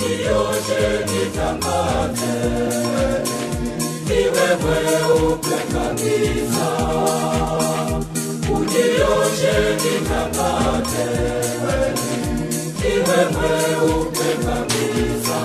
unioshe nitakate, niwe mweupe kabisa. Unioshe nitakate, niwe mweupe kabisa.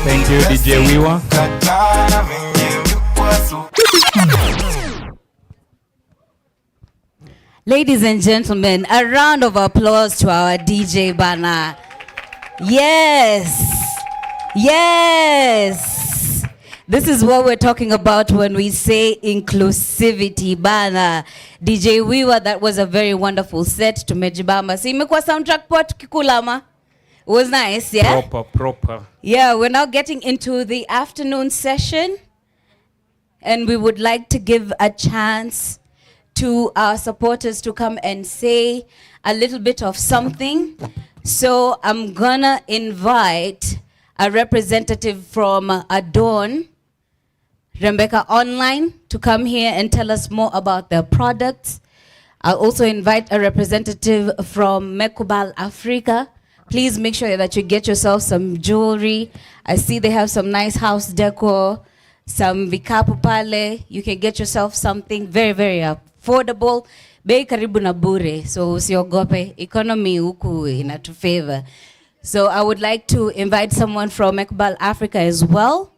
Thank you, DJ Wiwa. Ladies and gentlemen, a round of applause to our DJ Bana. Yes. Yes. This is what we're talking about when we say inclusivity Bana. DJ Wiwa, that was a very wonderful set to Mejibamba. Si imekuwa soundtrack poa tukikulama. It was nice, yeah? Proper. Yeah, we're now getting into the afternoon session. And we would like to give a chance to our supporters to come and say a little bit of something. So I'm gonna invite a representative from Adorn, Rebecca Online, to come here and tell us more about their products. I'll also invite a representative from Mekubal Africa. Please make sure that you get yourself some jewelry. I see they have some nice house decor, some vikapu pale. You can get yourself something very, very affordable. Bei karibu na bure, so usiogope. Economy huku inatu favor. So I would like to invite someone from Mekubal Africa as well.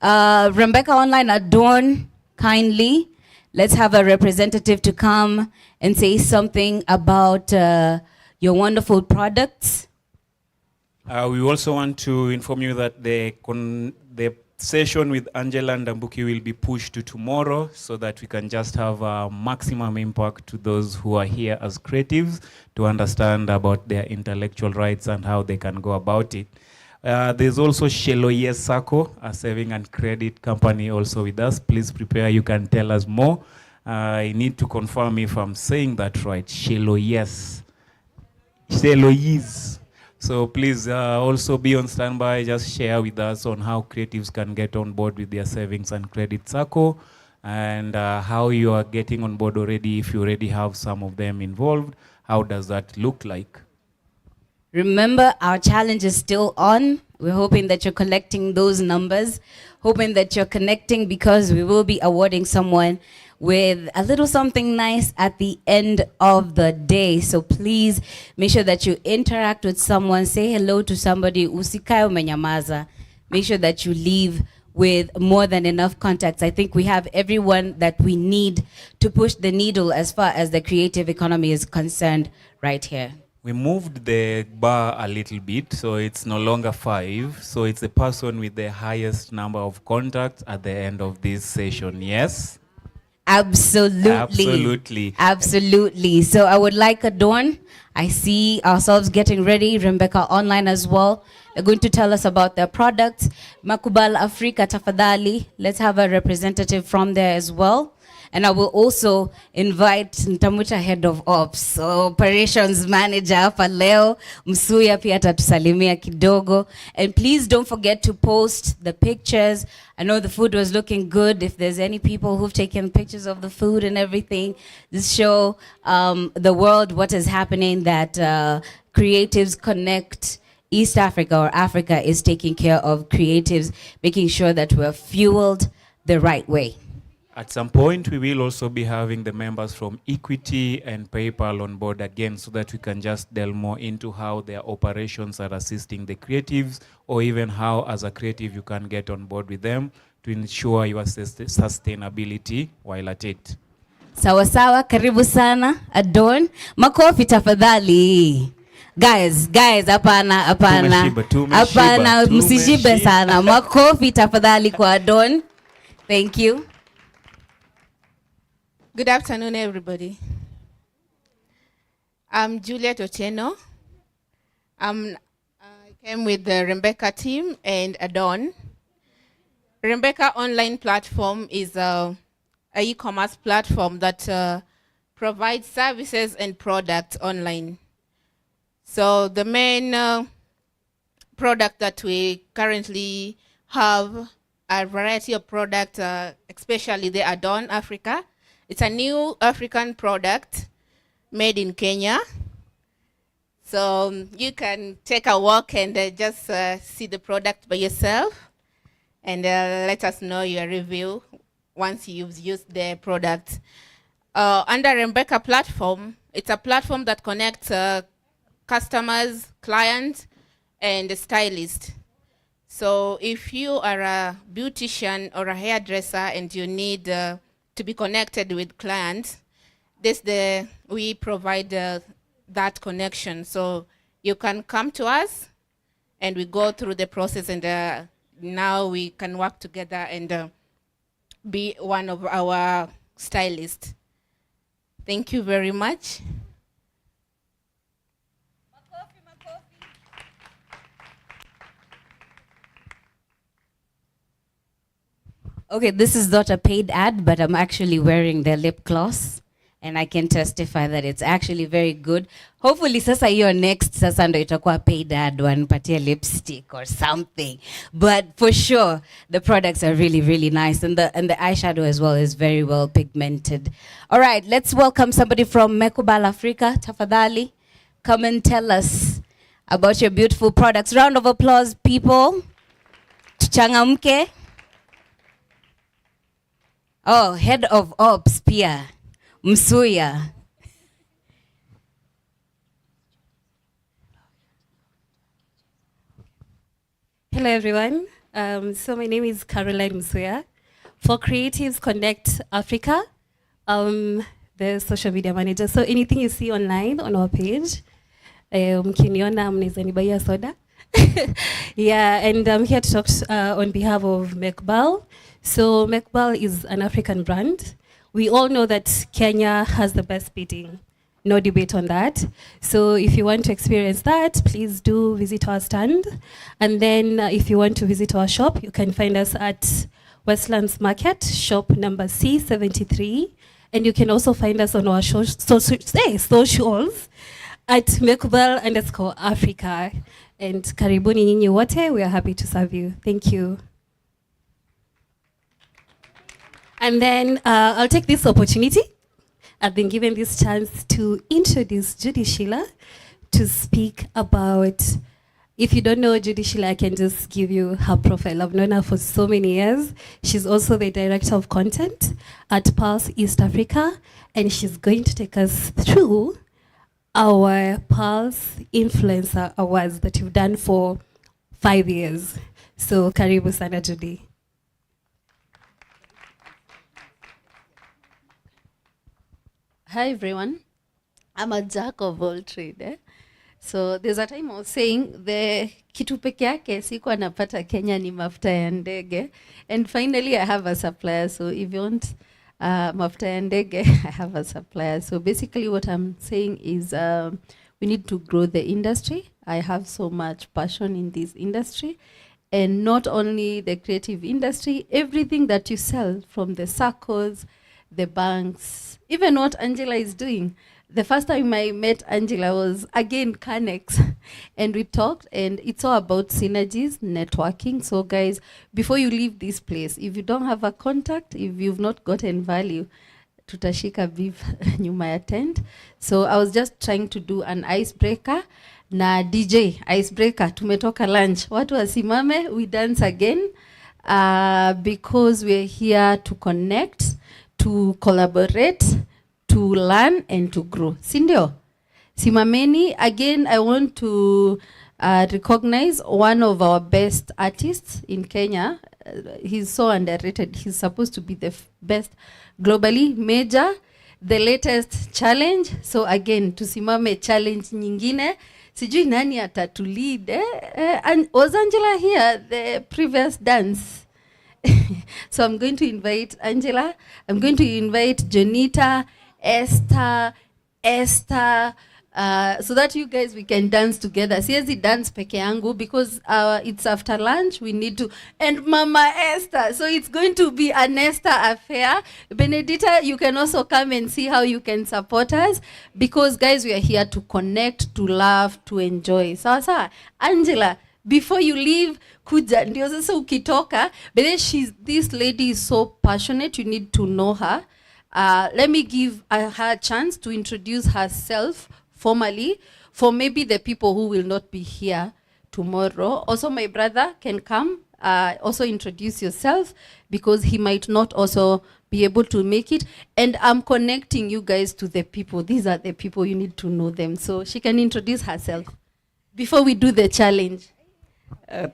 Rebecca Online, Adorn, kindly. Let's have a representative to come and say something about your wonderful products. We also want to inform you that the session with Angela and Ndambuki will be pushed to tomorrow so that we can just have a maximum impact to those who are here as creatives to understand about their intellectual rights and how they can go about it. There's also Sheloye Sacco, a saving and credit company also with us. Please prepare, you can tell us more. I need to confirm if I'm saying that right. Sheloyes. So please also be on standby, just share with us on how creatives can get on board with their savings and credit circle and how you are getting on board already. If you already have some of them involved, how does that look like? Remember, our challenge is still on. We're hoping that you're collecting those numbers, hoping that you're connecting because we will be awarding someone with a little something nice at the end of the day. So please make sure that you interact with someone, say hello to somebody, usikae umenyamaza. Make sure that you leave with more than enough contacts. I think we have everyone that we need to push the needle as far as the creative economy is concerned right here. We moved the bar a little bit, so it's no longer 5. So it's the person with the highest number of contacts at the end of this session. Yes? Absolutely. Absolutely. Absolutely. So I would like Adorn. I see ourselves getting ready. Rebecca online as well. They're going to tell us about their products. Makubal Africa Tafadhali. Let's have a representative from there as well. And I will also invite Ntamucha Head of Ops, so Operations Manager hapa leo, Msuya pia atatusalimia kidogo. And please don't forget to post the pictures. I know the food was looking good. If there's any people who've taken pictures of the food and everything, just show the world what is happening, that Creatives Connect East Africa, or Africa, is taking care of creatives, making sure that we're fueled the right way. At some point, we will also be having the members from Equity and PayPal on board again, so that we can just delve more into how their operations are assisting the creatives, or even how, as a creative, you can get on board with them to ensure your sustainability while at it. Sawa sawa, karibu sana Adorn. Makofi tafadhali. Guys, hapana. Hapana, msijibe sana. Makofi tafadhali kwa Adorn. Thank you. Good afternoon, everybody. I'm Juliet Otieno. I came with the Rebecca team and Adorn. Rebecca online platform is a e-commerce platform that provides services and products online. So the main product that we currently have, a variety of products, especially the Adorn Africa. It's a new African product made in Kenya. So you can take a walk and just see the product by yourself, and let us know your review once you've used the product. Under Rebecca platform, it's a platform that connects customers, clients, and stylists. So if you are a beautician or a hairdresser and you need to be connected with clients, we provide that connection. So you can come to us and we go through the process, and now we can work together and be one of our stylists. Thank you very much. Okay, this is not a paid ad, but I'm actually wearing the lip gloss, and I can testify that it's actually very good. Hopefully, sasa hiyo next, sasa ndo itakuwa paid ad, wanipatie lipstick or something. But for sure, the products are really, really nice, and the eyeshadow as well is very well pigmented. All right, let's welcome somebody from Mekubal Africa. Tafadhali, come and tell us about your beautiful products. Round of applause, people. Tuchangamke. Oh, Head of Ops pia, Msuya. Hello, everyone. So my name is Caroline Msuya. For Creatives Connect Africa, the social media manager. So anything you see online on our page, mkiniona mnaweza nibaiya soda. Yeah, and I'm here to talk on behalf of Mekbal. So Mekbal is an African brand. We all know that Kenya has the best bidding. No debate on that. So if you want to experience that, please do visit our stand. And then if you want to visit our shop, you can find us at Westlands Market, shop number C73. And you can also find us on our socials at Mekbal_Africa. And karibuni nyinyi wote, we are happy to serve you. Thank you. And then I'll take this opportunity. I've been given this chance to introduce Judy Sheila to speak about, if you don't know Judy Sheila, I can just give you her profile. I've known her for so many years. She's also the director of content at Pulse East Africa, and she's going to take us through our Pulse Influencer Awards that we've done for 5 years. So karibu sana Judy. Hi everyone, I'm a jack of all trades. So there's a time I was saying the kitu peke yake sikuwa napata Kenya ni mafuta ya ndege, and finally I have a supplier. So if you want mafuta ya ndege, I have a supplier. So basically what I'm saying is we need to grow the industry. I have so much passion in this industry, and not only the creative industry, everything that you sell, from the circles, the banks, even what Angela is doing. The first time I met Angela was again Canex, and we talked, and it's all about synergies, networking. So guys, before you leave this place, if you don't have a contact, if you've not gotten value, tutashika beef nyuma ya tent. So I was just trying to do an icebreaker. Na DJ icebreaker, tumetoka lunch, watu wasimame, we dance again, because we're here to connect, to collaborate, to learn and to grow. Sindio? Simameni, again, I want to recognize one of our best artists in Kenya. He's so underrated. He's supposed to be the best globally. Major, the latest challenge. So again, tusimame challenge nyingine. Sijui nani atatulead. And was Angela here the previous dance? So I'm going to invite Angela. I'm going to invite Jonita, Esther, so that you guys, we can dance together. Siezi dance peke yangu because it's after lunch, we need to, and Mama Esther. So it's going to be an Esther affair. Benedita, you can also come and see how you can support us, because guys, we are here to connect, to laugh, to enjoy. Sawa. Angela, before you leave, kuja ndio sasa ukitoka, but then this lady is so passionate, you need to know her. Let me give her a chance to introduce herself formally for maybe the people who will not be here tomorrow. Also, my brother can come, also introduce yourself, because he might not also be able to make it. And I'm connecting you guys to the people. These are the people, you need to know them. So she can introduce herself before we do the challenge.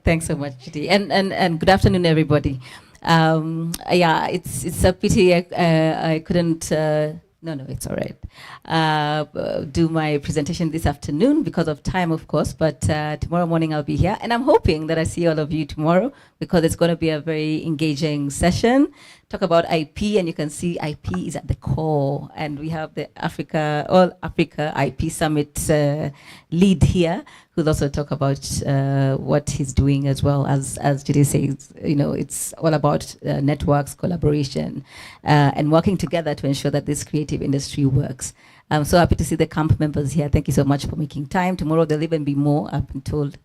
Thanks so much, Judy. And good afternoon, everybody. Yeah, it's a pity I couldn't, no, it's all right, do my presentation this afternoon because of time, of course, but tomorrow morning I'll be here. And I'm hoping that I see all of you tomorrow, because it's going to be a very engaging session. Talk about IP, and you can see IP is at the core. And we have the All Africa IP Summit lead here, who'll also talk about what he's doing as well. As Judy says, it's all about networks, collaboration, and working together to ensure that this creative industry works. I'm so happy to see the camp members here. Thank you so much for making time. Tomorrow there'll even be more, I've been told,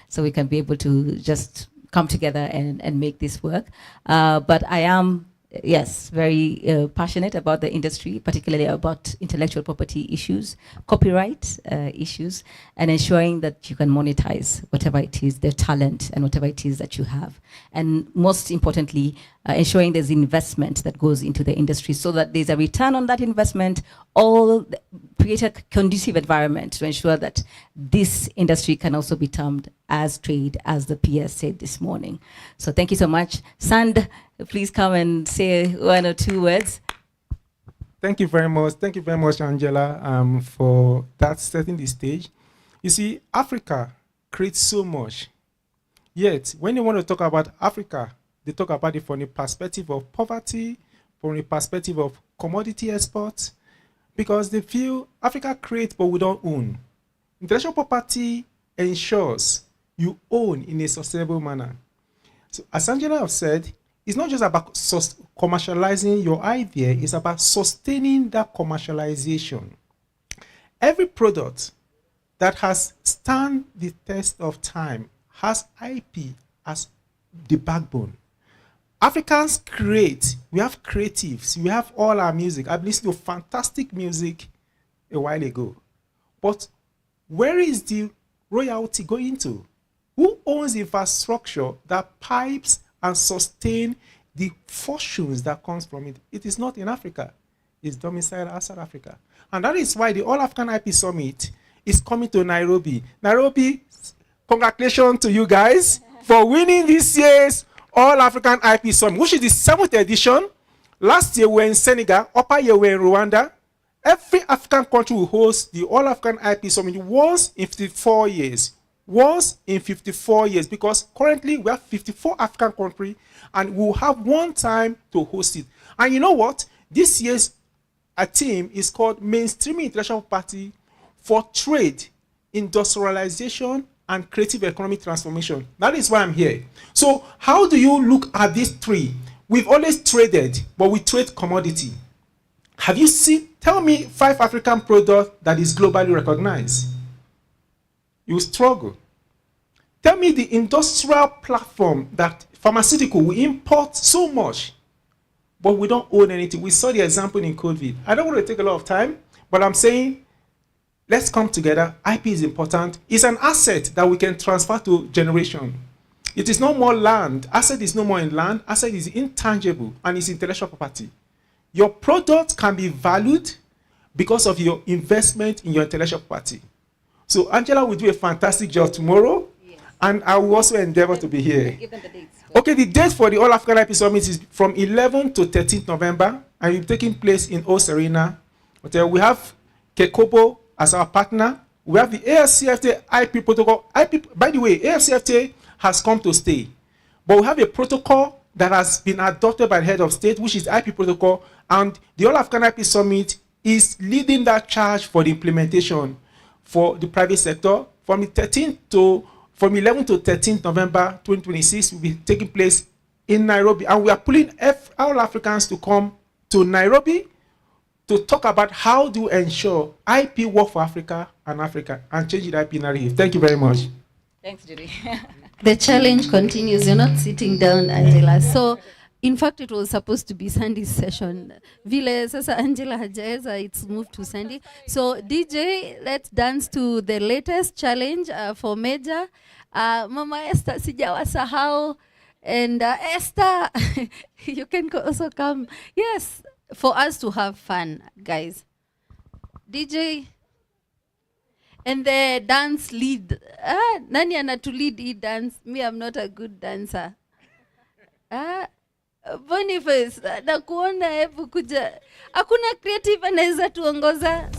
so we can be able to just come together and make this work. But I am, yes, very passionate about the industry, particularly about intellectual property issues, copyright issues, and ensuring that you can monetize whatever it is, the talent and whatever it is that you have. And most importantly, ensuring there's investment that goes into the industry so that there's a return on that investment, create a conducive environment to ensure that this industry can also be termed as trade, as the PS said this morning. So thank you so much. Sand, please come and say one or two words. Thank you very much. Thank you very much, Angela, for that setting the stage. You see, Africa creates so much. Yet, when you want to talk about Africa, they talk about it from the perspective of poverty, from the perspective of commodity exports, because they feel Africa creates but we don't own. Intellectual property ensures you own in a sustainable manner. So as Angela have said, it's not just about commercializing your idea, it's about sustaining that commercialization. Every product that has stand the test of time has IP as the backbone. Africans create, we have creatives, we have all our music. I've listened to fantastic music a while ago. But where is the royalty going to? Who owns the infrastructure that pipes and sustain the fortunes that comes from it? It is not in Africa. It's domiciled outside Africa. And that is why the All African IP Summit is coming to Nairobi. Nairobi, congratulations to you guys for winning this year's All African IP Summit, which is the 7th edition. Last year we were in Senegal, upper year we were in Rwanda, every African country will host the All African IP Summit once in 54 years. Once in 54 years, because currently we have 54 African countries and we'll have one time to host it. And you know what? This year's theme is called Mainstreaming Intellectual Property for Trade, Industrialization, and Creative Economic Transformation. That is why I'm here. So how do you look at these three? We've always traded, but we trade commodity. Have you seen, tell me 5 African products that is globally recognized? You struggle. Tell me the industrial platform that pharmaceutical, we import so much, but we don't own anything. We saw the example in COVID. I don't want to take a lot of time, but I'm saying, let's come together. IP is important. It's an asset that we can transfer to generation. It is no more land. Asset is no more in land. Asset is intangible and it's intellectual property. Your product can be valued because of your investment in your intellectual property. So Angela will do a fantastic job tomorrow, yes. And I will also endeavor to be here. Give them the dates. Okay, the date for the All African IP Summit is from 11 to 13th November, and it will be taking place in O Serena Hotel. We have Kekobo as our partner. We have the AFCFTA IP protocol. By the way, AFCFTA has come to stay, but we have a protocol that has been adopted by the head of state, which is IP protocol, and the All African IP Summit is leading that charge for the implementation for the private sector. From 11 to 13th November 2026 will be taking place in Nairobi, and we are pulling all Africans to come to Nairobi to talk about how to ensure IP work for Africa and change the IP narrative. Thank you very much. Thanks, Judy. The challenge continues. You're not sitting down, Angela. So, in fact, it was supposed to be Sandy's session. Vile sasa Angela hajaeza, it's moved to Sandy. So, DJ, let's dance to the latest challenge for Major. Mama Esther, sijawasahau. And Esther, you can also come. Yes, for us to have fun, guys. DJ. And the dance lead. Nani anatu lead e dance? Me, I'm not a good dancer. Boniface, nakuona hebu kuja. Hakuna creative anaweza tuongoza.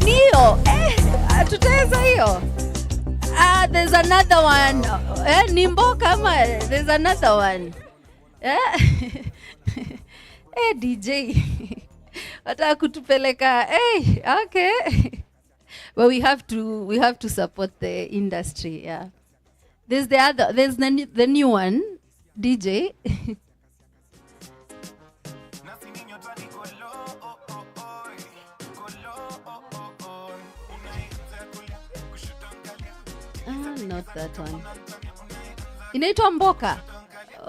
Niyo. Tutaweza hiyo. There's another one. Nimbo kama. There's another one. DJ. Wata kutupeleka. Okay. But we have to support the industry, yeah. There's the new one, DJ. Not that one. Inaitwa Mboka.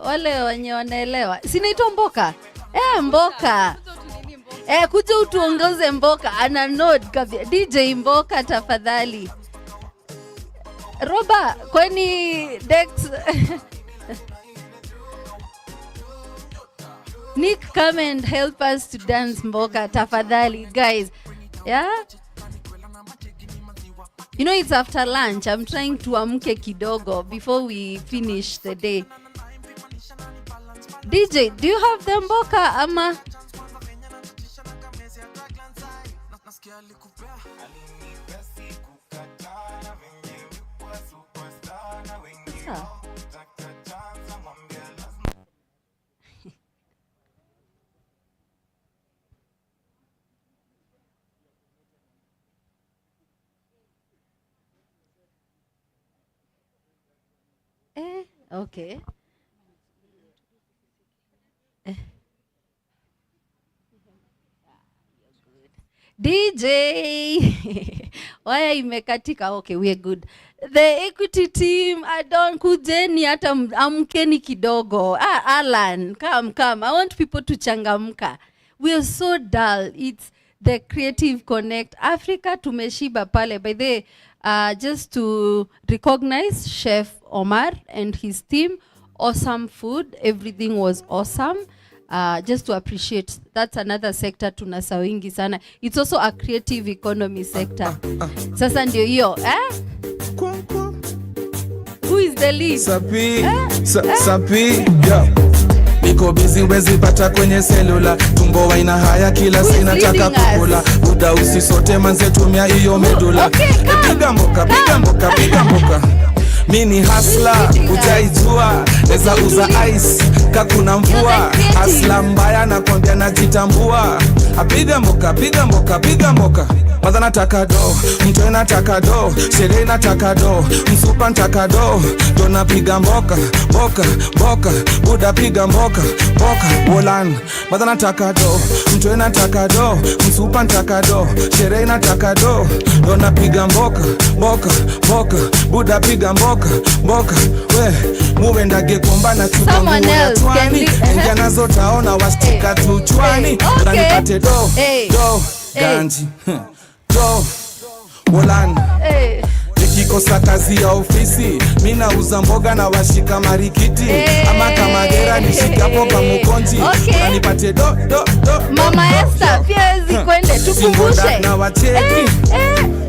Wale wenye wanaelewa. Si inaitwa Mboka? Mboka. Kuja utuongoze Mboka. Ana nod kabisa. DJ Mboka tafadhali. Roba, kwani Dex Nick, come and help us to dance Mboka tafadhali, guys. Yeah? You know, it's after lunch. I'm trying to amke kidogo before we finish the day. DJ, do you have the Mboka ama? Okay. DJ, why imekatika? Okay, we are good. The equity team, Adon kujeni hata amkeni kidogo. Alan, come. I want people to changamka. We are so dull. It's the Creative Connect. Africa tumeshiba pale. By the way, just to recognize Chef Omar and his team. Awesome food. Everything was awesome. Just to appreciate, that's another sector tunasawingi sana. It's also a creative economy sector. Sasa ndio hiyo, Who is the lead? Sapi, Sapi, yeah. niko busy wezi pata kwenye selula, tumbo waina haya kila sinataka kukula, buda usisote manze tumia iyo medula. Piga mboka, piga mboka, piga mboka. Mini hasla, ujaijua, neza uza ice, kakuna mvua. Hasla mbaya na kwambia najitambua. Piga mboka, piga mboka, piga mboka. Madha nataka do, mtoe nataka do, sherehe nataka do, msupa nataka do. Dona piga mboka, mboka, mboka, buda piga mboka, mboka, wolan. Madha nataka do, mtoe nataka do, msupa nataka do, sherehe nataka do. Dona piga mboka, mboka, mboka, buda piga mboka, mboka. We, muwe ndage komba na chupa mbuwa na tuani. Ingia nazo taona wastika tuchwani. Dona nipate do, do, ganji do, wolan. Nikikosa kazi ya ofisi, mina uza mboga na washika marikiti. Ama kama gera nishikapo pa mukonji. Dona nipate do, do, do. Mama Esther, pia zikwende, tukumbushe. Na wacheki.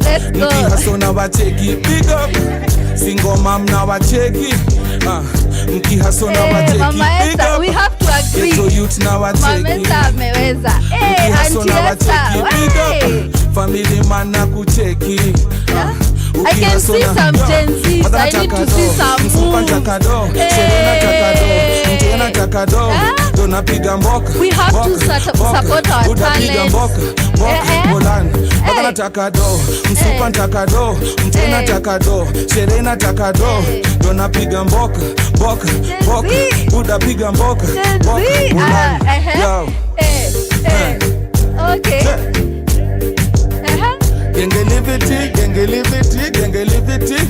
Let's go. Mkihaso na wacheki, big up. Single mom na wacheki. Mkihaso na wacheki, Mama big Esther, up. we have to agree. Ghetto youth na Mama wacheki. Esther ameweza. Mkihaso na Auntie wacheki, big Esther. up. Family man na kucheki. I can see some Gen Zs. I need to see some moves. We have to support our talent. Nataka do, msupa nataka do, mtu nataka do, sherehe nataka do. Dona piga mboka, mboka, mboka, buda piga mboka, mboka, yo. Okay. Gengelivity, gengelivity, gengelivity,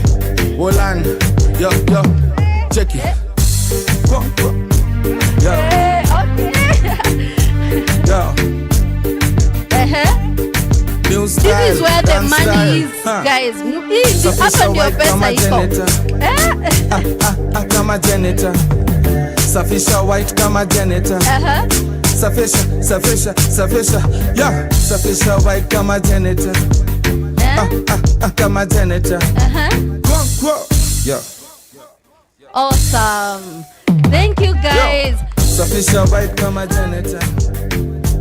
wolan, yo, yo, check it. Go, go, yo, yo. New style, This is where the dance money style. is, guys. Hapa ndio pesa iko. Kama janitor, safisha white kama janitor. Safisha, safisha, safisha, yeah. Safisha white kama janitor. Kama janitor. Yeah. Awesome. Thank you, guys. Safisha white kama janitor.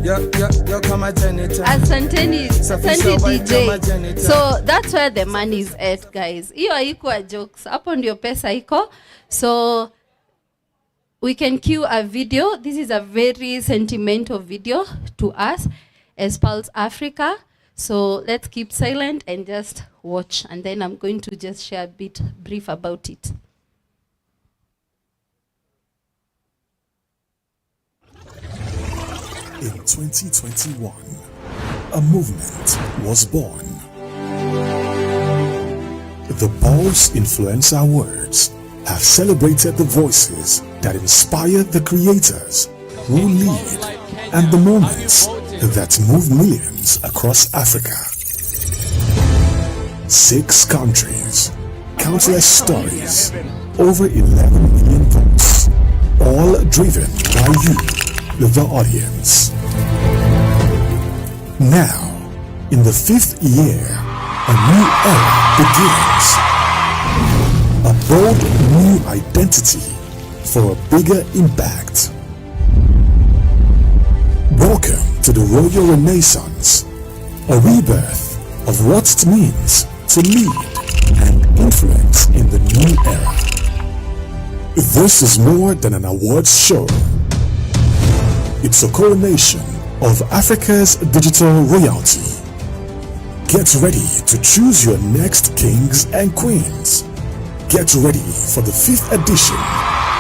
Yo kama janitor. Asanteni, Safisha white kama DJ. janitor. So that's where the money is at, guys. Hiyo haikuwa jokes. Hapo ndio pesa iko. So we can cue a video. This is a very sentimental video to us as Pulse Africa. So let's keep silent and just watch. And then I'm going to just share a bit brief about it. In 2021, a movement was born. The Pulse Influencer Awards have celebrated the voices that inspire the creators who lead and the moments that move millions across Africa. 6 countries, countless stories, over 11 million votes, all driven by you, the audience. Now, in the 5th year, a new era begins. A bold new identity for a bigger impact. Welcome to the Royal Renaissance, a rebirth of what it means to lead and influence in the new era. This is more than an awards show. It's a coronation of Africa's digital royalty. Get ready to choose your next kings and queens. Get ready for the 5th edition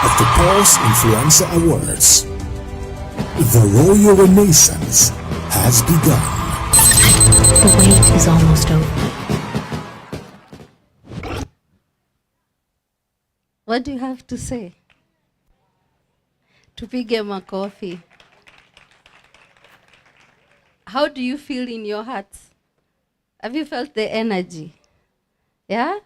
of the Pulse Influencer Awards. The Royal Renaissance has begun. The wait is almost over. What do you have to say? Tupige makofi. How do you feel in your hearts? Have you felt the energy? Yeah?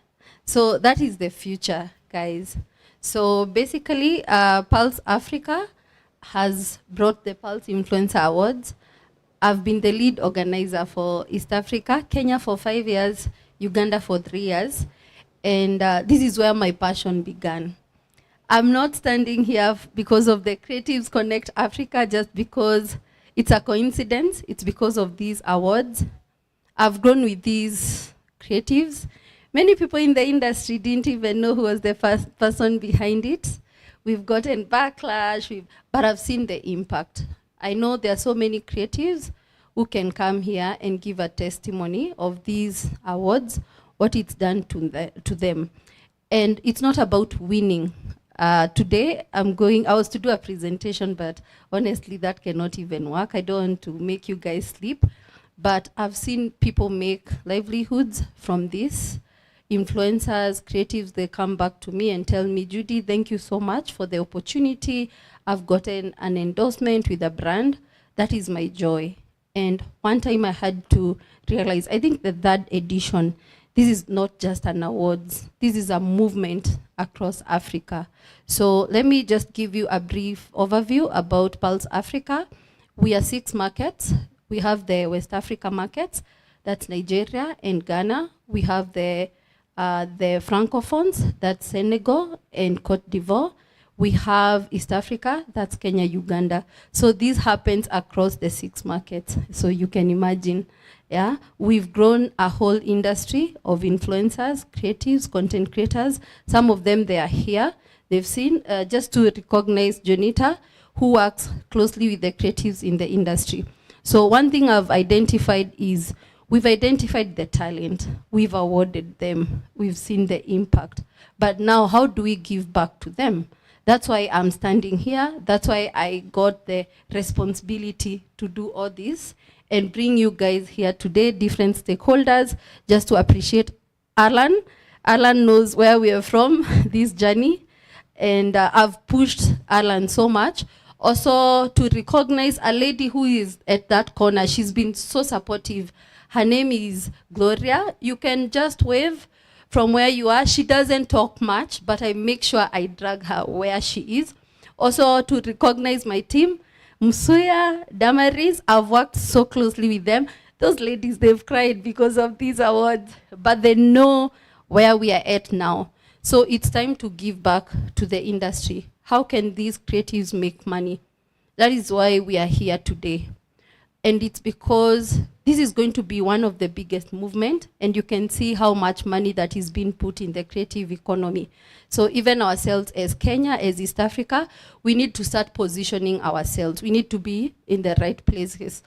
So that is the future, guys. So basically, Pulse Africa has brought the Pulse Influencer Awards. I've been the lead organizer for East Africa, Kenya for 5 years, Uganda for 3 years. And this is where my passion began. I'm not standing here because of the Creatives Connect Africa, just because it's a coincidence. It's because of these awards. I've grown with these creatives. Many people in the industry didn't even know who was the first person behind it. We've gotten backlash, but I've seen the impact. I know there are so many creatives who can come here and give a testimony of these awards, what it's done to them. And it's not about winning. Today, I was to do a presentation, but honestly, that cannot even work. I don't want to make you guys sleep, but I've seen people make livelihoods from this. Influencers, creatives, they come back to me and tell me, Judy, thank you so much for the opportunity. I've gotten an endorsement with a brand. That is my joy. And one time I had to realize, I think the third edition, this is not just an awards, this is a movement across Africa. So let me just give you a brief overview about Pulse Africa. We are 6 markets. We have the West Africa markets, that's Nigeria and Ghana. We have the Francophones, that's Senegal and Cote d'Ivoire. We have East Africa, that's Kenya, Uganda. So this happens across the 6 markets. So you can imagine, yeah, we've grown a whole industry of influencers, creatives, content creators. Some of them, they are here. They've seen, just to recognize Jonita, who works closely with the creatives in the industry. So one thing I've identified is, we've identified the talent, we've awarded them, we've seen the impact. But now, how do we give back to them? That's why I'm standing here. That's why I got the responsibility to do all this and bring you guys here today, different stakeholders, just to appreciate Alan. Alan knows where we are from, this journey, and I've pushed Alan so much. Also, to recognize a lady who is at that corner. She's been so supportive. Her name is Gloria. You can just wave from where you are. She doesn't talk much, but I make sure I drag her where she is. Also, to recognize my team, Msuya, Damaris, I've worked so closely with them. Those ladies, they've cried because of these awards, but they know where we are at now. So it's time to give back to the industry. How can these creatives make money? That is why we are here today. And it's because this is going to be one of the biggest movement, and you can see how much money that is being put in the creative economy. So even ourselves as Kenya, as East Africa, we need to start positioning ourselves. We need to be in the right places.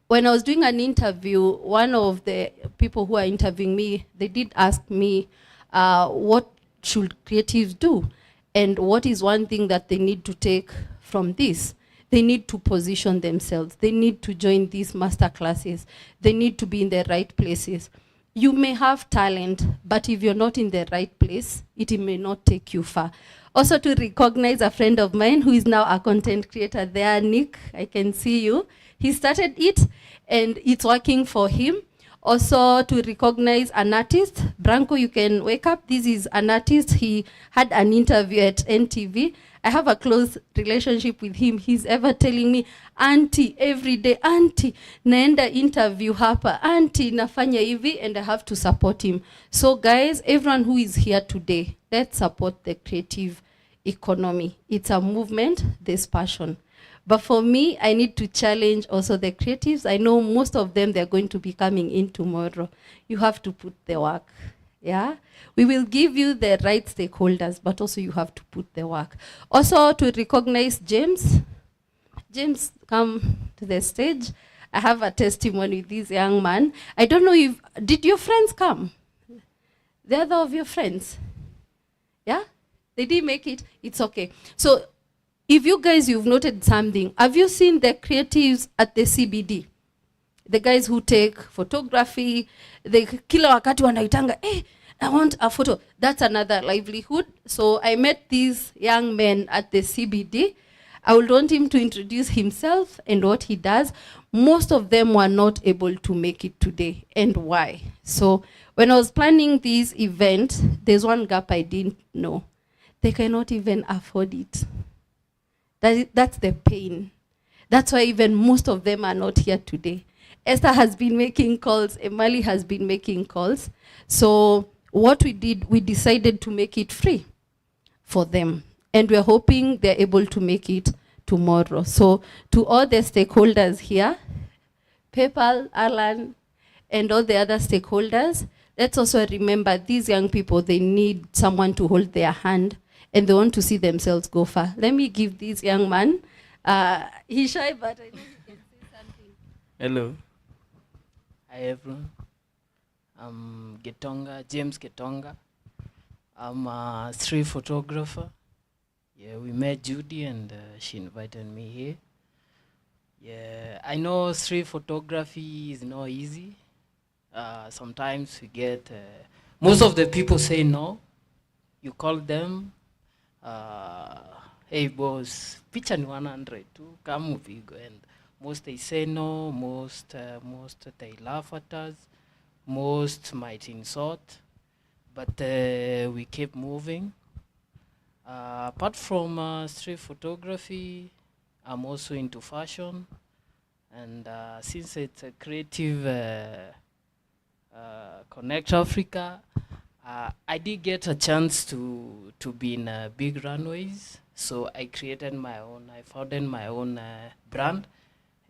When I was doing an interview, one of the people who are interviewing me, they did ask me, what should creatives do? And what is one thing that they need to take from this? They need to position themselves. They need to join these masterclasses. They need to be in the right places. You may have talent, but if you're not in the right place, it may not take you far. Also, to recognize a friend of mine who is now a content creator there, Nick, I can see you. He started it, and it's working for him. Also, to recognize an artist, Branko, you can wake up. This is an artist. He had an interview at NTV. I have a close relationship with him. He's ever telling me, auntie, every day, auntie, naenda interview hapa, auntie, nafanya hivi, and I have to support him. So guys, everyone who is here today, let's support the creative economy. It's a movement, there's passion. But for me, I need to challenge also the creatives. I know most of them, they're going to be coming in tomorrow. You have to put the work, yeah? We will give you the right stakeholders, but also you have to put the work. Also, to recognize James. James, come to the stage. I have a testimony with this young man. I don't know if, did your friends come? The other of your friends? Yeah? They didn't make it? It's okay. So, if you guys, you've noted something, have you seen the creatives at the CBD? The guys who take photography, they kila wakati wanaitanga, I want a photo. That's another livelihood. So I met these young men at the CBD. I would want him to introduce himself and what he does. Most of them were not able to make it today. And why? So when I was planning this event, there's one gap I didn't know. They cannot even afford it. That's the pain. That's why even most of them are not here today. Esther has been making calls, Emily has been making calls. So what we did, we decided to make it free for them. and we're hoping they're able to make it tomorrow. So to all the stakeholders here, PayPal, Alan, and all the other stakeholders, let's also remember these young people, they need someone to hold their hand and they want to see themselves go far. Let me give this young man, he's shy, but I know he can say something. Hello. Hi everyone. I'm James Getonga. I'm a street photographer. Yeah, we met Judy and she invited me here. Yeah, I know street photography is not easy. Sometimes we get, most of the people say no. You call them, hey boss, picture ni 100 too, come upigwe, and most they say no, most they laugh at us, most might insult, but we keep moving. Apart from street photography, I'm also into fashion, and since it's a creative Connect Africa, I did get a chance to be in big runways, so I founded my own brand.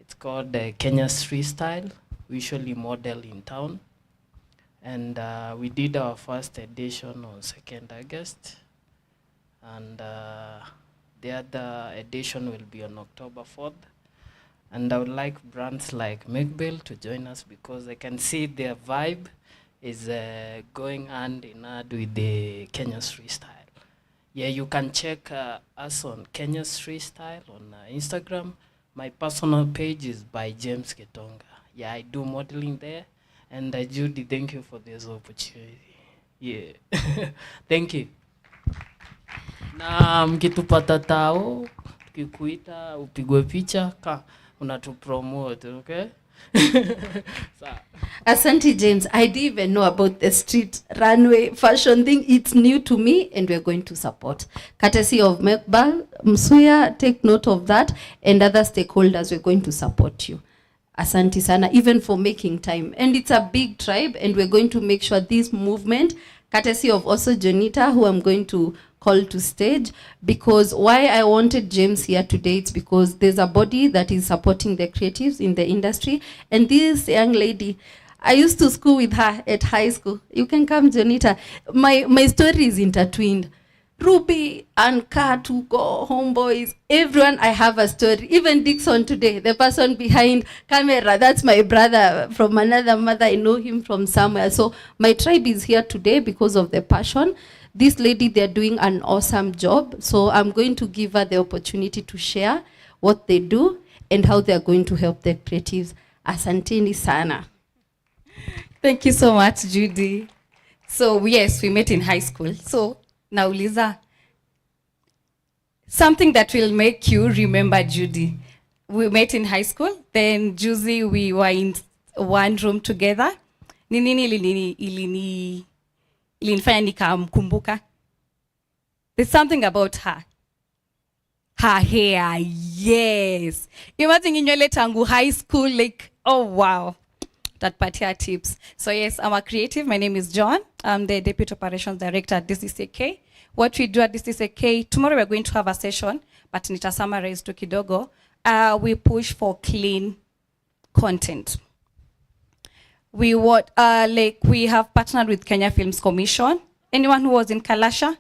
It's called Kenya Street Style. We usually model in town, and we did our first edition on 2nd August, and the other edition will be on October 4th. And I would like brands like McBell to join us because I can see their vibe is going hand in hand with the Kenya Street Style. Yeah, you can check us on Kenya Street Style on Instagram. My personal page is by James Getonga. Yeah, I do modeling there. And Judy, thank you for this opportunity. Yeah, thank you. Na mkitupata tao, tukikuita upigwe picha ka unatupromote, okay? Asante James, I didn't even know about the street runway fashion thing. It's new to me and we're going to support. Courtesy of Mekbal, Msuya, take note of that, and other stakeholders, we're going to support you. Asante sana, even for making time. And it's a big tribe and we're going to make sure this movement, courtesy of also Jonita, who I'm going to call to stage, because why I wanted James here today, it's because there's a body that is supporting the creatives in the industry. And this young lady, I used to school with her at high school. You can come, Jonita. My story is intertwined. Ruby and Katuko, homeboys, everyone, I have a story. Even Dixon today, the person behind camera, that's my brother from another mother. I know him from somewhere. So my tribe is here today because of the passion. This lady, they're doing an awesome job. So I'm going to give her the opportunity to share what they do and how they're going to help the creatives. Asanteni sana. Thank you so much, Judy. So yes, we met in high school. So now, Liza, something that will make you remember Judy. We met in high school. Then Judy, we were in one room together. Ilinifanya nikamkumbuka. There's something about her. Her hair, yes. Imagine nywele tangu high school, like, oh wow. That particular tips. So yes, I'm a creative. My name is John. I'm the Deputy Operations Director at DCCK. What we do at DCCK, tomorrow we're going to have a session, but nita summarize to kidogo. We push for clean content. We have partnered with Kenya Films Commission. Anyone who was in Kalasha?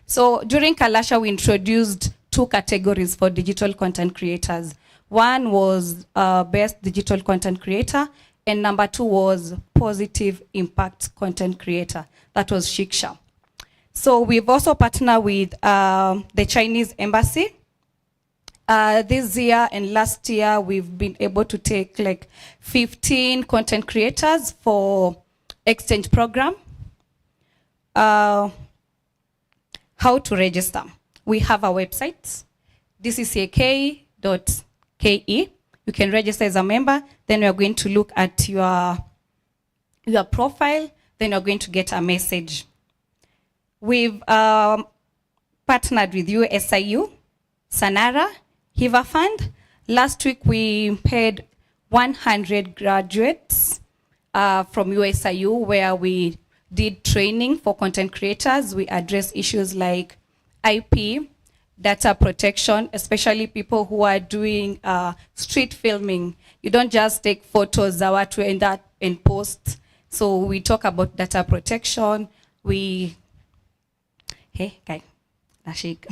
So during Kalasha, we introduced 2 categories for digital content creators. One was best digital content creator, and number 2 was positive impact content creator. That was Shiksha. So we've also partnered with the Chinese embassy. This year and last year, we've been able to take like 15 content creators for exchange program. How to register? We have our website, dcck.ke. You can register as a member. Then we're going to look at your profile. Then you're going to get a message. We've partnered with USIU, Sanara, Hiva Fund. Last week we paid 100 graduates from USIU where we did training for content creators. We addressed issues like IP, data protection, especially people who are doing street filming. You don't just take photos za watu and post. So we talk about data protection. Hey, guy, nashik.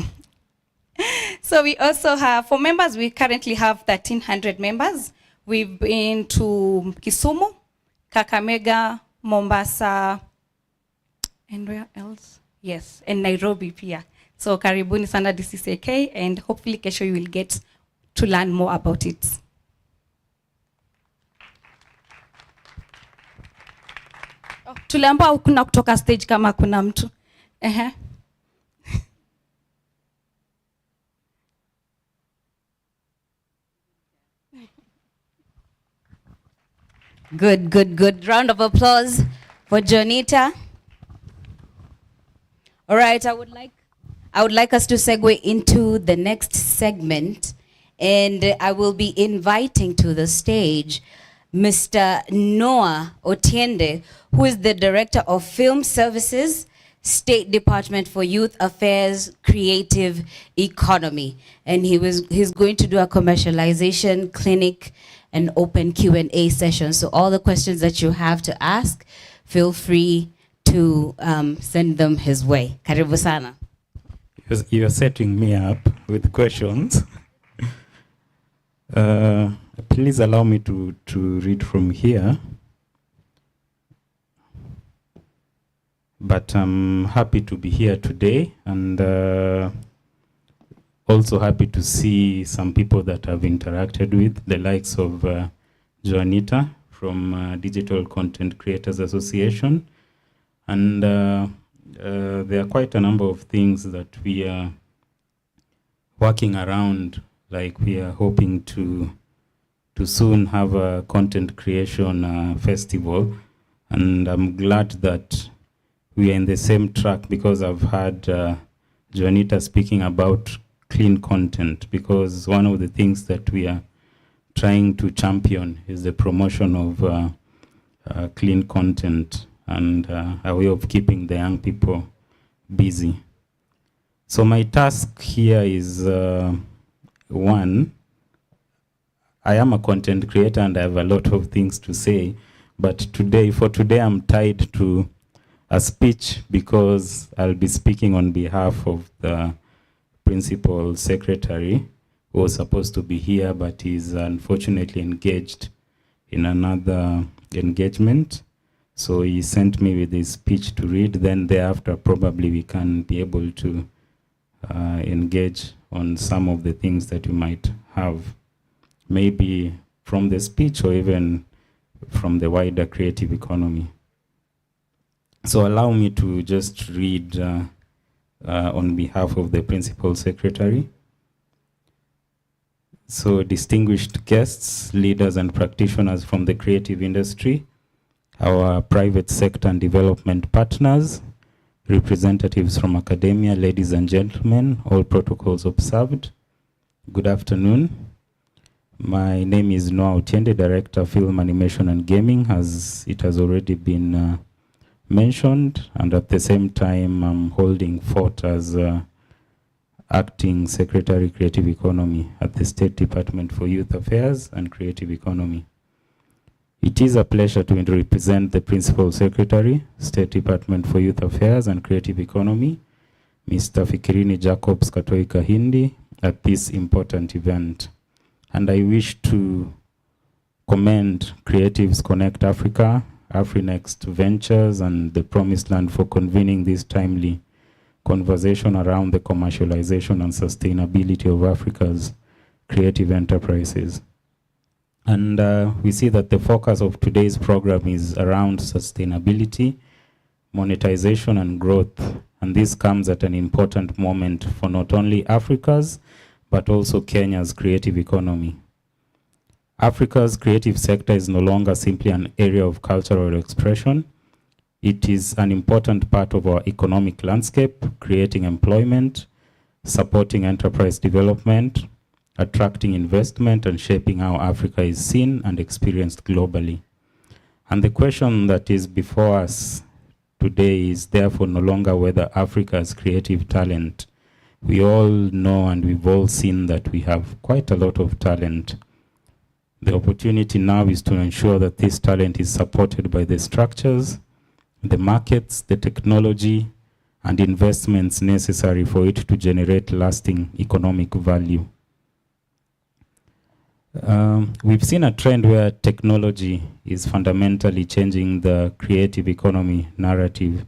So we also have, for members, we currently have 1,300 members. We've been to Kisumu, Kakamega, Mombasa, and where else? Yes, and Nairobi pia. So karibuni sana DCCK, and hopefully kesho you will get to learn more about it. Tuliambiwa kuna kutoka stage kama kuna mtu. Good, good, good. Round of applause for Jonita. All right, I would like us to segue into the next segment, and I will be inviting to the stage Mr. Noah Otiende, who is the Director of Film Services, State Department for Youth Affairs, Creative Economy. And he's going to do a commercialization clinic and open Q&A session. So all the questions that you have to ask, feel free to send them his way. Karibu sana. You're setting me up with questions. Please allow me to read from here. But I'm happy to be here today, and also happy to see some people that I've interacted with, the likes of Joanita from Digital Content Creators Association. And there are quite a number of things that we are working around, like we are hoping to soon have a content creation festival. And I'm glad that we are in the same track, because I've heard Joanita speaking about clean content, because one of the things that we are trying to champion is the promotion of clean content and a way of keeping the young people busy. So my task here is one, I am a content creator and I have a lot of things to say, but for today I'm tied to a speech, because I'll be speaking on behalf of the principal secretary, who was supposed to be here but is unfortunately engaged in another engagement. So he sent me with his speech to read, then thereafter probably we can be able to engage on some of the things that you might have, maybe from the speech or even from the wider creative economy. So allow me to just read on behalf of the Principal Secretary. So distinguished guests, leaders and practitioners from the creative industry, our private sector and development partners, representatives from academia, ladies and gentlemen, all protocols observed. Good afternoon. My name is Noah Otiende, Director of Film Animation and Gaming, as it has already been mentioned, and at the same time I'm holding fort as Acting Secretary Creative Economy at the State Department for Youth Affairs and Creative Economy. It is a pleasure to represent the Principal Secretary, State Department for Youth Affairs and Creative Economy, Mr. Fikirini Jacobs Katoi Kahindi, at this important event. And I wish to commend Creatives Connect Africa, AfriNext Ventures, and the Promised Land for convening this timely conversation around the commercialization and sustainability of Africa's creative enterprises. And we see that the focus of today's program is around sustainability, monetization, and growth. And this comes at an important moment for not only Africa's, but also Kenya's creative economy. Africa's creative sector is no longer simply an area of cultural expression. It is an important part of our economic landscape, creating employment, supporting enterprise development, attracting investment, and shaping how Africa is seen and experienced globally. And the question that is before us today is therefore no longer whether Africa's creative talent We all know and we've all seen that we have quite a lot of talent. The opportunity now is to ensure that this talent is supported by the structures, the markets, the technology, and investments necessary for it to generate lasting economic value. We've seen a trend where technology is fundamentally changing the creative economy narrative.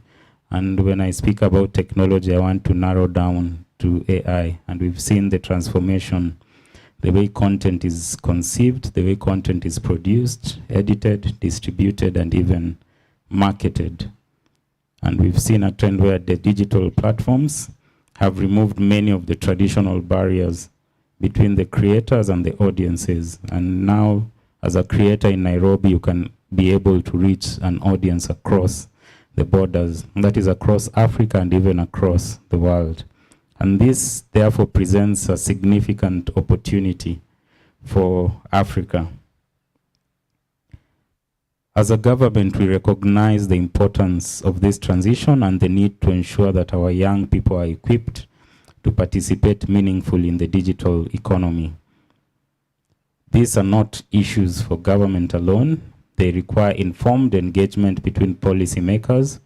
And when I speak about technology, I want to narrow down to AI. And we've seen the transformation, the way content is conceived, the way content is produced, edited, distributed, and even marketed. And we've seen a trend where the digital platforms have removed many of the traditional barriers between the creators and the audiences. And now, as a creator in Nairobi, you can be able to reach an audience across the borders, and that is across Africa and even across the world. And this, therefore, presents a significant opportunity for Africa. As a government, we recognize the importance of this transition and the need to ensure that our young people are equipped to participate meaningfully in the digital economy. These are not issues for government alone. They require informed engagement between policymakers,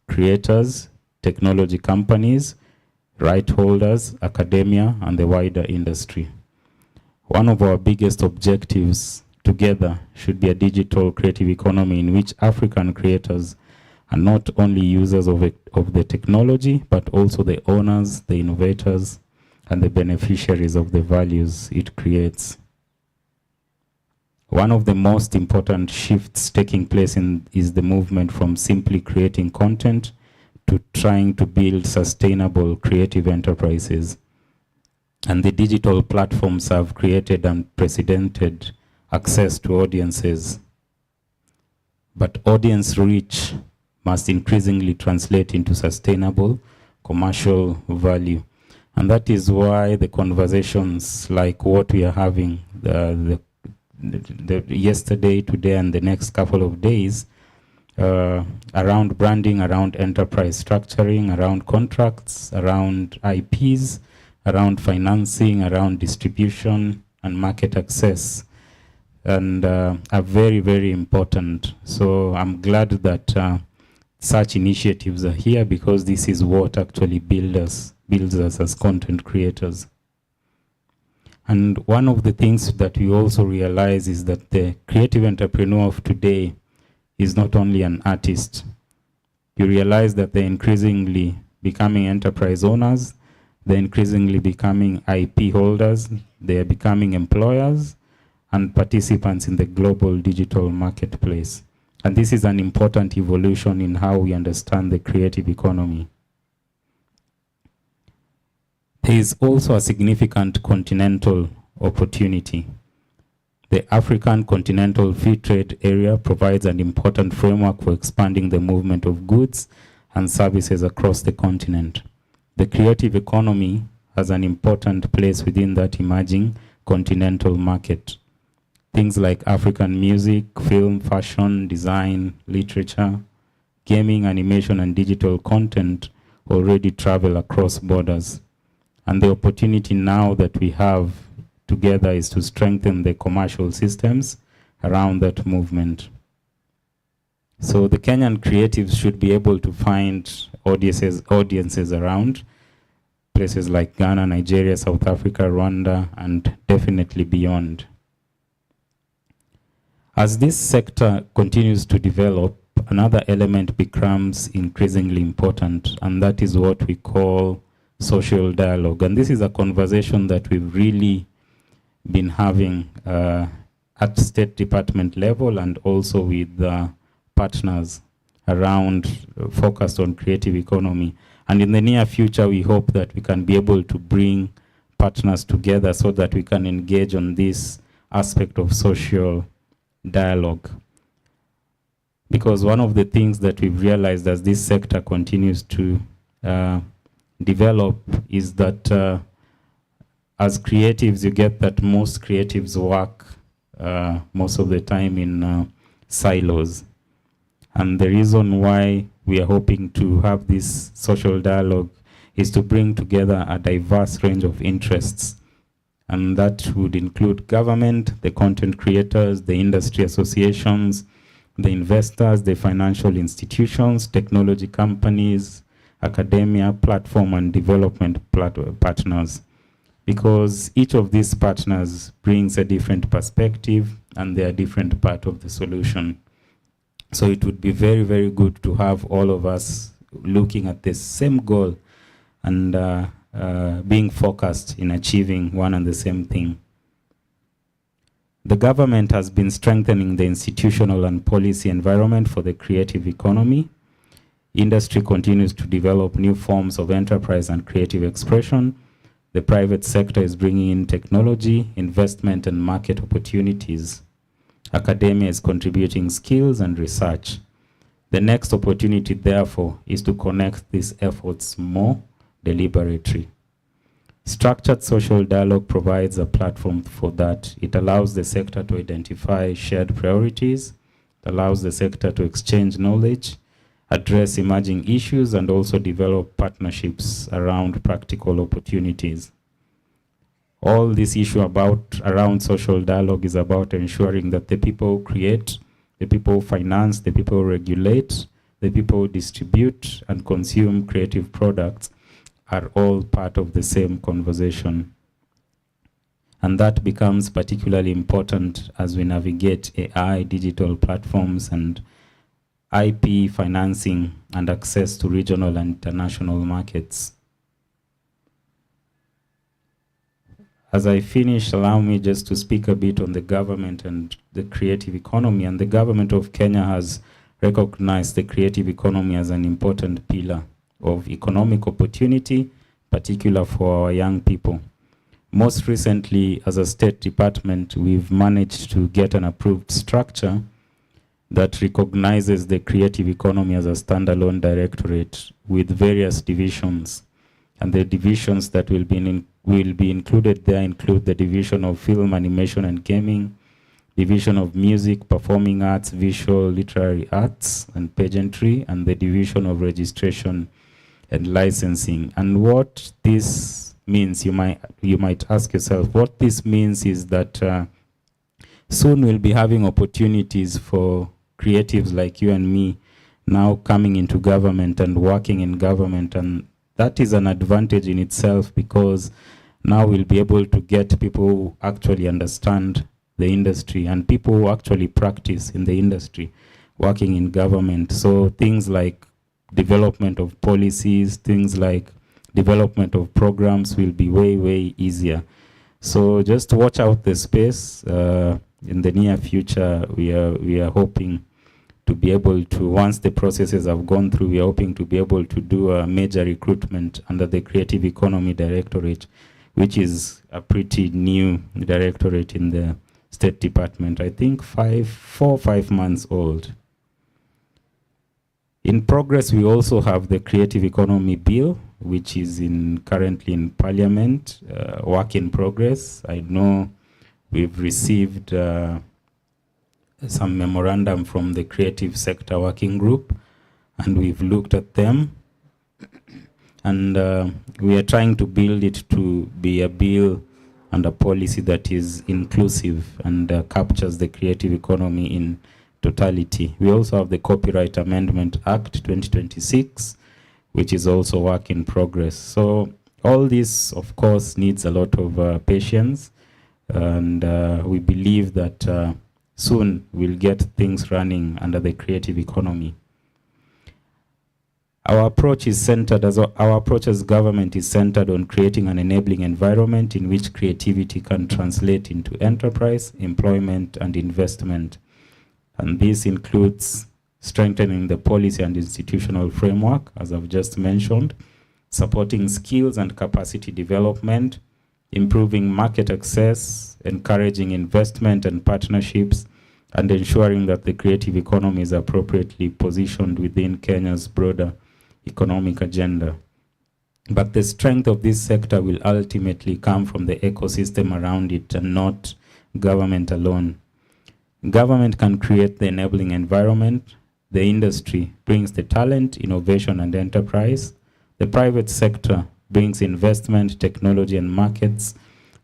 creators, technology companies, right holders, academia, and the wider industry. One of our biggest objectives together should be a digital creative economy in which African creators are not only users of the technology, but also the owners, the innovators, and the beneficiaries of the values it creates. One of the most important shifts taking place is the movement from simply creating content to trying to build sustainable creative enterprises. And the digital platforms have created unprecedented access to audiences. But audience reach must increasingly translate into sustainable commercial value. And that is why the conversations like what we are having the yesterday, today, and the next couple of days around branding, around enterprise structuring, around contracts, around IPs, around financing, around distribution and market access, and are very, very important. So I'm glad that such initiatives are here, because this is what actually builds us as content creators. And one of the things that we also realize is that the creative entrepreneur of today is not only an artist. You realize that they're increasingly becoming enterprise owners, they're increasingly becoming IP holders, they are becoming employers and participants in the global digital marketplace. And this is an important evolution in how we understand the creative economy. There is also a significant continental opportunity. The African Continental Free Trade Area provides an important framework for expanding the movement of goods and services across the continent. The creative economy has an important place within that emerging continental market. Things like African music, film, fashion, design, literature, gaming, animation, and digital content already travel across borders. And the opportunity now that we have together is to strengthen the commercial systems around that movement. So the Kenyan creatives should be able to find audiences around places like Ghana, Nigeria, South Africa, Rwanda, and definitely beyond. As this sector continues to develop, another element becomes increasingly important, and that is what we call social dialogue. And this is a conversation that we've really been having at State Department level and also with partners around focused on creative economy. And in the near future, we hope that we can be able to bring partners together so that we can engage on this aspect of social dialogue. Because one of the things that we've realized as this sector continues to develop is that as creatives, you get that most creatives work most of the time in silos. And the reason why we are hoping to have this social dialogue is to bring together a diverse range of interests. And that would include government, the content creators, the industry associations, the investors, the financial institutions, technology companies, academia, platform and development partners. Because each of these partners brings a different perspective and they are different part of the solution. So it would be very, very good to have all of us looking at the same goal and being focused in achieving one and the same thing. The government has been strengthening the institutional and policy environment for the creative economy. Industry continues to develop new forms of enterprise and creative expression. The private sector is bringing in technology, investment, and market opportunities. Academia is contributing skills and research. The next opportunity, therefore, is to connect these efforts more deliberately. Structured social dialogue provides a platform for that. It allows the sector to identify shared priorities, it allows the sector to exchange knowledge, address emerging issues, and also develop partnerships around practical opportunities. All this issue around social dialogue is about ensuring that the people who create, the people who finance, the people who regulate, the people who distribute and consume creative products are all part of the same conversation. And that becomes particularly important as we navigate AI, digital platforms, and IP financing and access to regional and international markets. As I finish, allow me just to speak a bit on the government and the creative economy. And the government of Kenya has recognized the creative economy as an important pillar of economic opportunity, particular for our young people. Most recently, as a state department, we've managed to get an approved structure that recognizes the creative economy as a standalone directorate with various divisions. And the divisions that will be included there include the division of film, animation, and gaming, division of music, performing arts, visual, literary arts, and pageantry, and the division of registration and licensing. And what this means, you might ask yourself, what this means is that soon we'll be having opportunities for creatives like you and me now coming into government and working in government, and that is an advantage in itself because now we'll be able to get people who actually understand the industry and people who actually practice in the industry working in government. So things like development of policies, things like development of programs will be way, way easier. So just watch out the space. In the near future, we are hoping to be able to, once the processes have gone through, we are hoping to be able to do a major recruitment under the Creative Economy Directorate, which is a pretty new directorate in the State Department. I think 4 or 5 months old. In progress, we also have the Creative Economy Bill, which is currently in Parliament, work in progress. I know we've received some memorandum from the Creative Sector Working Group, and we've looked at them. And we are trying to build it to be a bill and a policy that is inclusive and captures the creative economy in totality. We also have the Copyright Amendment Act 2026, which is also work in progress. So all this, of course, needs a lot of patience, and we believe that soon we'll get things running under the creative economy. Our approach as government is centered on creating an enabling environment in which creativity can translate into enterprise, employment, and investment. And this includes strengthening the policy and institutional framework, as I've just mentioned, supporting skills and capacity development, improving market access, encouraging investment and partnerships, and ensuring that the creative economy is appropriately positioned within Kenya's broader economic agenda. But the strength of this sector will ultimately come from the ecosystem around it and not government alone. Government can create the enabling environment. The industry brings the talent, innovation, and enterprise. The private sector brings investment, technology, and markets.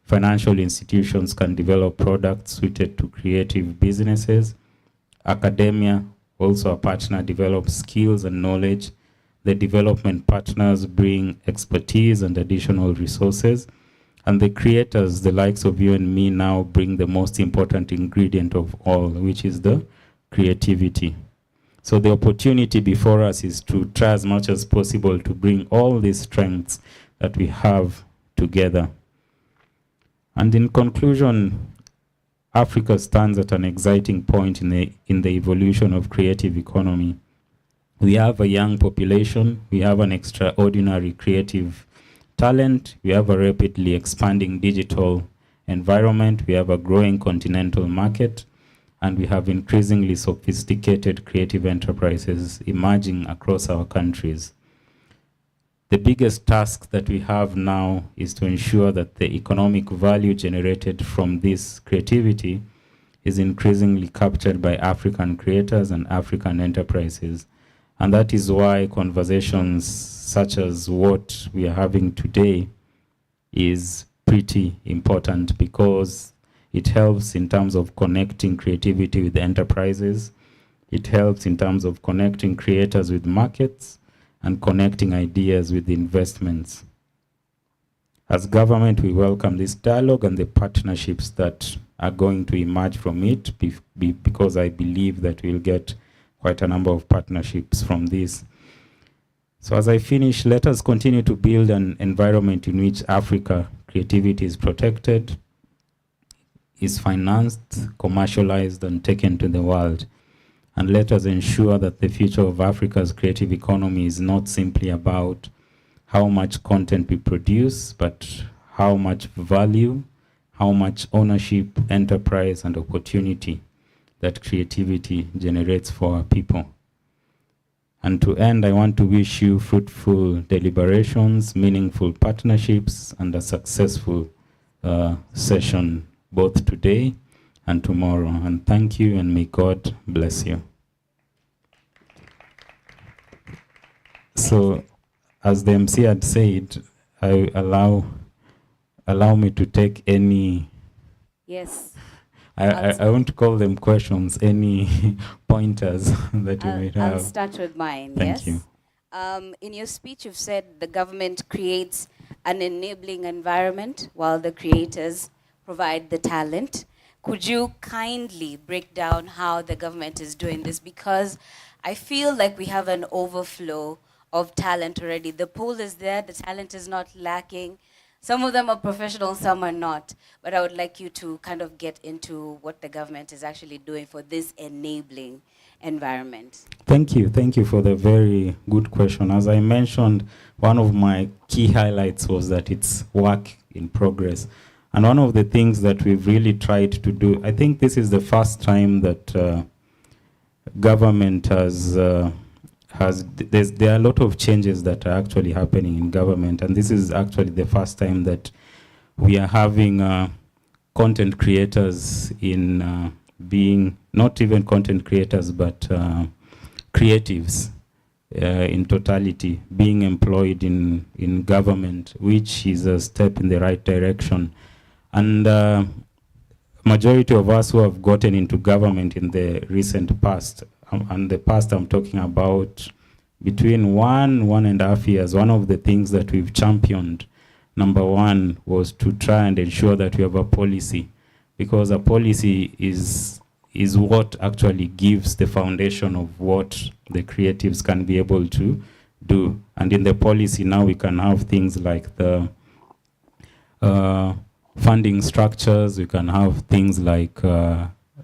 Financial institutions can develop products suited to creative businesses. Academia, also a partner, develops skills and knowledge. The development partners bring expertise and additional resources. And the creators, the likes of you and me, now bring the most important ingredient of all, which is the creativity. So the opportunity before us is to try as much as possible to bring all these strengths that we have together. And in conclusion, Africa stands at an exciting point in the evolution of creative economy. We have a young population, we have an extraordinary creative talent, we have a rapidly expanding digital environment, we have a growing continental market, and we have increasingly sophisticated creative enterprises emerging across our countries. The biggest task that we have now is to ensure that the economic value generated from this creativity is increasingly captured by African creators and African enterprises. And that is why conversations such as what we are having today is pretty important, because it helps in terms of connecting creativity with enterprises. It helps in terms of connecting creators with markets and connecting ideas with investments. As government, we welcome this dialogue and the partnerships that are going to emerge from it, because I believe that we'll get quite a number of partnerships from this. So as I finish, let us continue to build an environment in which Africa creativity is protected, is financed, commercialized, and taken to the world. And let us ensure that the future of Africa's creative economy is not simply about how much content we produce, but how much value, how much ownership, enterprise, and opportunity that creativity generates for our people. And to end, I want to wish you fruitful deliberations, meaningful partnerships, and a successful session both today and tomorrow. And thank you, and may God bless you. So, as the MC had said, I allow me to take any. Yes. I won't call them questions, any pointers that you may have. I'll start with mine. Thank you. In your speech, you've said the government creates an enabling environment while the creators provide the talent. Could you kindly break down how the government is doing this? Because I feel like we have an overflow of talent already. The pool is there, the talent is not lacking. Some of them are professional, some are not. But I would like you to kind of get into what the government is actually doing for this enabling environment. Thank you for the very good question. As I mentioned, one of my key highlights was that it's work in progress. And one of the things that we've really tried to do, I think this is the first time that government there are a lot of changes that are actually happening in government, and this is actually the first time that we are having content creators in being, not even content creators, but creatives in totality being employed in government, which is a step in the right direction. And majority of us who have gotten into government in the recent past, and the past I'm talking about between 1.5 years, one of the things that we've championed, number one, was to try and ensure that we have a policy, because a policy is what actually gives the foundation of what the creatives can be able to do. And in the policy now we can have things like the funding structures, we can have things like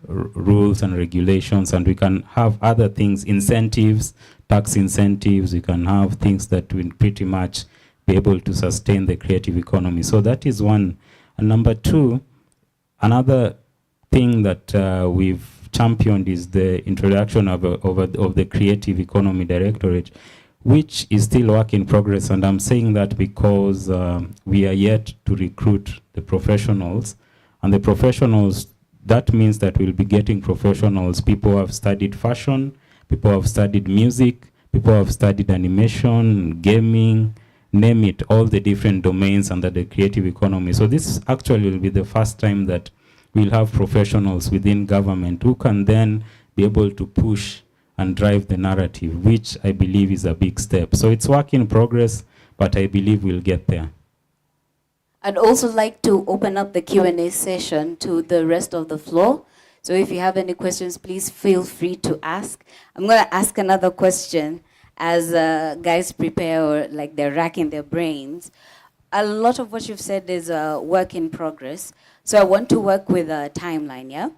rules and regulations, and we can have other things, incentives, tax incentives, we can have things that will pretty much be able to sustain the creative economy. So that is one. And number two, another thing that we've championed is the introduction of the Creative Economy Directorate, which is still work in progress. And I'm saying that because we are yet to recruit the professionals. And the professionals, that means that we'll be getting professionals, people who have studied fashion, people who have studied music, People have studied animation, gaming, name it, all the different domains under the creative economy. So this actually will be the first time that we'll have professionals within government who can then be able to push and drive the narrative, which I believe is a big step. So it's work in progress, but I believe we'll get there. I'd also like to open up the Q&A session to the rest of the floor. So if you have any questions, please feel free to ask. I'm going to ask another question as guys prepare or like they're racking their brains. A lot of what you've said is work in progress. So I want to work with a timeline, yeah?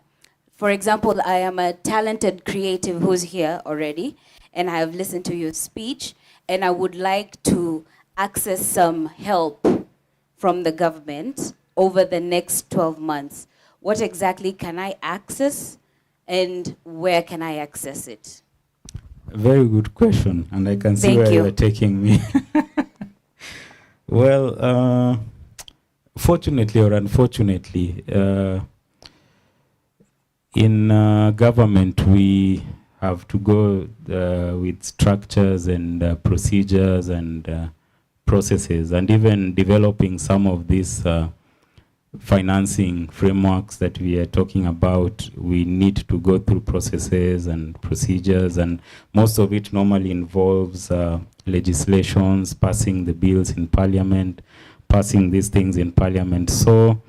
For example, I am a talented creative who's here already, and I have listened to your speech, and I would like to access some help from the government over the next 12 months. What exactly can I access, and where can I access it? Very good question, and I can see Thank where you. you're taking me. Well, fortunately or unfortunately, in government we have to go with structures and procedures and processes, and even developing some of these financing frameworks that we are talking about. We need to go through processes and procedures, and most of it normally involves legislations, passing the bills in parliament, passing these things in parliament. So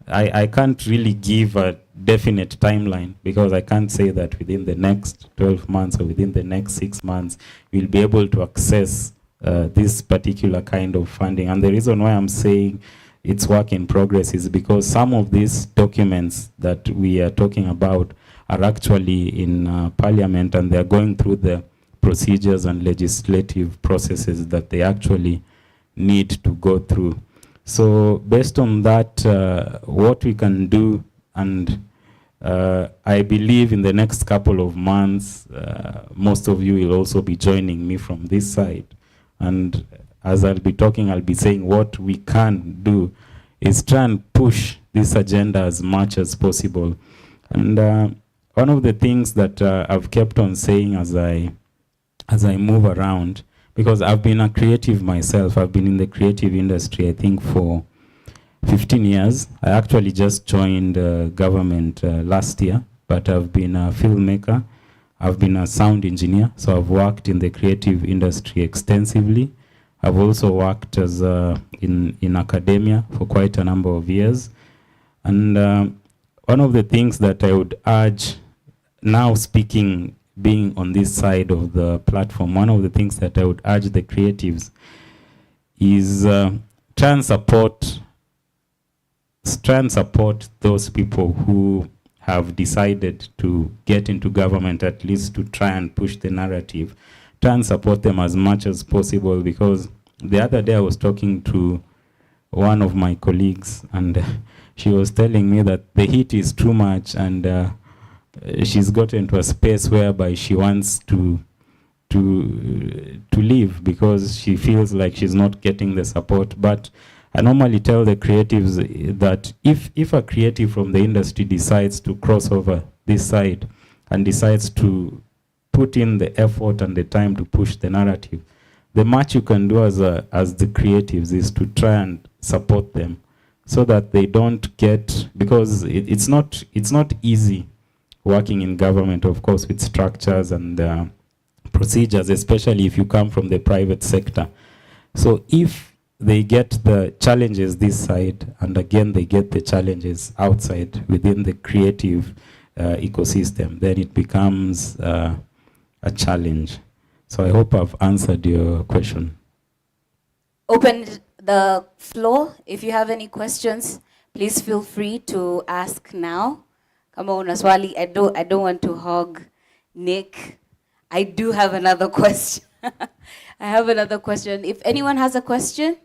I can't really give a definite timeline, because I can't say that within the next 12 months or within the next 6 months we'll be able to access this particular kind of funding. And the reason why I'm saying it's work in progress is because some of these documents that we are talking about are actually in parliament, and they're going through the procedures and legislative processes that they actually need to go through. So based on that, what we can do, and I believe in the next couple of months, most of you will also be joining me from this side. And as I'll be talking, I'll be saying what we can do is try and push this agenda as much as possible. And one of the things that I've kept on saying as I move around, because I've been a creative myself, I've been in the creative industry, I think, for 15 years. I actually just joined government last year, but I've been a filmmaker, I've been a sound engineer, so I've worked in the creative industry extensively. I've also worked as in academia for quite a number of years. And one of the things that I would urge, now speaking, being on this side of the platform, one of the things that I would urge the creatives is try and support those people who have decided to get into government, at least to try and push the narrative. Try and support them as much as possible, because the other day I was talking to one of my colleagues, and she was telling me that the heat is too much, and she's gotten to a space whereby she wants to leave because she feels like she's not getting the support. But I normally tell the creatives that if a creative from the industry decides to cross over this side and decides to put in the effort and the time to push the narrative, the much you can do as the creatives is to try and support them, so that they don't get, because it's not easy working in government, of course, with structures and procedures, especially if you come from the private sector. So if they get the challenges this side, and again they get the challenges outside within the creative ecosystem, then it becomes a challenge. So I hope I've answered your question. Open the floor. If you have any questions, please feel free to ask now. Kama una swali, I don't want to hog Nick. I do have another question. I have another question. If anyone has a question,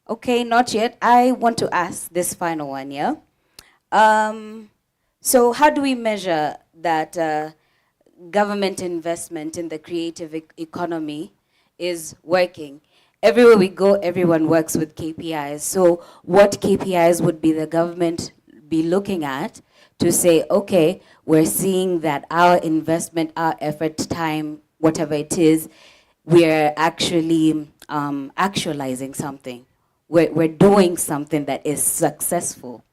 okay, not yet. I want to ask this final one, yeah? So how do we measure that government investment in the creative economy is working? Everywhere we go, everyone works with KPIs. So what KPIs would be the government be looking at to say, okay, we're seeing that our investment, our effort, time whatever it is, we're actually actualizing something. We're doing something that is successful.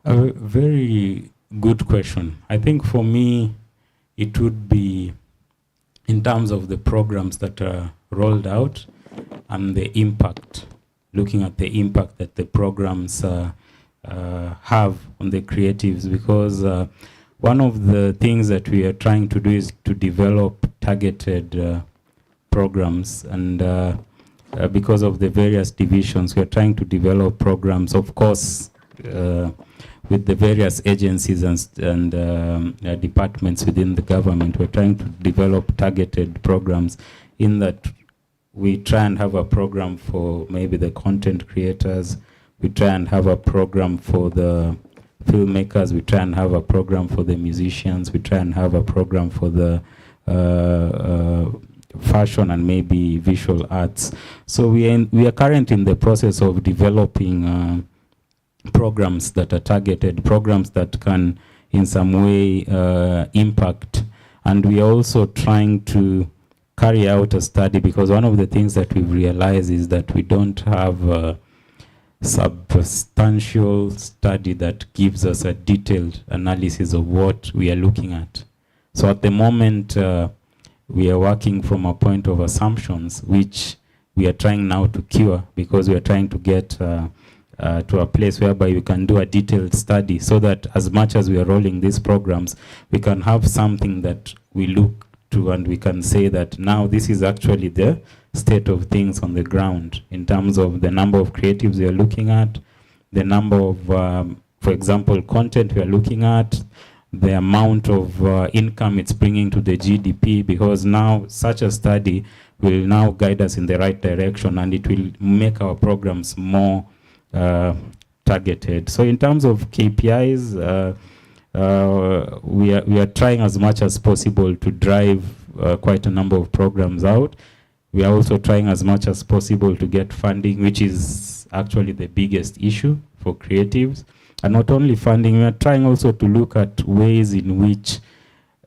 A very good question. I think for me, it would be in terms of the programs that are rolled out and the impact, looking at the impact that the programs have on the creatives, because one of the things that we are trying to do is to develop targeted programs, and because of the various divisions, we are trying to develop programs, of course, with the various agencies and departments within the government. We're trying to develop targeted programs in that we try and have a program for maybe the content creators, we try and have a program for the filmmakers, we try and have a program for the musicians, we try and have a program for the fashion and maybe visual arts. So we are currently in the process of developing programs that are targeted, programs that can in some way impact. And we are also trying to carry out a study, because one of the things that we've realized is that we don't have a substantial study that gives us a detailed analysis of what we are looking at. So at the moment, we are working from a point of assumptions, which we are trying now to cure, because we are trying to get to a place whereby we can do a detailed study, so that as much as we are rolling these programs, we can have something that we look to and we can say that now this is actually the state of things on the ground in terms of the number of creatives we are looking at, the number of, for example, content we are looking at, the amount of income it's bringing to the GDP, because now such a study will now guide us in the right direction, and it will make our programs more targeted. So in terms of KPIs, we are trying as much as possible to drive quite a number of programs out. We are also trying as much as possible to get funding, which is actually the biggest issue for creatives. And not only funding, we are trying also to look at ways in which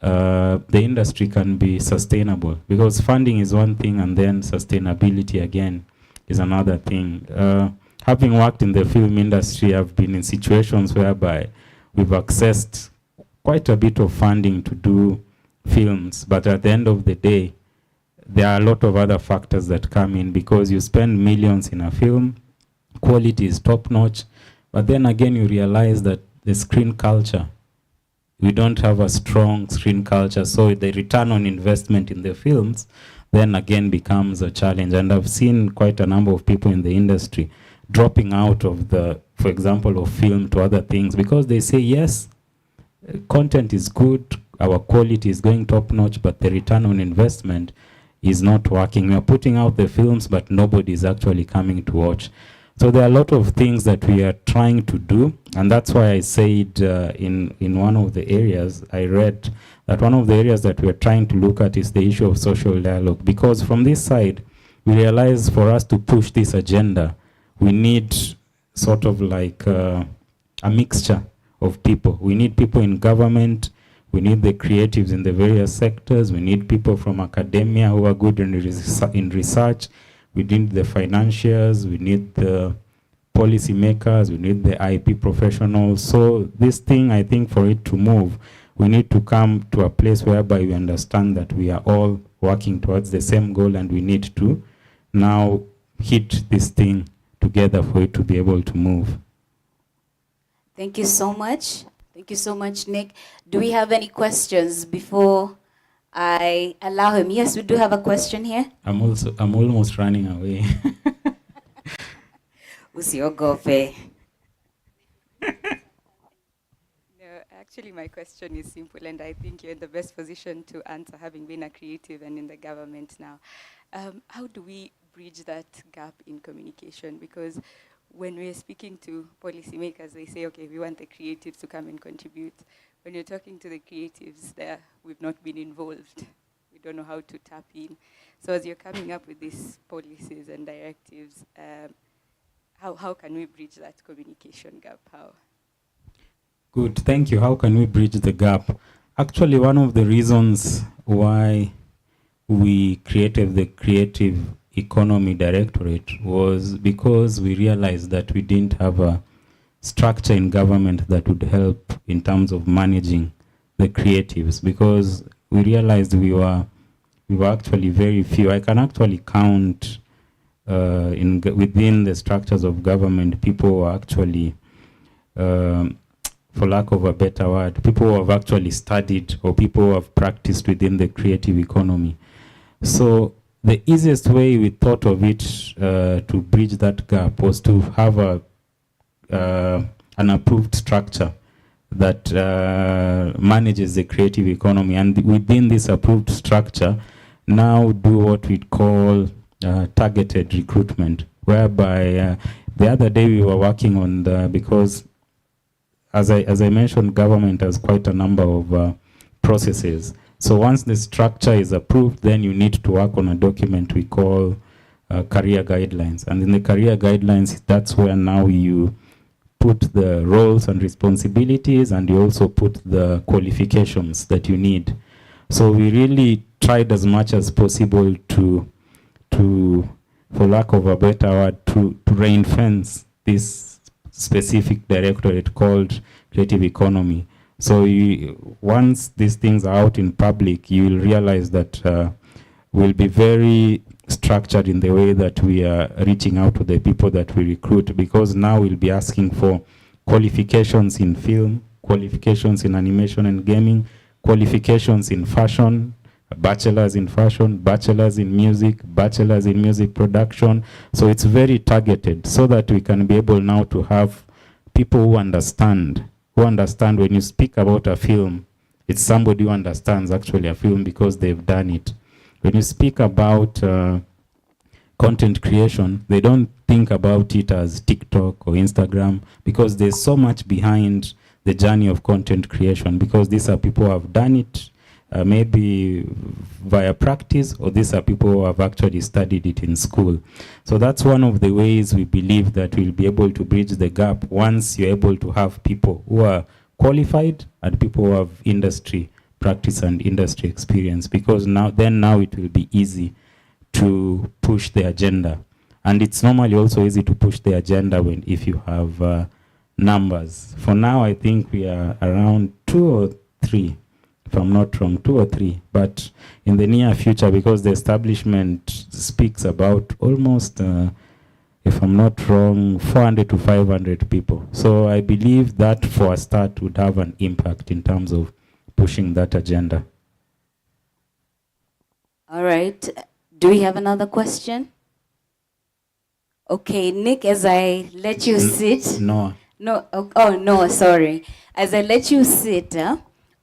the industry can be sustainable, because funding is one thing and then sustainability again is another thing. Having worked in the film industry, I've been in situations whereby we've accessed quite a bit of funding to do films, but at the end of the day, there are a lot of other factors that come in, because you spend millions in a film, quality is top-notch, but then again you realize that the screen culture, we don't have a strong screen culture, so the return on investment in the films then again becomes a challenge. And I've seen quite a number of people in the industry dropping out of the, for example, of film to other things, because they say, yes, content is good, our quality is going top-notch, but the return on investment is not working. We are putting out the films, but nobody is actually coming to watch. So there are a lot of things that we are trying to do, and that's why I said in one of the areas, I read that one of the areas that we are trying to look at is the issue of social dialogue, because from this side, we realize for us to push this agenda, we need sort of like a mixture of people. We need people in government, we need the creatives in the various sectors, we need people from academia who are good in research, we need the financiers, we need the policy makers, we need the IP professionals. So this thing, I think for it to move, we need to come to a place whereby we understand that we are all working towards the same goal, and we need to now hit this thing together for it to be able to move. Thank you so much. Thank you so much, Nick. Do we have any questions before I allow him? Yes, we do have a question here. I'm almost running away. Usiogope. Actually, my question is simple, and I think you're in the best position to answer, having been a creative and in the government now. How do we bridge that gap in communication? Because when we're speaking to policymakers, they say, okay, we want the creatives to come and contribute. When you're talking to the creatives, we've not been involved. We don't know how to tap in. So as you're coming up with these policies and directives, how can we bridge that communication gap? How? Good, thank you. How can we bridge the gap? Actually, one of the reasons why we created the Creative Economy Directorate was because we realized that we didn't have a structure in government that would help in terms of managing the creatives, because we realized we were actually very few. I can actually count within the structures of government, people who are actually, for lack of a better word, people who have actually studied or people who have practiced within the creative economy. So the easiest way we thought of it to bridge that gap was to have an approved structure that manages the creative economy, and within this approved structure now do what we call targeted recruitment, whereby the other day we were working on because as I mentioned, government has quite a number of processes. So once the structure is approved, then you need to work on a document we call career guidelines. And in the career guidelines, that's where now you put the roles and responsibilities, and you also put the qualifications that you need. So we really tried as much as possible to for lack of a better word, to ring-fence this specific directorate called Creative Economy. So once these things are out in public, you will realize that we'll be very structured in the way that we are reaching out to the people that we recruit, because now we'll be asking for qualifications in film, qualifications in animation and gaming, qualifications in fashion, bachelors in fashion, bachelors in music production. So it's very targeted so that we can be able now to have people who understand when you speak about a film, it's somebody who understands actually a film because they've done it. When you speak about content creation, they don't think about it as TikTok or Instagram, because there's so much behind the journey of content creation, because these are people who have done it maybe via practice, or these are people who have actually studied it in school. So that's one of the ways we believe that we'll be able to bridge the gap once you're able to have people who are qualified and people who have industry practice and industry experience, because now it will be easy to push the agenda. And it's normally also easy to push the agenda if you have numbers. For now, I think we are around 2 or 3, if I'm not wrong, 2 or 3. But in the near future, because the establishment speaks about almost, if I'm not wrong, 400 to 500 people. So I believe that for a start would have an impact in terms of pushing that agenda. All right. Do we have another question? Okay, Nick, as I let you sit. No. No, no, sorry. As I let you sit,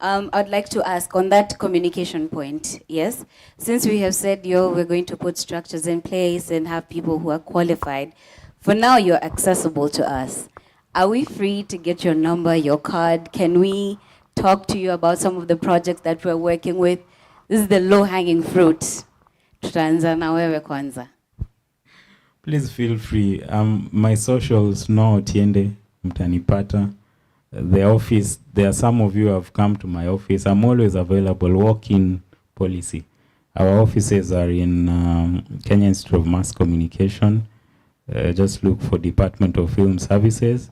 I'd like to ask on that communication point, yes? Since we have said, we're going to put structures in place and have people who are qualified, for now you're accessible to us. Are we free to get your number, your card? Can we talk to you about some of the projects that we're working with? This is the low-hanging fruit. Tutanza wewe kwanza. Please feel free. My socials, no Tiende, mtanipata. The office, there are some of you who have come to my office. I'm always available, walk-in policy. Our offices are in Kenya Institute of Mass Communication. Just look for Department of Film Services.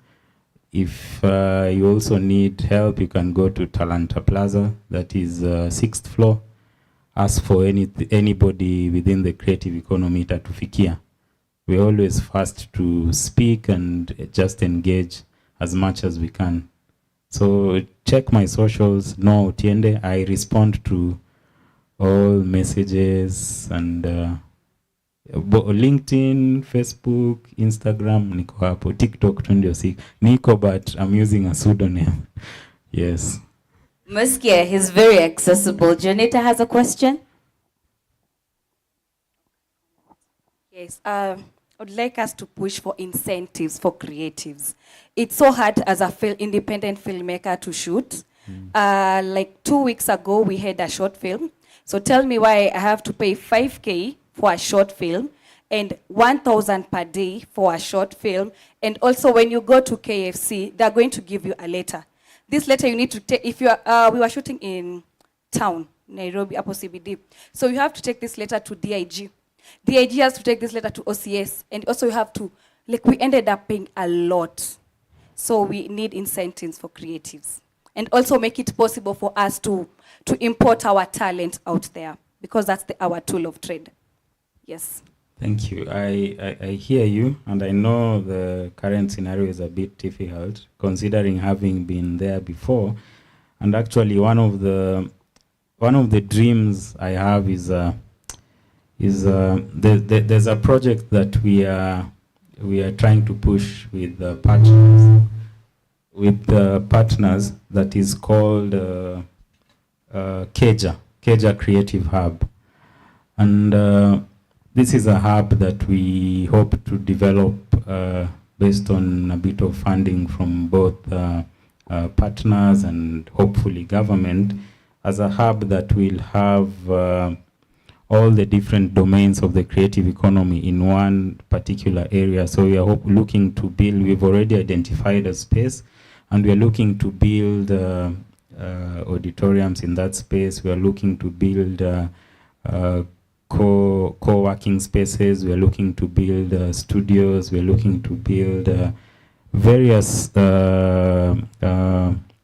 If you also need help, you can go to Talanta Plaza, that is 6th floor. Ask for anybody within the creative economy tatufikia. We're always fast to speak and just engage as much as we can. So check my socials, no Tiende. I respond to all messages and LinkedIn, Facebook, Instagram, niko hapo, TikTok, Nico, but I'm using a pseudonym. Yes. Muskia, he's very accessible. Janita has a question. Yes, I would like us to push for incentives for creatives. It's so hard as a independent filmmaker to shoot. Like 2 weeks ago, we had a short film. So tell me why I have to pay 5K for a short film and 1,000 per day for a short film. And also when you go to KFC, they're going to give you a letter. This letter you need to take, if you are, we were shooting in town, Nairobi, Apo CBD. So you have to take this letter to DIG. DIG has to take this letter to OCS. And also you have to, like, we ended up paying a lot. So we need incentives for creatives. And also make it possible for us to import our talent out there, because that's our tool of trade. Yes. Thank you. I hear you, and I know the current scenario is a bit difficult, considering having been there before. And actually, one of the dreams I have is there's a project that we are trying to push with partners that is called Keja Creative Hub, and this is a hub that we hope to develop based on a bit of funding from both partners and hopefully government, as a hub that will have all the different domains of the creative economy in one particular area. So we are looking to build, we've already identified a space, and we are looking to build auditoriums in that space. We are looking to build co-working spaces. We are looking to build studios. We are looking to build various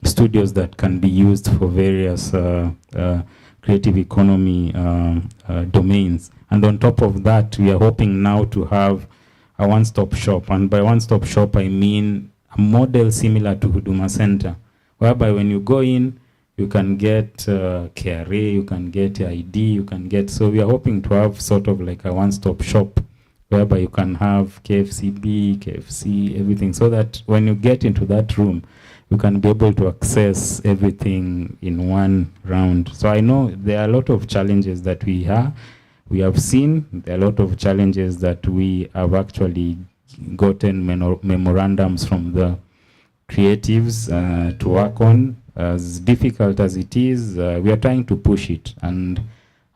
studios that can be used for various creative economy domains. And on top of that, we are hoping now to have a one-stop shop. And by one-stop shop, I mean a model similar to Huduma Center, whereby when you go in, you can get KRA, you can get ID, you can get... So we are hoping to have sort of like a one-stop shop, whereby you can have KFCB, KFC, everything, so that when you get into that room, you can be able to access everything in one round. So I know there are a lot of challenges that we have seen. There are a lot of challenges that we have actually gotten memorandums from the creatives to work on. As difficult as it is, we are trying to push it, and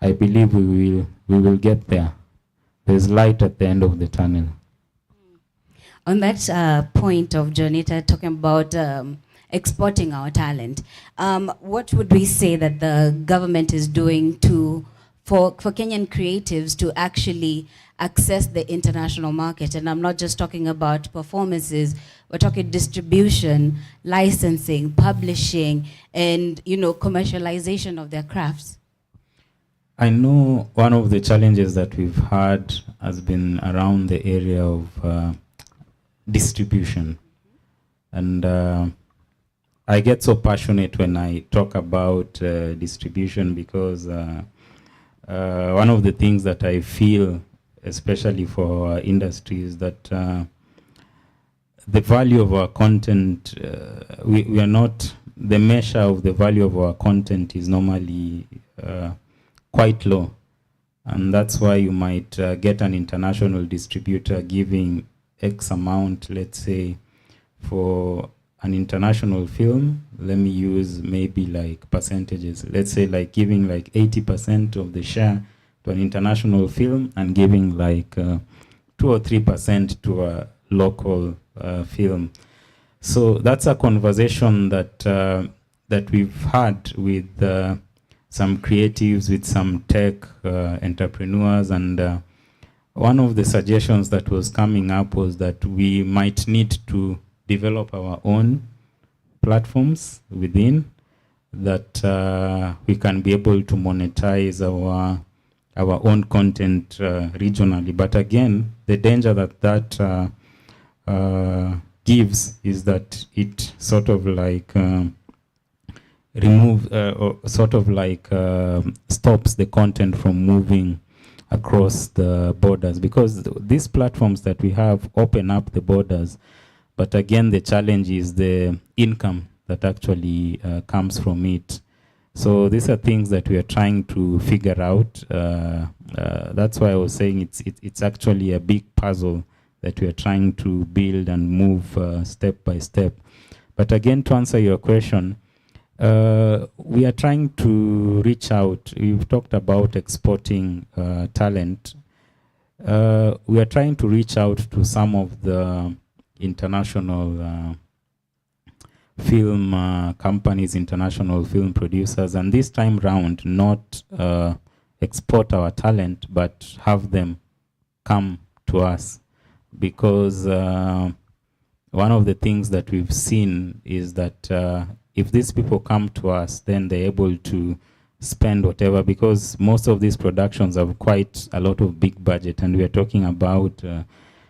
I believe we will get there. There's light at the end of the tunnel. On that point of Jonita talking about exporting our talent, what would we say that the government is doing for Kenyan creatives to actually access the international market? And I'm not just talking about performances, we're talking distribution, licensing, publishing, and commercialization of their crafts. I know one of the challenges that we've had has been around the area of distribution. And I get so passionate when I talk about distribution, because one of the things that I feel, especially for our industry, is that the value of our content, we are not, the measure of the value of our content is normally quite low. And that's why you might get an international distributor giving X amount, let's say, for an international film. Let me use maybe like percentages. Let's say like giving like 80% of the share to an international film and giving like 2 or 3% to a local film. So that's a conversation that that we've had with some creatives, with some tech entrepreneurs, and one of the suggestions that was coming up was that we might need to develop our own platforms within that we can be able to monetize our own content regionally. But again, the danger that gives is that it sort of like stops the content from moving across the borders, because these platforms that we have open up the borders. But again, the challenge is the income that actually comes from it. So these are things that we are trying to figure out. That's why I was saying it's actually a big puzzle that we are trying to build and move step by step. But again, to answer your question, we are trying to reach out. You've talked about exporting talent. We are trying to reach out to some of the international film companies, international film producers, and this time round not export our talent, but have them come to us. Because one of the things that we've seen is that if these people come to us, then they're able to spend whatever, because most of these productions have quite a lot of big budget, and we are talking about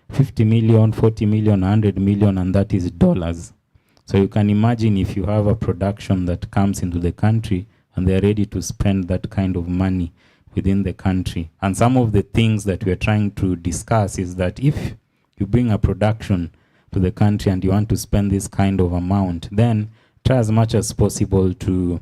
50 million, 40 million, 100 million, and that is dollars. So you can imagine if you have a production that comes into the country and they're ready to spend that kind of money within the country. And some of the things that we're trying to discuss is that if you bring a production to the country and you want to spend this kind of amount, then try as much as possible to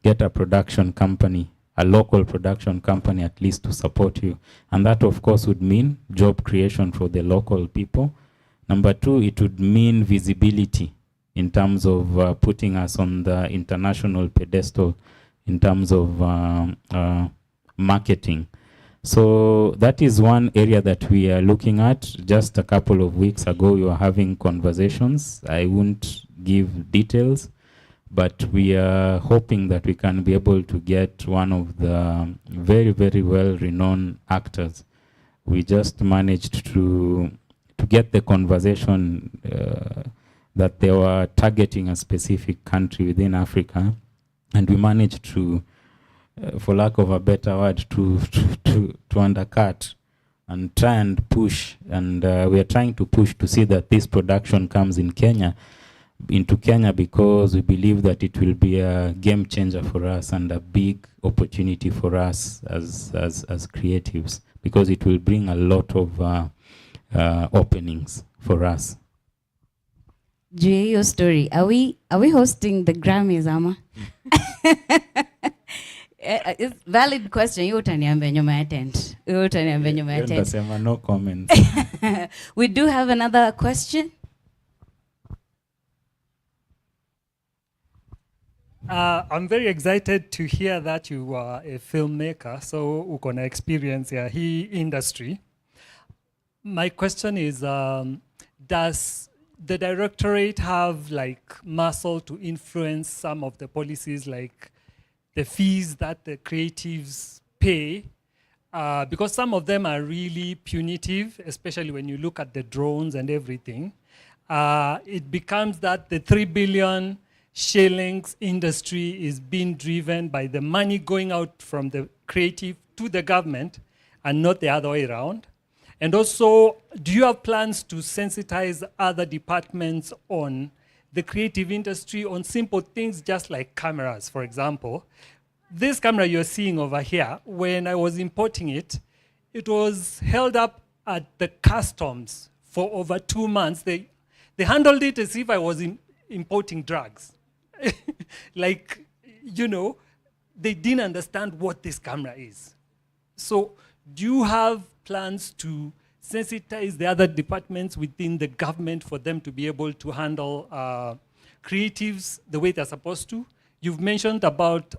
get a production company, a local production company at least, to support you. And that of course would mean job creation for the local people. Number two, it would mean visibility in terms of putting us on the international pedestal in terms of marketing. So that is one area that we are looking at. Just a couple of weeks ago, we were having conversations. I won't give details, but we are hoping that we can be able to get one of the very, very well-renowned actors. We just managed to get the conversation that they were targeting a specific country within Africa, and we managed to, for lack of a better word, to undercut and try and push. And we are trying to push to see that this production comes into Kenya, because we believe that it will be a game changer for us and a big opportunity for us as creatives, because it will bring a lot of openings for us. Your story. Are we hosting the Grammys, Ama? It's valid question. You utaniambia nyuma ya tent. You utaniambia nyuma ya tent. No comments. We do have another question. I'm very excited to hear that you are a filmmaker, so uko na experience ya hii industry. My question is, does the directorate have like muscle to influence some of the policies, like the fees that the creatives pay? Because some of them are really punitive, especially when you look at the drones and everything. It becomes that the 3 billion shillings industry is being driven by the money going out from the creative to the government and not the other way around. And also, do you have plans to sensitize other departments on the creative industry on simple things just like cameras, for example? This camera you're seeing over here, when I was importing it, it was held up at the customs for over 2 months. They handled it as if I was importing drugs. Like, you know, they didn't understand what this camera is. So do you have plans to sensitize the other departments within the government for them to be able to handle creatives the way they're supposed to? You've mentioned about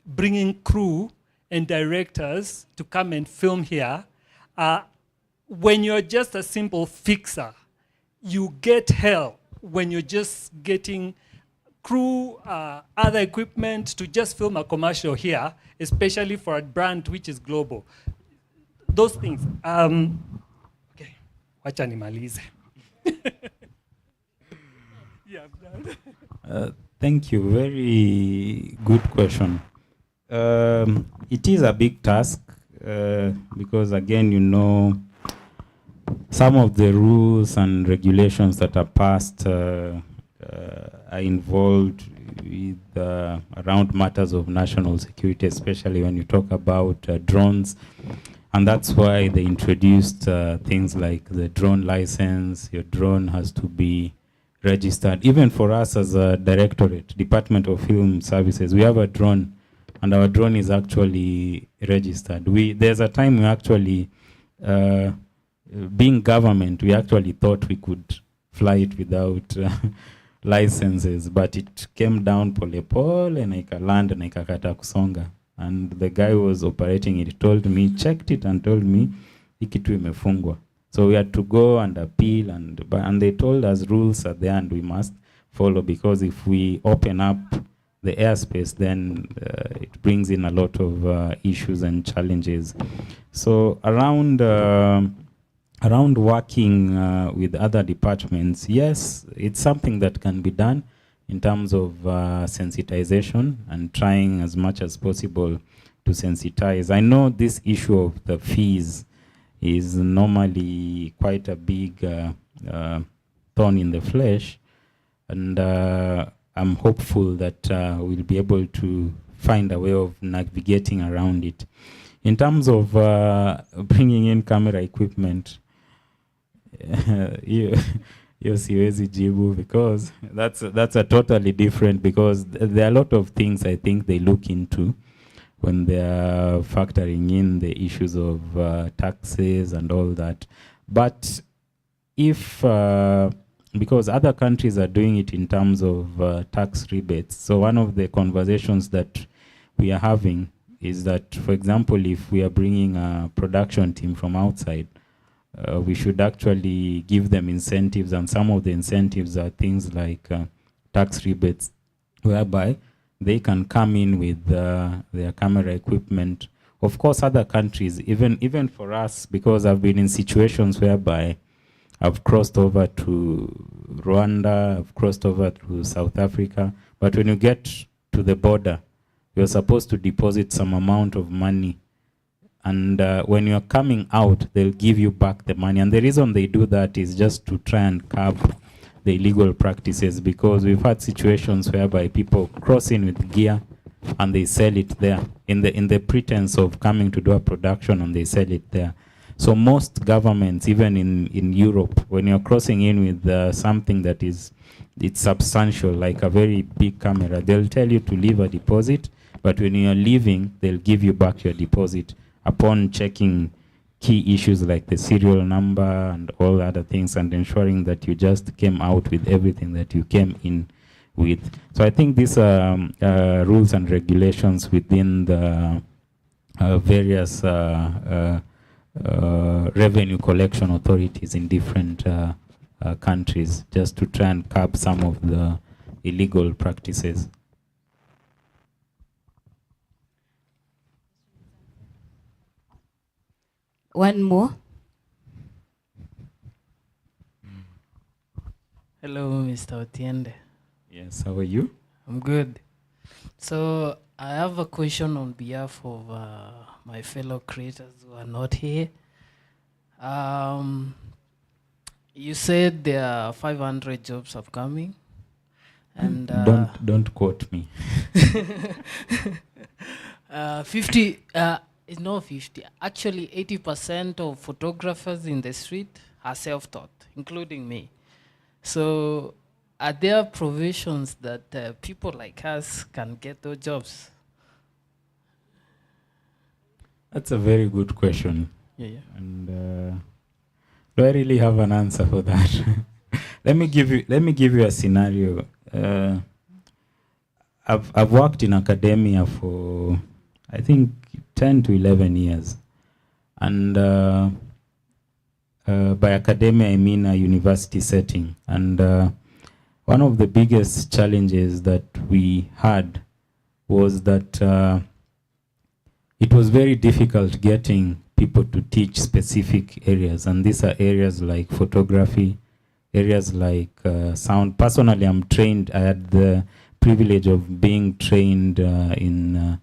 bringing crew and directors to come and film here. When you're just a simple fixer, you get hell when you're just getting crew, other equipment to just film a commercial here, especially for a brand which is global. Those things. Okay, wacha nimalize. Thank you. Very good question. It is a big task because, again, you know, some of the rules and regulations that are passed are involved with around matters of national security, especially when you talk about drones. And that's why they introduced things like the drone license. Your drone has to be registered. Even for us as a directorate, Department of Film Services, we have a drone, and our drone is actually registered. There's a time we actually, being government, we actually thought we could fly it without licenses, but it came down pole na ikaland na ikakata kusonga. And the guy who was operating it told me, checked it and told me, ikitu imefungwa. So we had to go and appeal, and they told us rules at the end we must follow, because if we open up the airspace, then it brings in a lot of issues and challenges. So around working with other departments, yes, it's something that can be done in terms of sensitization and trying as much as possible to sensitize. I know this issue of the fees is normally quite a big thorn in the flesh, and I'm hopeful that we'll be able to find a way of navigating around it. In terms of bringing in camera equipment, hiyo siwezi jibu, because that's a totally different, because there are a lot of things I think they look into when they are factoring in the issues of taxes and all that. But if, because other countries are doing it in terms of tax rebates, so one of the conversations that we are having is that, for example, if we are bringing a production team from outside, we should actually give them incentives, and some of the incentives are things like tax rebates, whereby they can come in with their camera equipment. Of course, other countries, even for us, because I've been in situations whereby I've crossed over to Rwanda, I've crossed over to South Africa, but when you get to the border, you're supposed to deposit some amount of money, and when you're coming out, they'll give you back the money. And the reason they do that is just to try and curb the illegal practices, because we've had situations whereby people cross in with gear and they sell it there in the pretense of coming to do a production, and they sell it there. So most governments, even in Europe, when you're crossing in with something that it's substantial, like a very big camera, they'll tell you to leave a deposit, but when you're leaving, they'll give you back your deposit upon checking key issues like the serial number and all other things, and ensuring that you just came out with everything that you came in with. So I think these are rules and regulations within the various revenue collection authorities in different countries, just to try and curb some of the illegal practices. One more. Hello, Mr. Otiende. Yes, how are you? I'm good. So I have a question on behalf of my fellow creators who are not here. You said there are 500 jobs upcoming, and don't quote me. 50. It's not 50. Actually, 80% of photographers in the street are self-taught, including me. So are there provisions that people like us can get those jobs? That's a very good question. Yeah. And do I really have an answer for that? Let me give you a scenario. I've worked in academia for, I think, 10 to 11 years. And by academia, I mean a university setting. And one of the biggest challenges that we had was that it was very difficult getting people to teach specific areas. And these are areas like photography, areas like sound. Personally, I'm trained, I had the privilege of being trained in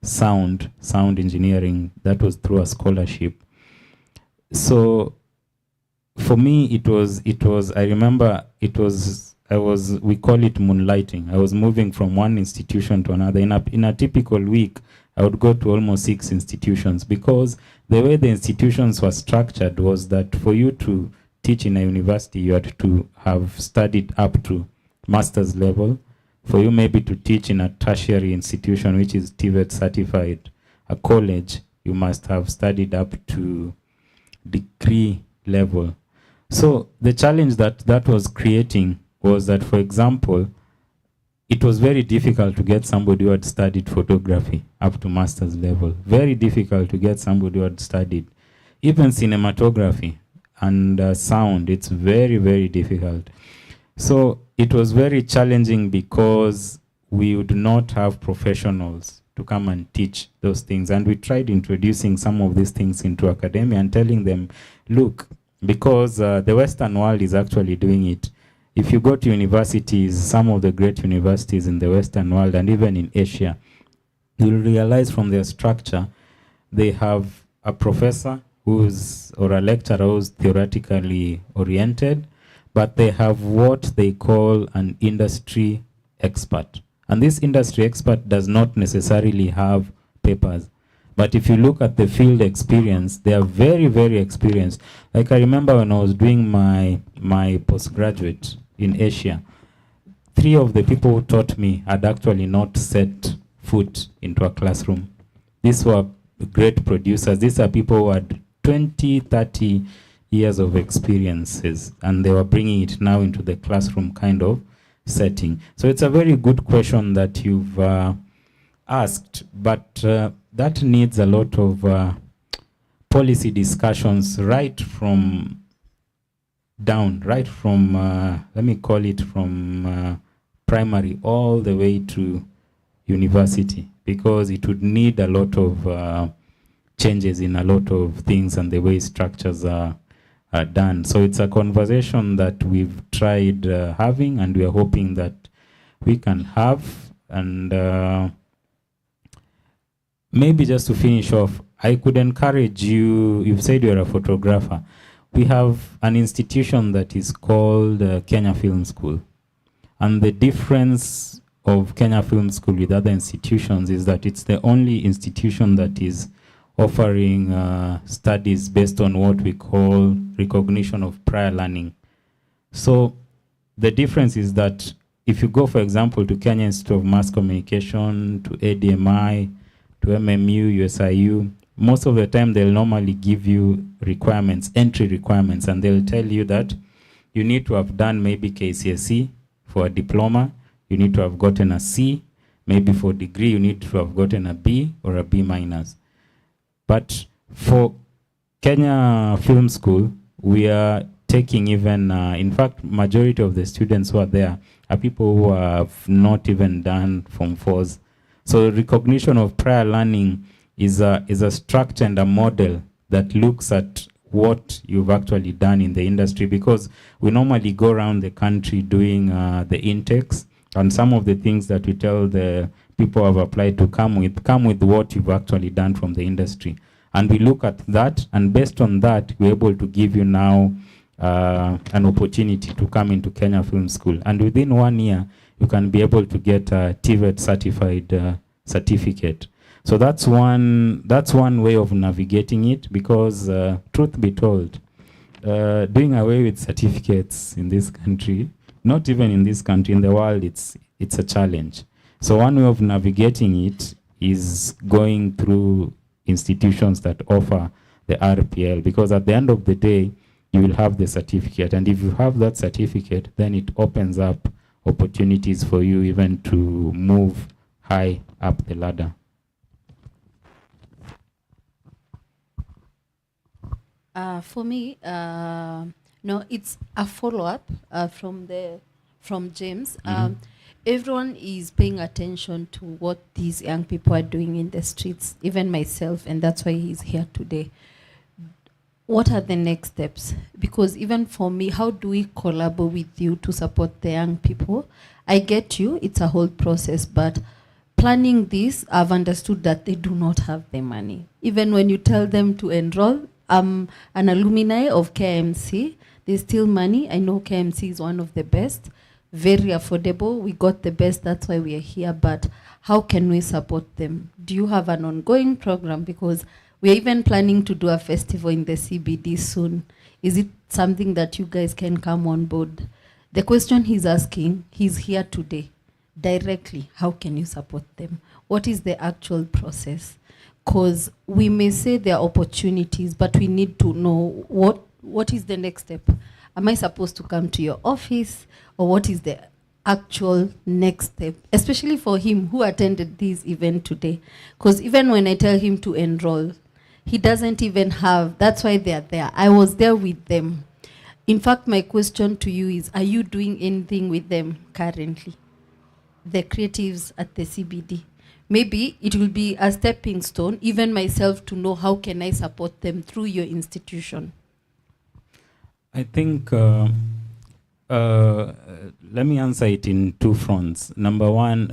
sound engineering. That was through a scholarship. So for me, it was, I remember we call it moonlighting. I was moving from one institution to another. In a typical week, I would go to almost 6 institutions, because the way the institutions were structured was that for you to teach in a university, you had to have studied up to master's level. For you maybe to teach in a tertiary institution, which is TVET certified, a college, you must have studied up to degree level. So the challenge that was creating was that, for example, it was very difficult to get somebody who had studied photography up to master's level. Very difficult to get somebody who had studied even cinematography and sound. It's very, very difficult. So it was very challenging because we would not have professionals to come and teach those things. And we tried introducing some of these things into academia and telling them, look, because the Western world is actually doing it. If you go to universities, some of the great universities in the Western world and even in Asia, you'll realize from their structure, they have a professor or a lecturer who's theoretically oriented, but they have what they call an industry expert. And this industry expert does not necessarily have papers. But if you look at the field experience, they are very, very experienced. Like I remember when I was doing my postgraduate in Asia, 3 of the people who taught me had actually not set foot into a classroom. These were great producers. These are people who had 20, 30 years of experiences, and they were bringing it now into the classroom kind of setting. So it's a very good question that you've asked, but that needs a lot of policy discussions right from down, right from, let me call it from primary all the way to university, because it would need a lot of changes in a lot of things and the way structures are done. So it's a conversation that we've tried having, and we are hoping that we can have. And maybe just to finish off, I could encourage you, you've said you're a photographer. We have an institution that is called Kenya Film School. And the difference of Kenya Film School with other institutions is that it's the only institution that is offering studies based on what we call recognition of prior learning. So the difference is that if you go, for example, to Kenya Institute of Mass Communication, to ADMI, to MMU, USIU, most of the time they'll normally give you requirements, entry requirements, and they'll tell you that you need to have done maybe KCSE for a diploma, you need to have gotten a C, maybe for degree you need to have gotten a B or a B minus. But for Kenya Film School, we are taking even, in fact, majority of the students who are there are people who have not even done Form 4s. So recognition of prior learning is a structure and a model that looks at what you've actually done in the industry, because we normally go around the country doing the intakes, and some of the things that we tell the people who have applied to come with what you've actually done from the industry. And we look at that, and based on that, we're able to give you now an opportunity to come into Kenya Film School. And within 1 year, you can be able to get a TVET certified certificate. So that's one way of navigating it, because truth be told, doing away with certificates in this country, not even in this country, in the world, it's a challenge. So one way of navigating it is going through institutions that offer the RPL, because at the end of the day, you will have the certificate. And if you have that certificate, then it opens up opportunities for you even to move high up the ladder. For me, no, it's a follow-up from James. Everyone is paying attention to what these young people are doing in the streets, even myself, and that's why he's here today. What are the next steps? Because even for me, how do we collaborate with you to support the young people? I get you, it's a whole process, but planning this, I've understood that they do not have the money. Even when you tell them to enroll, I'm an alumni of KMC, there's still money. I know KMC is one of the best, very affordable. We got the best, that's why we are here, but how can we support them? Do you have an ongoing program? Because we're even planning to do a festival in the CBD soon. Is it something that you guys can come on board? The question he's asking, he's here today, directly, how can you support them? What is the actual process? Because we may say there are opportunities, but we need to know what is the next step. Am I supposed to come to your office, or what is the actual next step, especially for him who attended this event today? Because even when I tell him to enroll, he doesn't even have, that's why they're there. I was there with them. In fact, my question to you is, are you doing anything with them currently? The creatives at the CBD. Maybe it will be a stepping stone, even myself, to know how can I support them through your institution. I think, let me answer it in two fronts. Number one,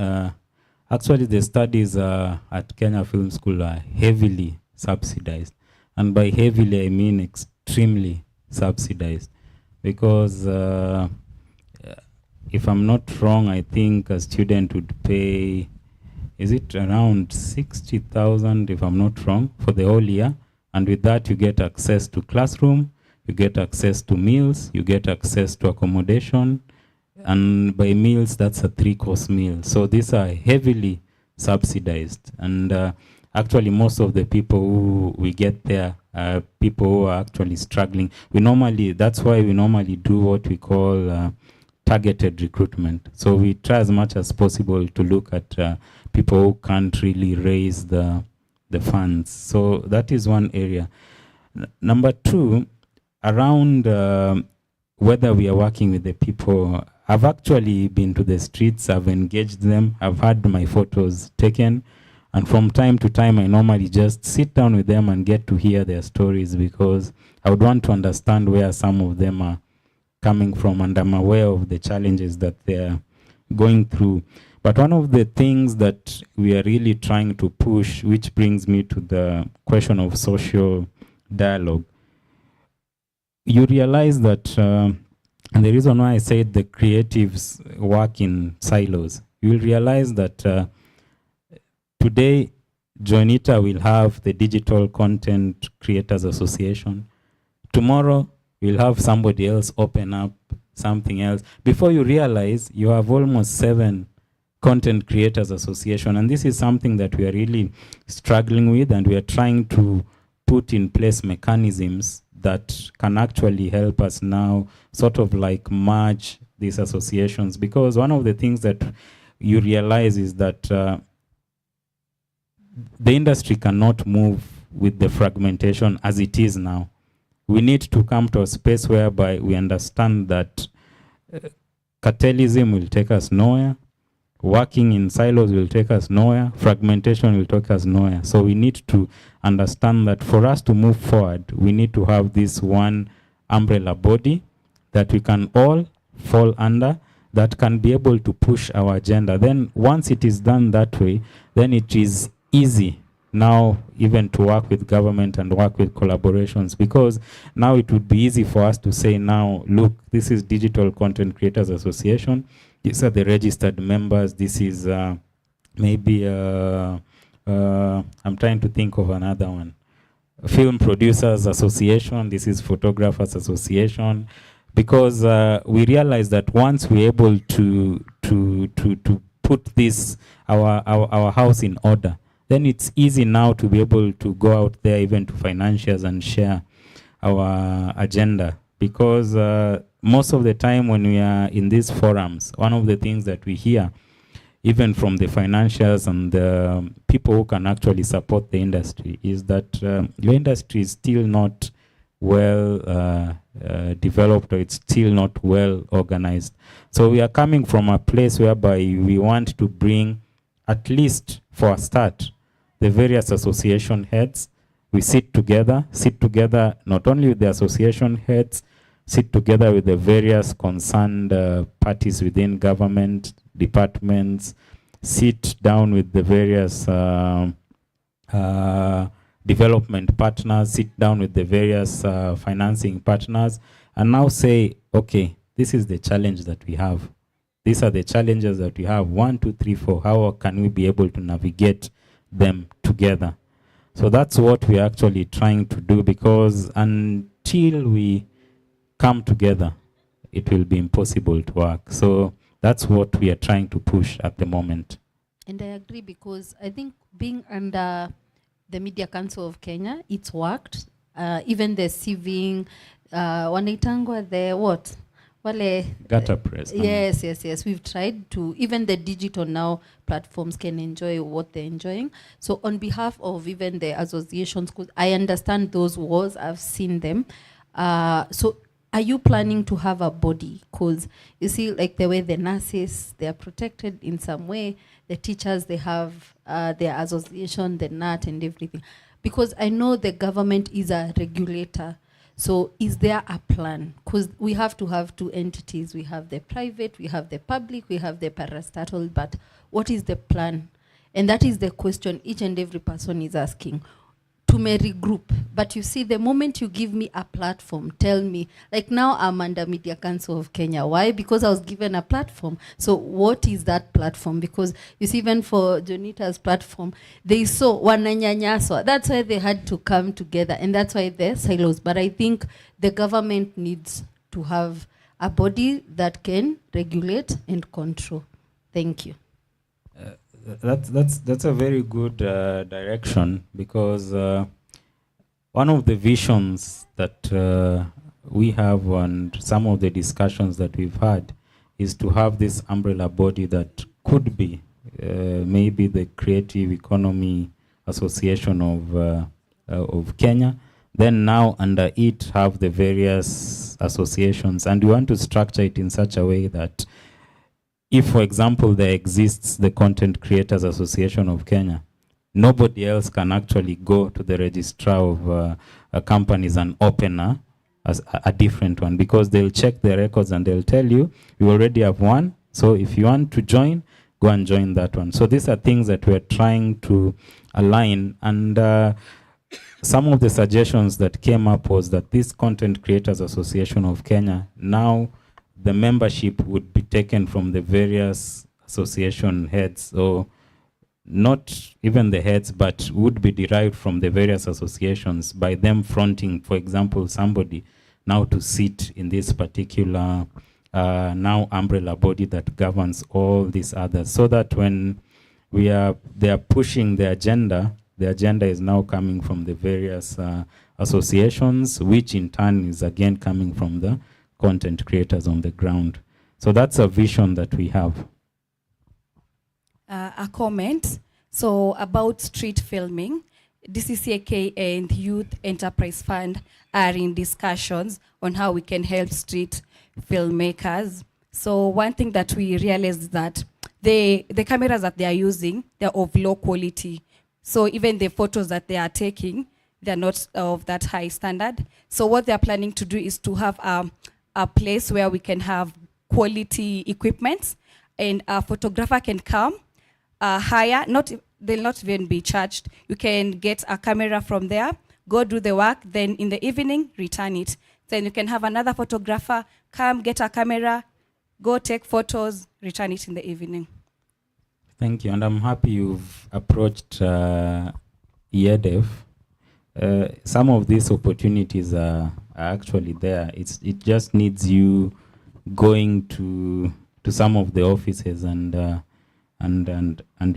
actually the studies at Kenya Film School are heavily subsidized. And by heavily, I mean extremely subsidized. Because if I'm not wrong, I think a student would pay, is it around 60,000 if I'm not wrong, for the whole year. And with that, you get access to classroom, you get access to meals, you get access to accommodation. And by meals, that's a 3-course meal. So these are heavily subsidized. And actually, most of the people who we get there are people who are actually struggling. That's why we normally do what we call targeted recruitment. So we try as much as possible to look at people who can't really raise the funds. So that is one area. Number two, around whether we are working with the people, I've actually been to the streets, I've engaged them, I've had my photos taken, and from time to time I normally just sit down with them and get to hear their stories, because I would want to understand where some of them are coming from, and I'm aware of the challenges that they're going through. But one of the things that we are really trying to push, which brings me to the question of social dialogue, you realize that, and the reason why I said the creatives work in silos, you'll realize that today, Joanita will have the Digital Content Creators Association. Tomorrow, we'll have somebody else open up something else. Before you realize, you have almost 7 Content Creators Association. And this is something that we are really struggling with, and we are trying to put in place mechanisms that can actually help us now sort of like merge these associations. Because one of the things that you realize is that the industry cannot move with the fragmentation as it is now. We need to come to a space whereby we understand that cartelism will take us nowhere, working in silos will take us nowhere, fragmentation will take us nowhere. So we need to understand that for us to move forward, we need to have this one umbrella body that we can all fall under, that can be able to push our agenda. Then once it is done that way, then it is easy now even to work with government and work with collaborations, because now it would be easy for us to say, now look, this is Digital Content Creators Association, these are the registered members, this is maybe I'm trying to think of another one, Film Producers Association, this is Photographers Association, because we realize that once we're able to put this our house in order, then it's easy now to be able to go out there even to financiers and share our agenda. Because most of the time when we are in these forums, one of the things that we hear, even from the financiers and the people who can actually support the industry, is that your industry is still not well developed, or it's still not well organized. So we are coming from a place whereby we want to bring, at least for a start, the various association heads. We sit together not only with the association heads, sit together with the various concerned parties within government, departments, sit down with the various development partners, sit down with the various financing partners, and now say, okay, this is the challenge that we have. These are the challenges that we have, 1, 2, 3, 4. How can we be able to navigate them together? So that's what we're actually trying to do, because until we come together, it will be impossible to work. So that's what we are trying to push at the moment. And I agree, because I think being under the Media Council of Kenya, it's worked. Even the sieving, wanaitangwa, the what? Gutter press. Yes. We've tried to, even the digital now platforms can enjoy what they're enjoying. So on behalf of even the associations, because I understand those wars, I've seen them. So are you planning to have a body? Because you see, like the way the nurses, they are protected in some way. The teachers, they have their association, the NAT and everything. Because I know the government is a regulator. So is there a plan? Because we have to have two entities. We have the private, we have the public, we have the parastatal, but what is the plan? And that is the question each and every person is asking. To me regroup. But you see, the moment you give me a platform, tell me, like now I'm under Media Council of Kenya. Why? Because I was given a platform. So what is that platform? Because you see, even for Jonita's platform, they saw wananyanyaswa. That's why they had to come together. And that's why they're silos. But I think the government needs to have a body that can regulate and control. Thank you. That's a very good direction, because one of the visions that we have and some of the discussions that we've had is to have this umbrella body that could be maybe the Creative Economy Association of Kenya. Then now under it have the various associations, and we want to structure it in such a way that if, for example, there exists the Content Creators Association of Kenya, nobody else can actually go to the registrar of companies and open a different one, because they'll check the records and they'll tell you, we already have one, so if you want to join, go and join that one. So these are things that we're trying to align, and some of the suggestions that came up was that this Content Creators Association of Kenya, now the membership would be taken from the various association heads, or not even the heads, but would be derived from the various associations by them fronting, for example, somebody now to sit in this particular now umbrella body that governs all these others, so that when they are pushing the agenda is now coming from the various associations, which in turn is again coming from the content creators on the ground. So that's a vision that we have. A comment. So about street filming, DCCAK and Youth Enterprise Fund are in discussions on how we can help street filmmakers. So one thing that we realized is that the cameras that they are using, they're of low quality. So even the photos that they are taking, they're not of that high standard. So what they're planning to do is to have a place where we can have quality equipment, and a photographer can come, hire, they'll not even be charged. You can get a camera from there, go do the work, then in the evening, return it. Then you can have another photographer come, get a camera, go take photos, return it in the evening. Thank you, and I'm happy you've approached EDF. Some of these opportunities are actually there. It just needs you going to some of the offices and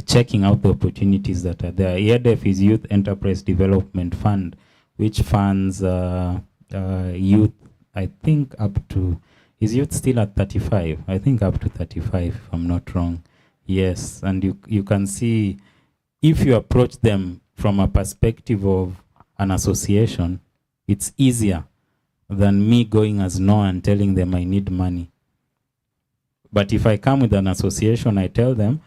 checking out the opportunities that are there. EDF is Youth Enterprise Development Fund, which funds youth, I think up to, is youth still at 35? I think up to 35, if I'm not wrong. Yes, and you can see, if you approach them from a perspective of an association, it's easier than me going as no and telling them I need money. But if I come with an association, I tell them,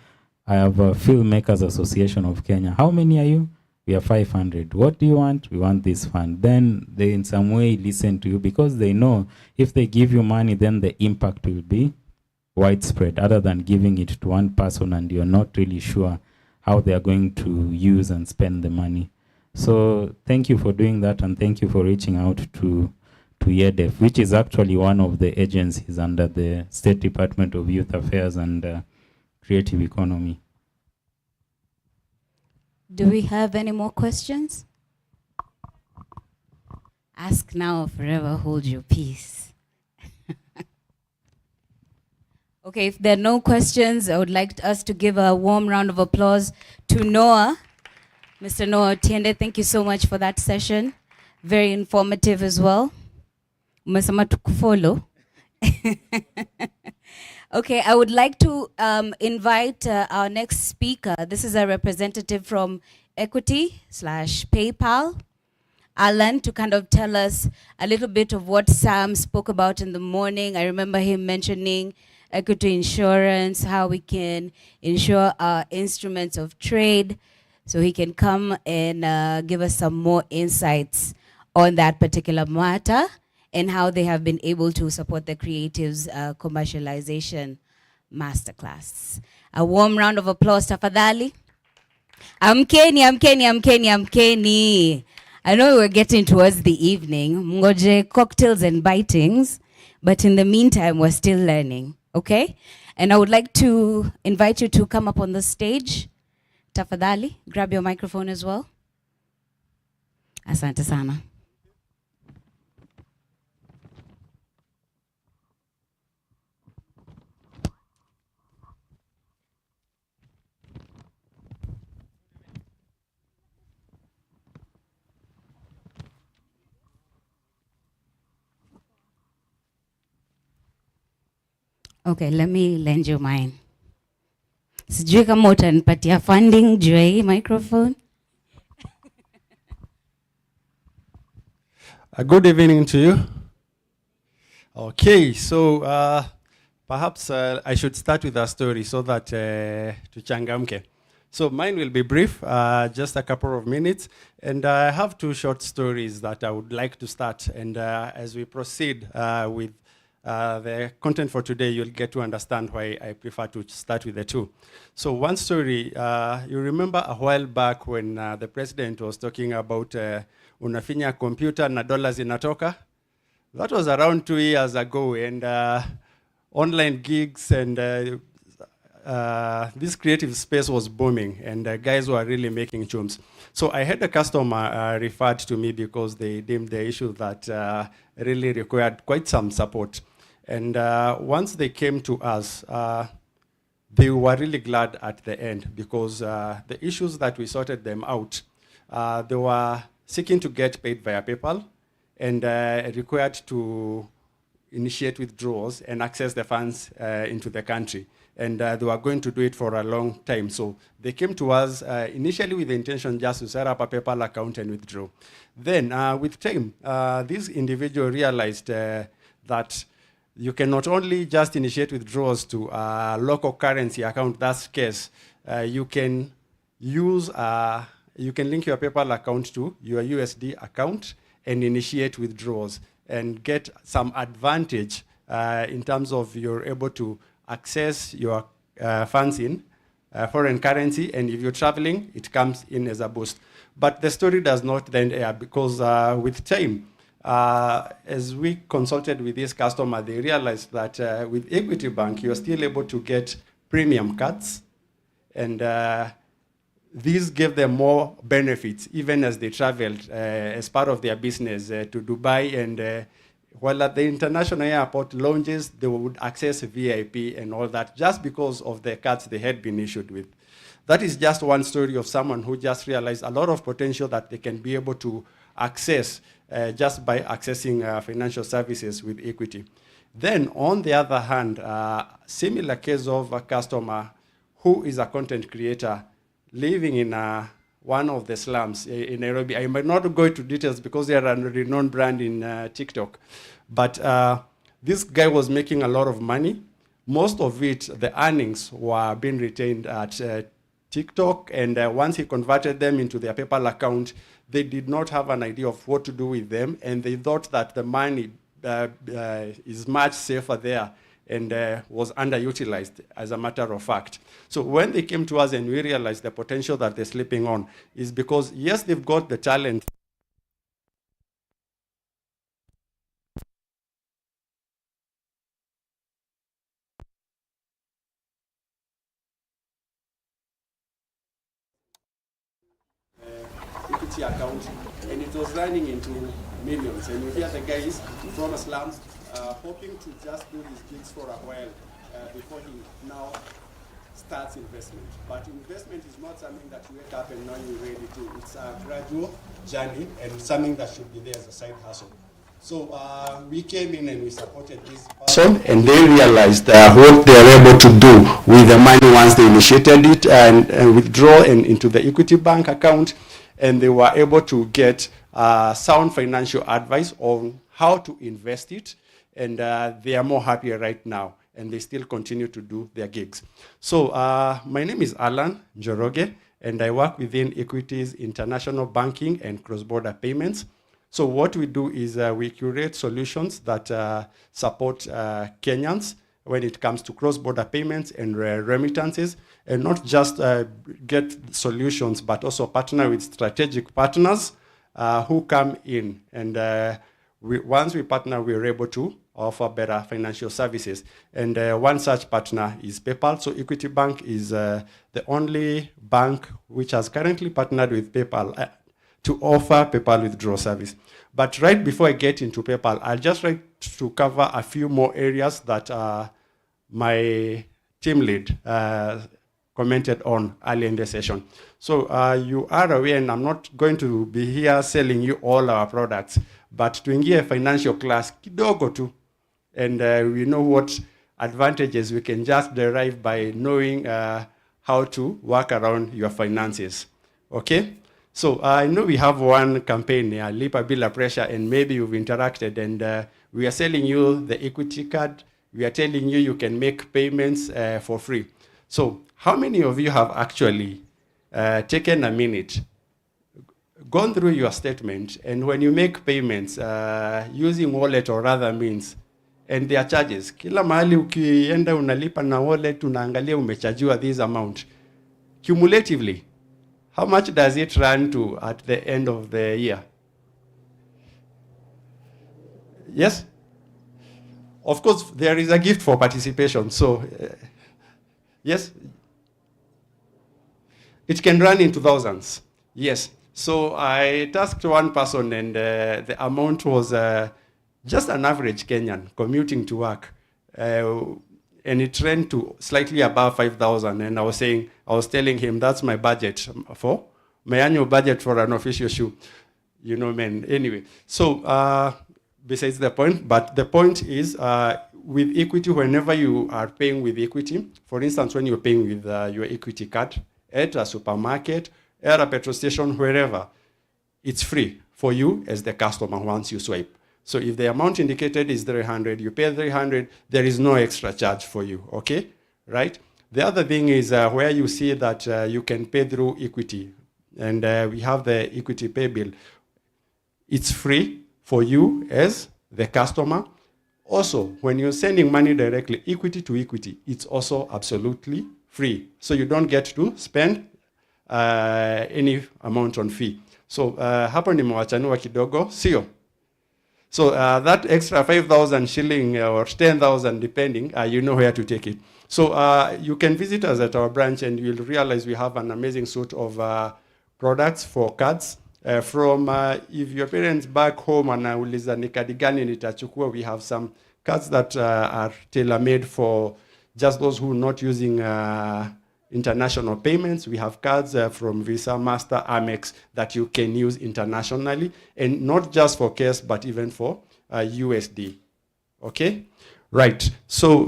I have a Filmmakers Association of Kenya. How many are you? We are 500. What do you want? We want this fund. Then they in some way listen to you, because they know if they give you money, then the impact will be widespread, other than giving it to one person and you're not really sure how they are going to use and spend the money. So thank you for doing that, and thank you for reaching out to EDF, which is actually one of the agencies under the State Department of Youth Affairs and Creative Economy. Do we have any more questions? Ask now or forever hold your peace. Okay, if there are no questions, I would like us to give a warm round of applause to Noah. Mr. Noah Otiende, thank you so much for that session. Very informative as well. Umesema tukufollow. Okay, I would like to invite our next speaker. This is a representative from Equity/PayPal. Alan to kind of tell us a little bit of what Sam spoke about in the morning. I remember him mentioning equity insurance, how we can insure our instruments of trade. So he can come and give us some more insights on that particular matter and how they have been able to support the creatives commercialization masterclass. A warm round of applause, tafadhali. Amkeni. I know we're getting towards the evening. Mngoje cocktails and bitings, but in the meantime, we're still learning, okay? And I would like to invite you to come up on the stage. Tafadhali, grab your microphone as well. Asante sana. Okay, let me lend you mine. Sijui kama utanipatia funding juu ya hii microphone. Good evening to you. Okay, so perhaps I should start with a story so that tuchangamke. So mine will be brief, just a couple of minutes, and I have two short stories that I would like to start. And as we proceed with the content for today, you'll get to understand why I prefer to start with the two. So one story, you remember a while back when the president was talking about unafinya computer na dollars inatoka? That was around 2 years ago, and online gigs and this creative space was booming, and guys were really making tunes. So I had a customer referred to me because they deemed the issue that really required quite some support. And once they came to us, they were really glad at the end because the issues that we sorted them out, they were seeking to get paid via PayPal and required to initiate withdrawals and access the funds into the country. And they were going to do it for a long time. So they came to us initially with the intention just to set up a PayPal account and withdraw. Then with time, this individual realized that you can not only just initiate withdrawals to a local currency account, that's case, you can use, you can link your PayPal account to your USD account and initiate withdrawals and get some advantage in terms of you're able to access your funds in foreign currency, and if you're traveling, it comes in as a boost. But the story does not end here because with time, as we consulted with this customer, they realized that with Equity Bank, you're still able to get premium cuts, and these gave them more benefits even as they traveled as part of their business to Dubai, and while at the international airport lounges, they would access VIP and all that just because of the cuts they had been issued with. That is just one story of someone who just realized a lot of potential that they can be able to access just by accessing financial services with equity. Then on the other hand, similar case of a customer who is a content creator living in one of the slums in Nairobi. I might not go into details because they are a renowned brand in TikTok. But this guy was making a lot of money. Most of it, the earnings were being retained at TikTok. And once he converted them into their PayPal account, they did not have an idea of what to do with them. And they thought that the money is much safer there and was underutilized, as a matter of fact. So when they came to us and we realized the potential that they're sleeping on is because, yes, they've got the talent. Equity account, and it was running into millions. And you hear the guys from a slums hoping to just do his gigs for a while before he now starts investment. But investment is not something that you wake up and now you're ready to. It's a gradual journey and something that should be there as a side hustle. So we came in and we supported this person, and they realized what they are able to do with the money once they initiated it and withdraw into the Equity Bank account, and they were able to get sound financial advice on how to invest it, and they are more happier right now, and they still continue to do their gigs. So my name is Alan Njoroge, and I work within Equity's International Banking and Cross-Border Payments. So what we do is we curate solutions that support Kenyans when it comes to cross-border payments and remittances, and not just get solutions, but also partner with strategic partners who come in. And once we partner, we're able to offer better financial services. And one such partner is PayPal. So Equity Bank is the only bank which has currently partnered with PayPal to offer PayPal withdrawal service. But right before I get into PayPal, I'd just like to cover a few more areas that my team lead commented on earlier in the session. So you are aware, and I'm not going to be here selling you all our products, but tuingie financial class kidogo tu, and we know what advantages we can just derive by knowing how to work around your finances. Okay? So I know we have one campaign here, Lipa Bila Pressure, and maybe you've interacted, and we are selling you the Equity card. We are telling you you can make payments for free. So how many of you have actually taken a minute, gone through your statement, and when you make payments using wallet or other means, and their charges, kila mahali ukienda unalipa na wallet, unaangalia umechajiwa this amount. Cumulatively, how much does it run to at the end of the year? Yes? Of course, there is a gift for participation. So, yes? It can run into thousands. Yes. So I tasked one person, and the amount was just an average Kenyan commuting to work. And it ran to slightly above 5,000. And I was telling him, that's my budget for my annual budget for an official shoe. You know, man. Anyway, so besides the point, but the point is with Equity, whenever you are paying with Equity, for instance, when you're paying with your Equity card at a supermarket, at a petrol station, wherever, it's free for you as the customer once you swipe. So if the amount indicated is 300, you pay 300, there is no extra charge for you, okay? Right? The other thing is where you see that you can pay through Equity, and we have the Equity Pay Bill. It's free for you as the customer. Also, when you're sending money directly, Equity to Equity, it's also absolutely free. So you don't get to spend any amount on fee. So hapo nimewachanua kidogo, sio? So that extra 5,000 shilling or 10,000 depending, you know where to take it. So you can visit us at our branch, and you'll realize we have an amazing suite of products for cards. From if your parents back home anauliza ni kadi gani nitachukua, we have some cards that are tailor-made for just those who are not using international payments. We have cards from Visa, Master, Amex that you can use internationally, and not just for cash, but even for USD. Okay? Right. So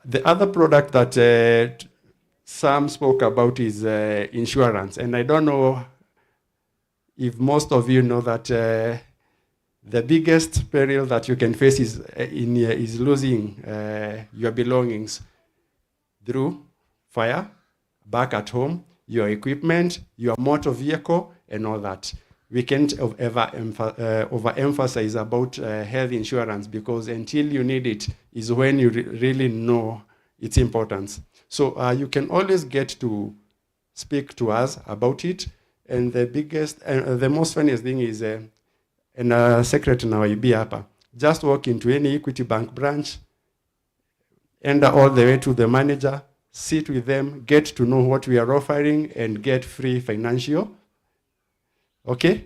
the other product that Sam spoke about is insurance. And I don't know if most of you know that the biggest peril that you can face is losing your belongings through fire, back at home, your equipment, your motor vehicle, and all that. We can't ever overemphasize about health insurance, because until you need it is when you really know its importance. So you can always get to speak to us about it. And the biggest, the most funniest thing is, and secretary now IB hapa, just walk into any Equity Bank branch, enter all the way to the manager, sit with them, get to know what we are offering, and get free financial. Okay?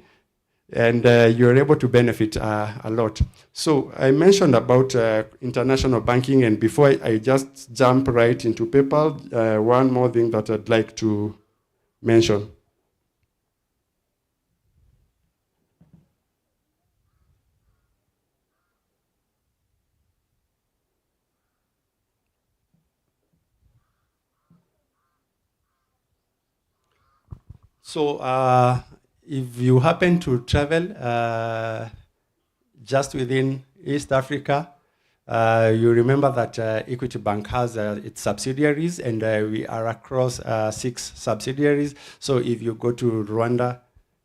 And you're able to benefit a lot. So I mentioned about international banking, and before I just jump right into PayPal, one more thing that I'd like to mention. So if you happen to travel just within East Africa, you remember that Equity Bank has its subsidiaries, and we are across 6 subsidiaries. So if you go to Rwanda,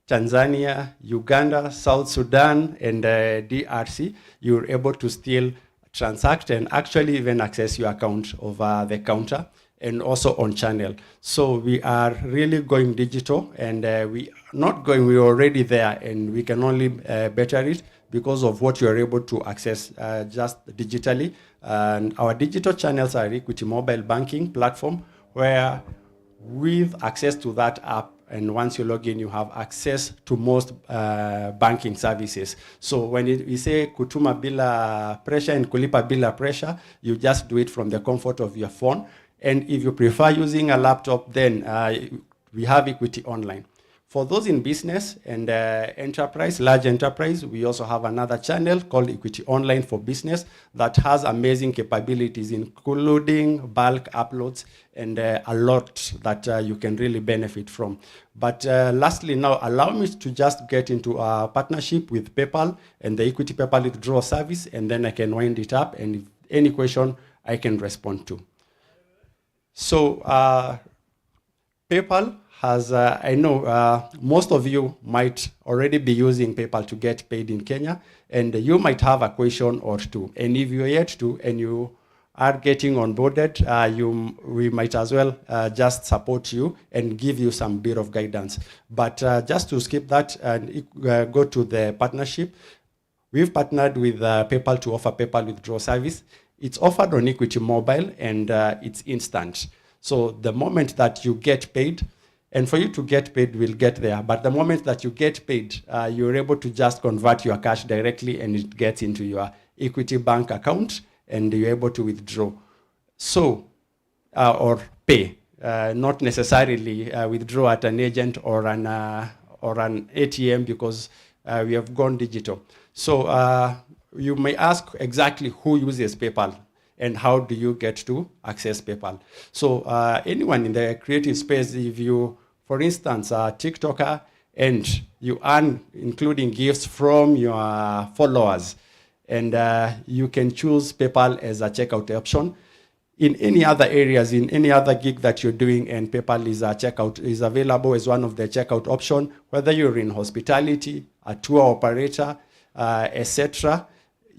Tanzania, Uganda, South Sudan, and DRC, you're able to still transact and actually even access your account over the counter and also on channel. So we are really going digital, and we're already there, and we can only better it because of what you're able to access just digitally. And our digital channels are Equity Mobile Banking platform, where with access to that app, and once you log in, you have access to most banking services. So when we say kutuma bila pressure and kulipa bila pressure, you just do it from the comfort of your phone. And if you prefer using a laptop, then we have Equity Online. For those in business and enterprise, large enterprise, we also have another channel called Equity Online for Business that has amazing capabilities, including bulk uploads and a lot that you can really benefit from. But lastly, now allow me to just get into a partnership with PayPal and the Equity PayPal withdrawal service, and then I can wind it up, and if any question I can respond to. So PayPal has, I know most of you might already be using PayPal to get paid in Kenya, and you might have a question or two. And if you're yet to, and you are getting onboarded, we might as well just support you and give you some bit of guidance. But just to skip that and go to the partnership, we've partnered with PayPal to offer PayPal withdrawal service. It's offered on Equity Mobile, and it's instant. So the moment that you get paid, and for you to get paid, we'll get there. But the moment that you get paid, you're able to just convert your cash directly, and it gets into your Equity Bank account, and you're able to withdraw. So, or pay, not necessarily withdraw at an agent or an ATM, because we have gone digital. So you may ask exactly who uses PayPal and how do you get to access PayPal. So anyone in the creative space, if you, for instance, are a TikToker and you earn, including gifts from your followers, and you can choose PayPal as a checkout option. In any other areas, in any other gig that you're doing, and PayPal is available as one of the checkout option, whether you're in hospitality, a tour operator, etc.,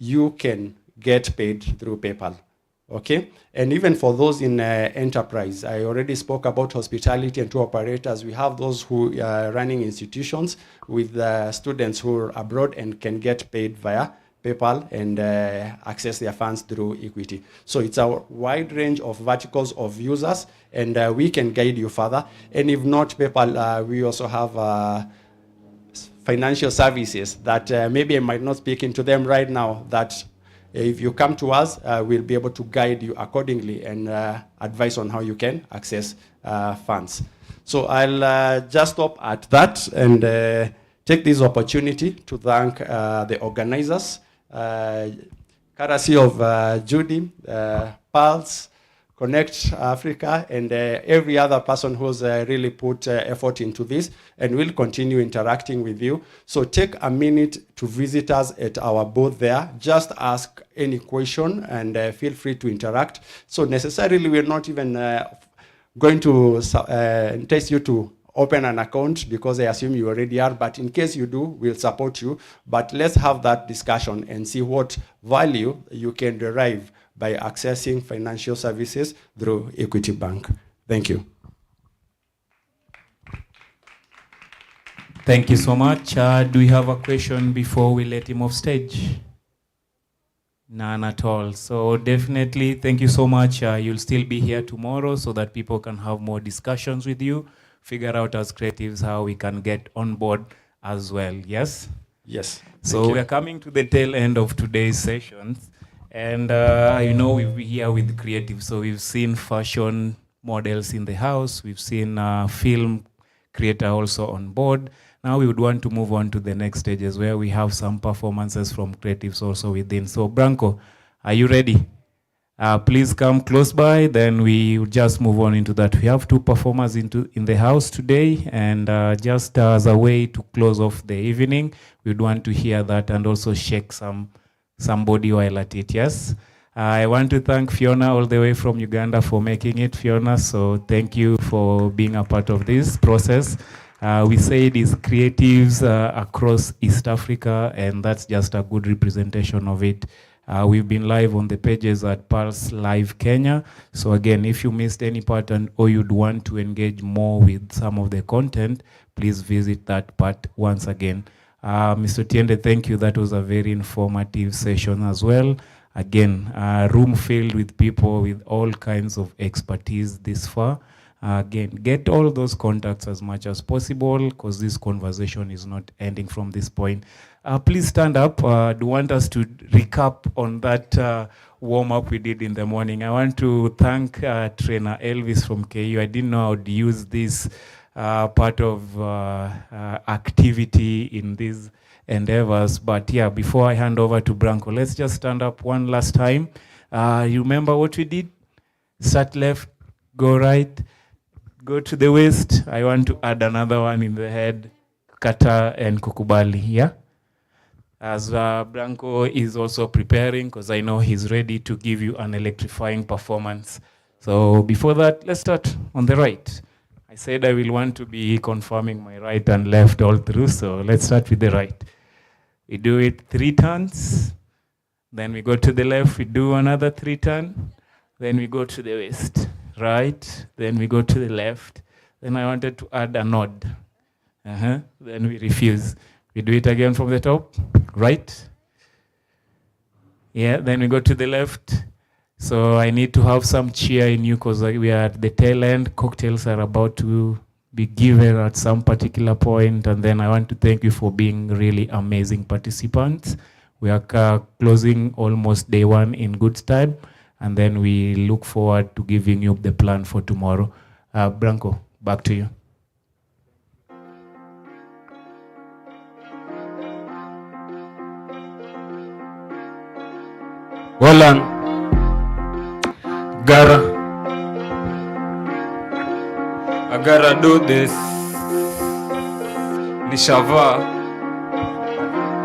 you can get paid through PayPal. Okay, and even for those in enterprise, I already spoke about hospitality and tour operators. We have those who are running institutions with students who are abroad and can get paid via PayPal and access their funds through Equity. So it's a wide range of verticals of users, and we can guide you further. And if not PayPal, we also have financial services that maybe I might not speak into them right now, that if you come to us, we'll be able to guide you accordingly and advise on how you can access funds. So I'll just stop at that and take this opportunity to thank the organizers, courtesy of Judy, Pulse, Connect Africa, and every other person who's really put effort into this, and we'll continue interacting with you. So take a minute to visit us at our booth there. Just ask any question and feel free to interact. So necessarily we're not even going to entice you to open an account, because I assume you already are, but in case you do, we'll support you. But let's have that discussion and see what value you can derive by accessing financial services through Equity Bank. Thank you. Thank you so much. Do we have a question before we let him off stage? None at all. So definitely, thank you so much. You'll still be here tomorrow so that people can have more discussions with you, figure out as creatives how we can get on board as well. Yes? Yes. So we're coming to the tail end of today's sessions. And we're here with creative. So we've seen fashion models in the house. We've seen film creator also on board. Now we would want to move on to the next stages where we have some performances from creatives also within. So Branko, are you ready? Please come close by, then we will just move on into that. We have 2 performers in the house today, and just as a way to close off the evening, we'd want to hear that and also shake somebody while at it, yes? I want to thank Fiona all the way from Uganda for making it, Fiona, so thank you for being a part of this process. We say it is creatives across East Africa, and that's just a good representation of it. We've been live on the pages at Pulse Live Kenya. So again, if you missed any part or you'd want to engage more with some of the content, please visit that part once again. Mr. Tiende, thank you. That was a very informative session as well. Again, a room filled with people with all kinds of expertise this far. Again, get all those contacts as much as possible, because this conversation is not ending from this point. Please stand up. Do want us to recap on that warm-up we did in the morning. I want to thank trainer Elvis from KU. I didn't know I would use this part of activity in these endeavors. But yeah, before I hand over to Branko, let's just stand up one last time. You remember what we did? Start left, go right, go to the waist. I want to add another one in the head, kata and kukubali, yeah? As Branko is also preparing, because I know he's ready to give you an electrifying performance. So before that, let's start on the right. I said I will want to be confirming my right and left all through, so let's start with the right. We do it 3 turns, then we go to the left, we do another 3 turns, then we go to the waist, right, then we go to the left, then I wanted to add a nod, then we refuse. We do it again from the top, right, yeah, then we go to the left. So I need to have some cheer in you, because we are at the tail end. Cocktails are about to be given at some particular point, and then I want to thank you for being really amazing participants. We are closing almost day 1 in good time, and then we look forward to giving you the plan for tomorrow. Branko, back to you. Well on. I gotta do this. Nishava.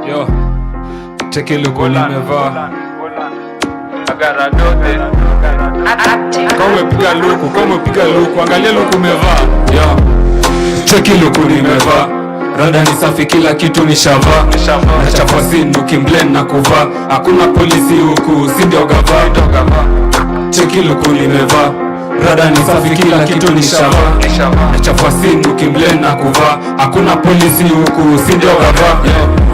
Yo. Take a look on nimevaa. I gotta do this. Kama piga luku, angalia luku umevaa. Yo. Take a look nimevaa. Rada ni safi, kila kitu nishava. Nachafua sinu kimblend na kuvaa. Hakuna polisi huku, si ndio gava. Cheki luku nimevaa. Rada ni safi, kila kitu nishava. Nachafua sinu kimblend na kuvaa. Hakuna polisi huku, si ndio gava.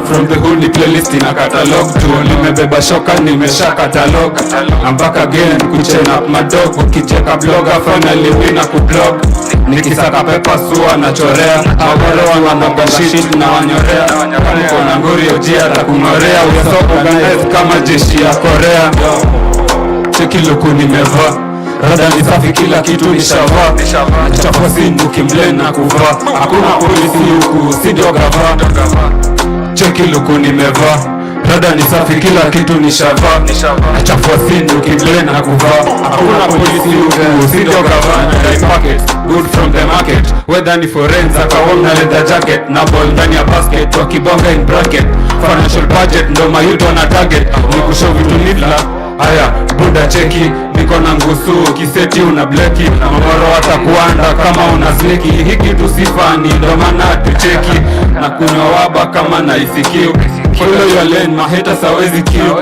From the hood ni playlist ina catalog tu. Nimebeba shoka, nimesha catalog. I'm back again, kuchain up my dog. Ukicheka blogger, finally wina kublog. Nikisaka pepa suwa na chorea. Awale wanabonga shit na wanyorea. Kama kona nguri ojia takungorea. We so organized kama jeshi ya Korea. Cheki luku nimevaa. Rada ni safi, kila kitu nishava. Nachafua sinu kimblend na kuvaa. Hakuna polisi huku, si ndio gava. Cheki luku nimevaa. Rada ni safi, kila kitu nishava. Nachafua sinu kimblend na kuvaa. Hakuna polisi huku, si ndio gava. Good from the market. Whether ni forenza kawom na leather jacket. Na ball ndani ya basket, wakibonga in bracket. Financial budget ndo mayuto na target. Ni kushow vitu nidla. Aya, buda cheki, niko na ngusu, kiseti una bleki. Mamoro hata kuanda kama una sleki. Hiki tusifani, ndo maana tucheki. Na kunywa waba kama na isikiu. Follow your lane, maheta sawezi kiu.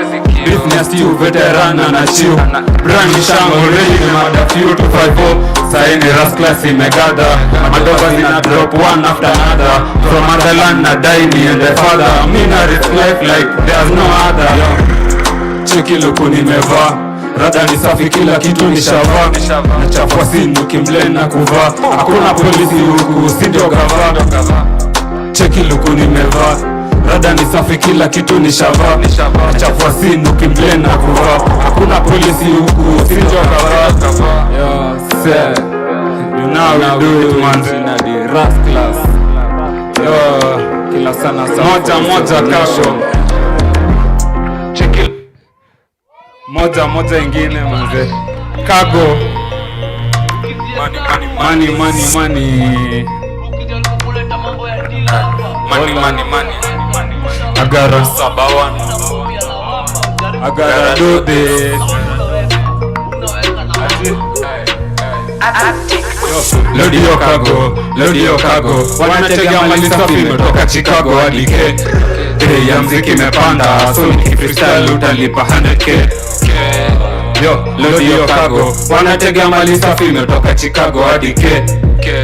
Business you, veteran na chiu. Brand shango, ready ni madafiu 254. Saini Masterclass imegada. Madoba zina drop one after another. From motherland na daini and the father. Mina risk life like there's no other. Cheki luku nimevaa. Rada ni safi, kila kitu nishava. Nachafua sinu kimblend na kuvaa. Hakuna polisi huku, si ndio gava. Cheki luku nimevaa. Rada ni safi, kila kitu nishava. Nachafua sinu kimblend na kuvaa. Hakuna polisi huku, si ndio gava. Yo, say, you know we do it man. Masterclass. Yo, kila sana moja kako. moja ingine manze. Cargo. Money. I gotta do this. Load your cargo. Wanatega mali safi imetoka Chicago hadi K. Bei ya mziki imepanda, so nikifreestyle utalipa 100k. Load your cargo. Wanatega mali safi imetoka Chicago hadi K.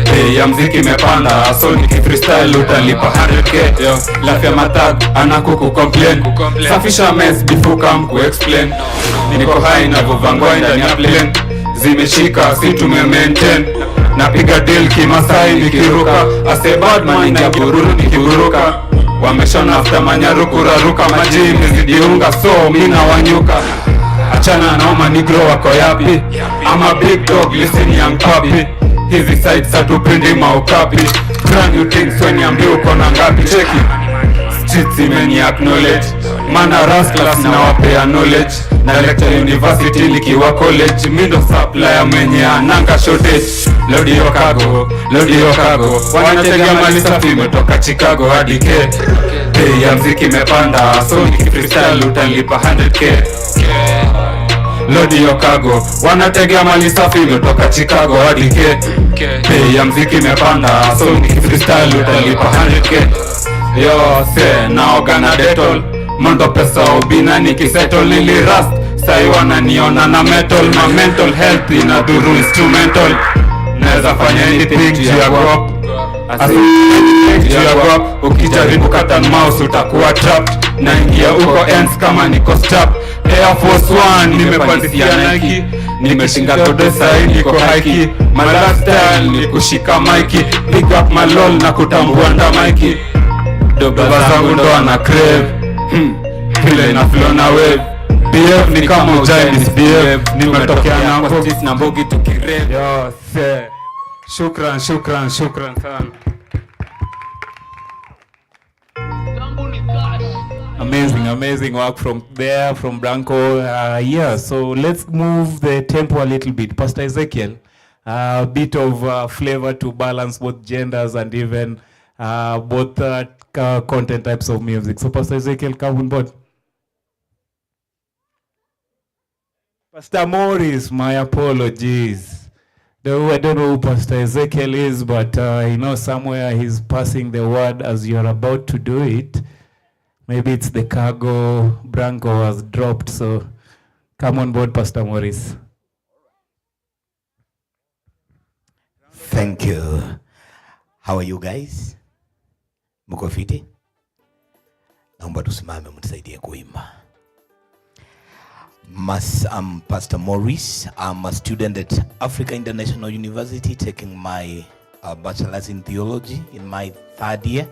Bei ya mziki imepanda, so nikifreestyle utalipa 100k. Lafi ya matag anakuku complain. Safisha mess before come ku explain. Niko high na vuvangwa ndani ya plane. Zimeshika si tume maintain. Napiga deal kimasai nikiruka. Ase bad man ingia bururu nikiburuka. Wameshona after manyaruku raruka. Majini zidiunga so mina wanyuka. Achana na oma nigro wako yapi. I'm a big dog listen young puppy. Hizi sides hatupendi maukapi. Brand new things when niambie uko na ngapi. Cheki streets imeni acknowledge. Mana rascals na wapea knowledge. Na lecture university nikiwa college. Mindo supplier mwenye ananga shortage. Load your cargo. Wanatega mali safi imetoka Chicago hadi K. Bei ya mziki imepanda, so nikifreestyle utalipa 100k. Load your cargo. Wanatega mali safi imetoka Chicago hadi K. Bei ya mziki imepanda, so nikifreestyle utalipa 100k. Yo se naoga na Dettol. Mondo pesa ubina nikisettle nili rust. Sai wananiona na metal. My mental health inadhuru instrumental. Naeza fanya anything juu ya grop. Juu ya grop. Ukijaribu cut and mouse utakuwa trapped. Naingia uko ends kama niko strap. Air Force One nimepandisia Nike. Nimeshinga todo sai niko hiki. My lifestyle ni kushika maiki. Pick up my lol na kutambua nda maiki. Baba zangu ndo ana crave. Vile na flow na wave. BF ni kama ujai misbehave. Nimetokea na mbogi na mbogi tukirave. Yo se. Shukran sana. Amazing work from there, from Branko. Yeah, so let's move the tempo a little bit. Pastor Ezekiel, a bit of flavor to balance both genders and even both content types of music. So Pastor Ezekiel, come on board. Pastor Morris, my apologies. I don't know who Pastor Ezekiel is, but I know somewhere he's passing the word as you're about to do it. Maybe it's the cargo Branko has dropped, so come on board, Pastor Morris. Thank you. How are you guys? Mko fiti? Naomba tusimame mtusaidie kuimba. I'm Pastor Maurice. I'm a student at Africa International University taking my bachelor's in theology in my third year.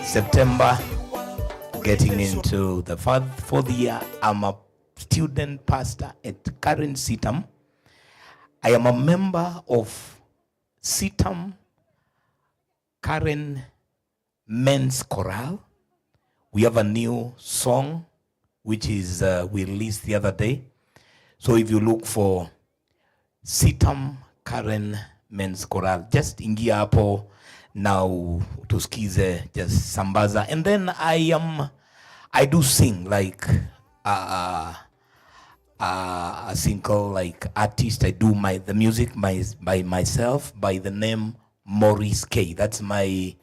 September, getting into the fourth year. I'm a student pastor at current CITAM. I am a member of CITAM Karen Men's Chorale. We have a new song which is we released the other day. So if you look for CITAM Karen Men's Chorale, just ingia hapo now tuskize, just sambaza. And then I do sing like a single like artist. I do the music by myself by the name Maurice K. That's my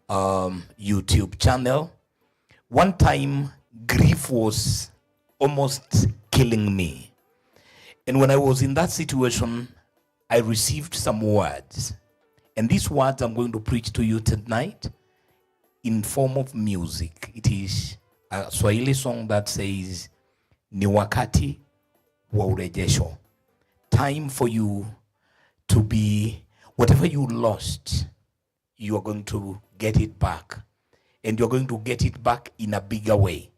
YouTube channel. One time grief was almost killing me. And when I was in that situation, I received some words. And these words I'm going to preach to you tonight in form of music. It is a Swahili song that says, Ni wakati wa urejesho. Time for you to be, whatever you lost, you are going to get it back. And you're going to get it back in a bigger way.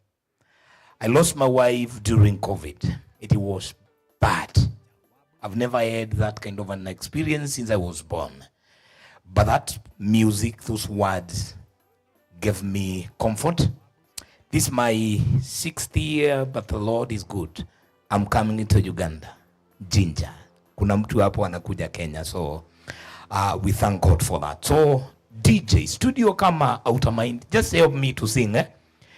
I lost my wife during COVID. It was bad. I've never had that kind of an experience since I was born. But that music, those words, gave me comfort. This is my 6th year, but the Lord is good. I'm coming into Uganda. Ginger. Kuna mtu hapo anakuja Kenya, so we thank God for that. So DJ, studio kama outamind, just help me to sing.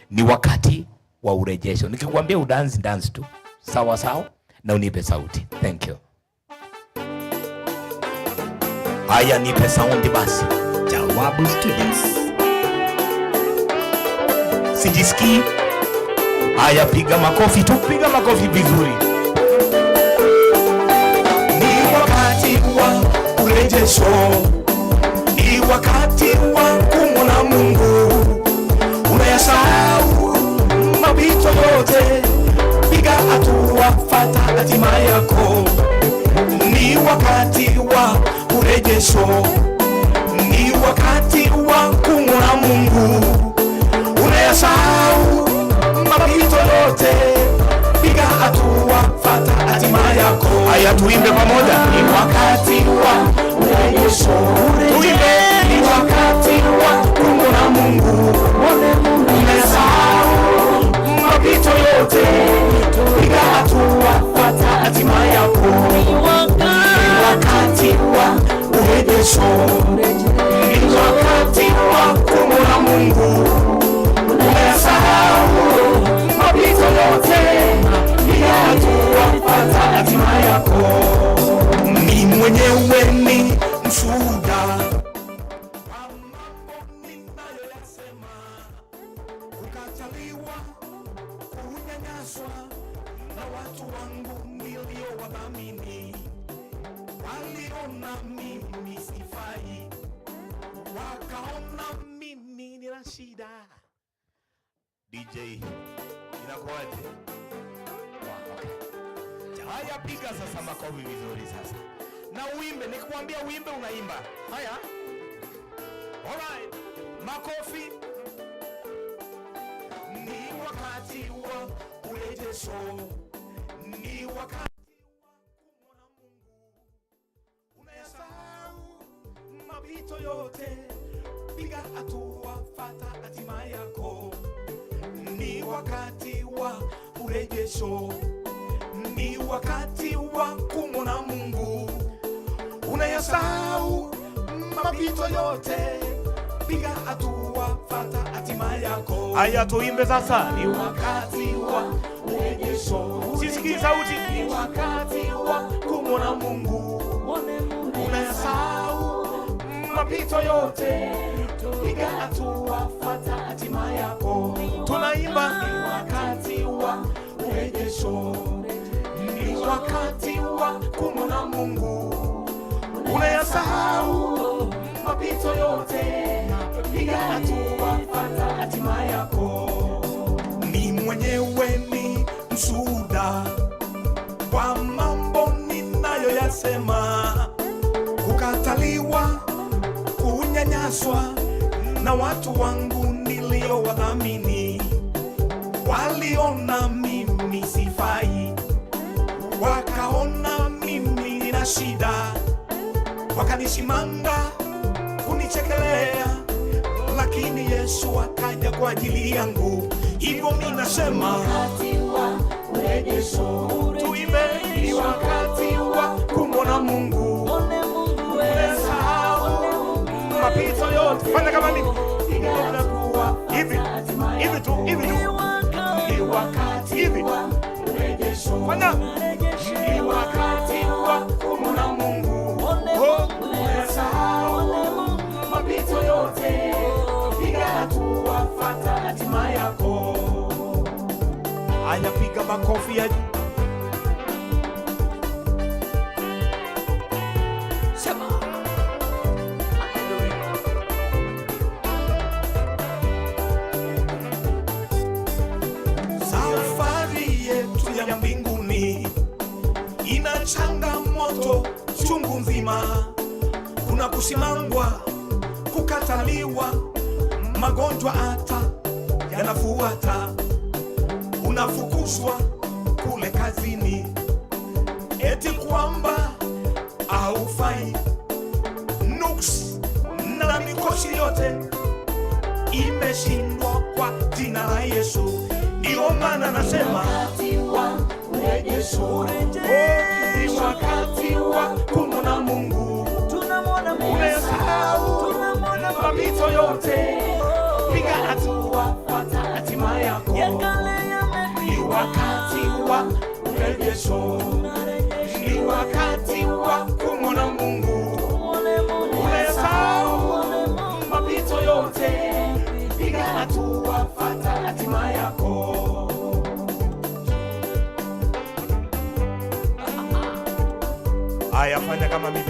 Ni wakati wa urejesho. Nikikwambia udansi, dance tu. Sawa sawa, na unipe sauti. Thank you. Haya, nipe saundi basi. Jawabu Studios. Sijisikii. Haya, piga makofi tu, piga makofi vizuri. Ni wakati wa urejesho. Ni wakati wa kumwona Mungu. Unayasahau mapito yote. Piga hatua, fata hatima yako. Ni wakati wa urejesho. Ni wakati wa kumwona Mungu. Unayasahau mapito yote. Piga hatua, fata hatima yako. Haya, tuimbe pamoja. Ni wakati wa urejesho. Tuimbe. Ni wakati wa kumwona Mungu. Unayasahau mapito yote. Piga hatua, fata hatima yako. Ni wakati wa urejesho. Ni wakati wa kumwona Mungu. Unayasahau mapito yote. Piga hatua, fata hatima yako. Ni mwenyewe ni mshuhuda wa mambo ninayoyasema. Kukataliwa, kunyanyaswa na watu wangu niliowadhamini. Waliona mimi sifai, wakaona mimi nina shida. DJ, inakuaje? Haya, piga sasa makofi vizuri sasa. Na uimbe, nikikwambia uimbe unaimba. Haya. Alright. Makofi. Ni wakati wa urejesho. Ni wakati wa kumwona Mungu. Unayasahau mapito yote. Piga hatua, fata hatima yako. Ni wakati wa urejesho. Ni wakati wa kumwona Mungu. Unayasahau mapito yote. Piga hatua, fata hatima yako. Haya, tuimbe sasa. Ni wakati wa urejesho. Sisikii sauti. Ni wakati wa kumwona Mungu. Unayasahau mapito yote. Piga hatua, fata hatima yako. Tunaimba. Ni wakati wa urejesho. Ni wakati wa kumwona Mungu. Unayasahau mapito yote. Piga hatua, fata hatima yako. Ni mwenyewe ni mshuhuda wa mambo ninayoyasema. Kukataliwa, kunyanyaswa na watu wangu niliowadhamini. Waliona mimi sifai, wakaona mimi nina shida. Wakanishimanga, kunichekelea, lakini Yesu akaja kwa ajili yangu. Hivyo mimi nasema wakati wa urejesho. Tuimbe. Ni wakati wa kumwona Mungu. Unayasahau mapito yote. Fanya kama mimi. Hivi. Hivi tu. Hivi tu. Ni wakati hivi wa urejesho. Fanya. Ni wakati wa kumwona Mungu. Unayasahau mapito yote. Piga hatua, fata hatima yako. Haya, piga makofi ya sema. Safari yetu ya mbinguni ina changamoto chungu nzima. Kuna kusimangwa, kukataliwa, magonjwa hata yanafuata. Unafukuzwa kule kazini, eti kwamba haufai. Nuks na mikosi yote imeshindwa kwa jina la Yesu. Ndio maana nasema wakati wa urejesho, ni wakati wa kumwona Mungu. Umesahau mapito yote, piga hatua, fuata hatima yako. Ni wakati wa urejesho, ni wakati wa kumwona Mungu. Umesahau mapito yote, piga hatua, fuata hatima yako. Haya, fanya kama mimi.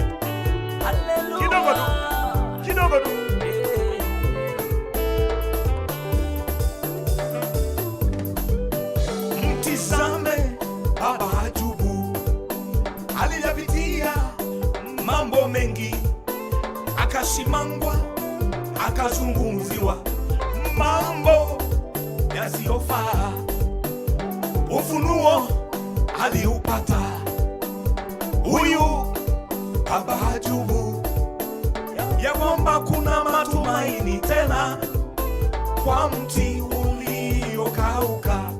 Kidogo tu. Kidogo tu. Mtizame Baba Ayubu, aliyapitia mambo mengi, akasimangwa, akazungumziwa mambo yasiyofaa. Ufunuo aliupata huyu Baba Ayubu, ya kwamba kuna matumaini tena kwa mti uliokauka.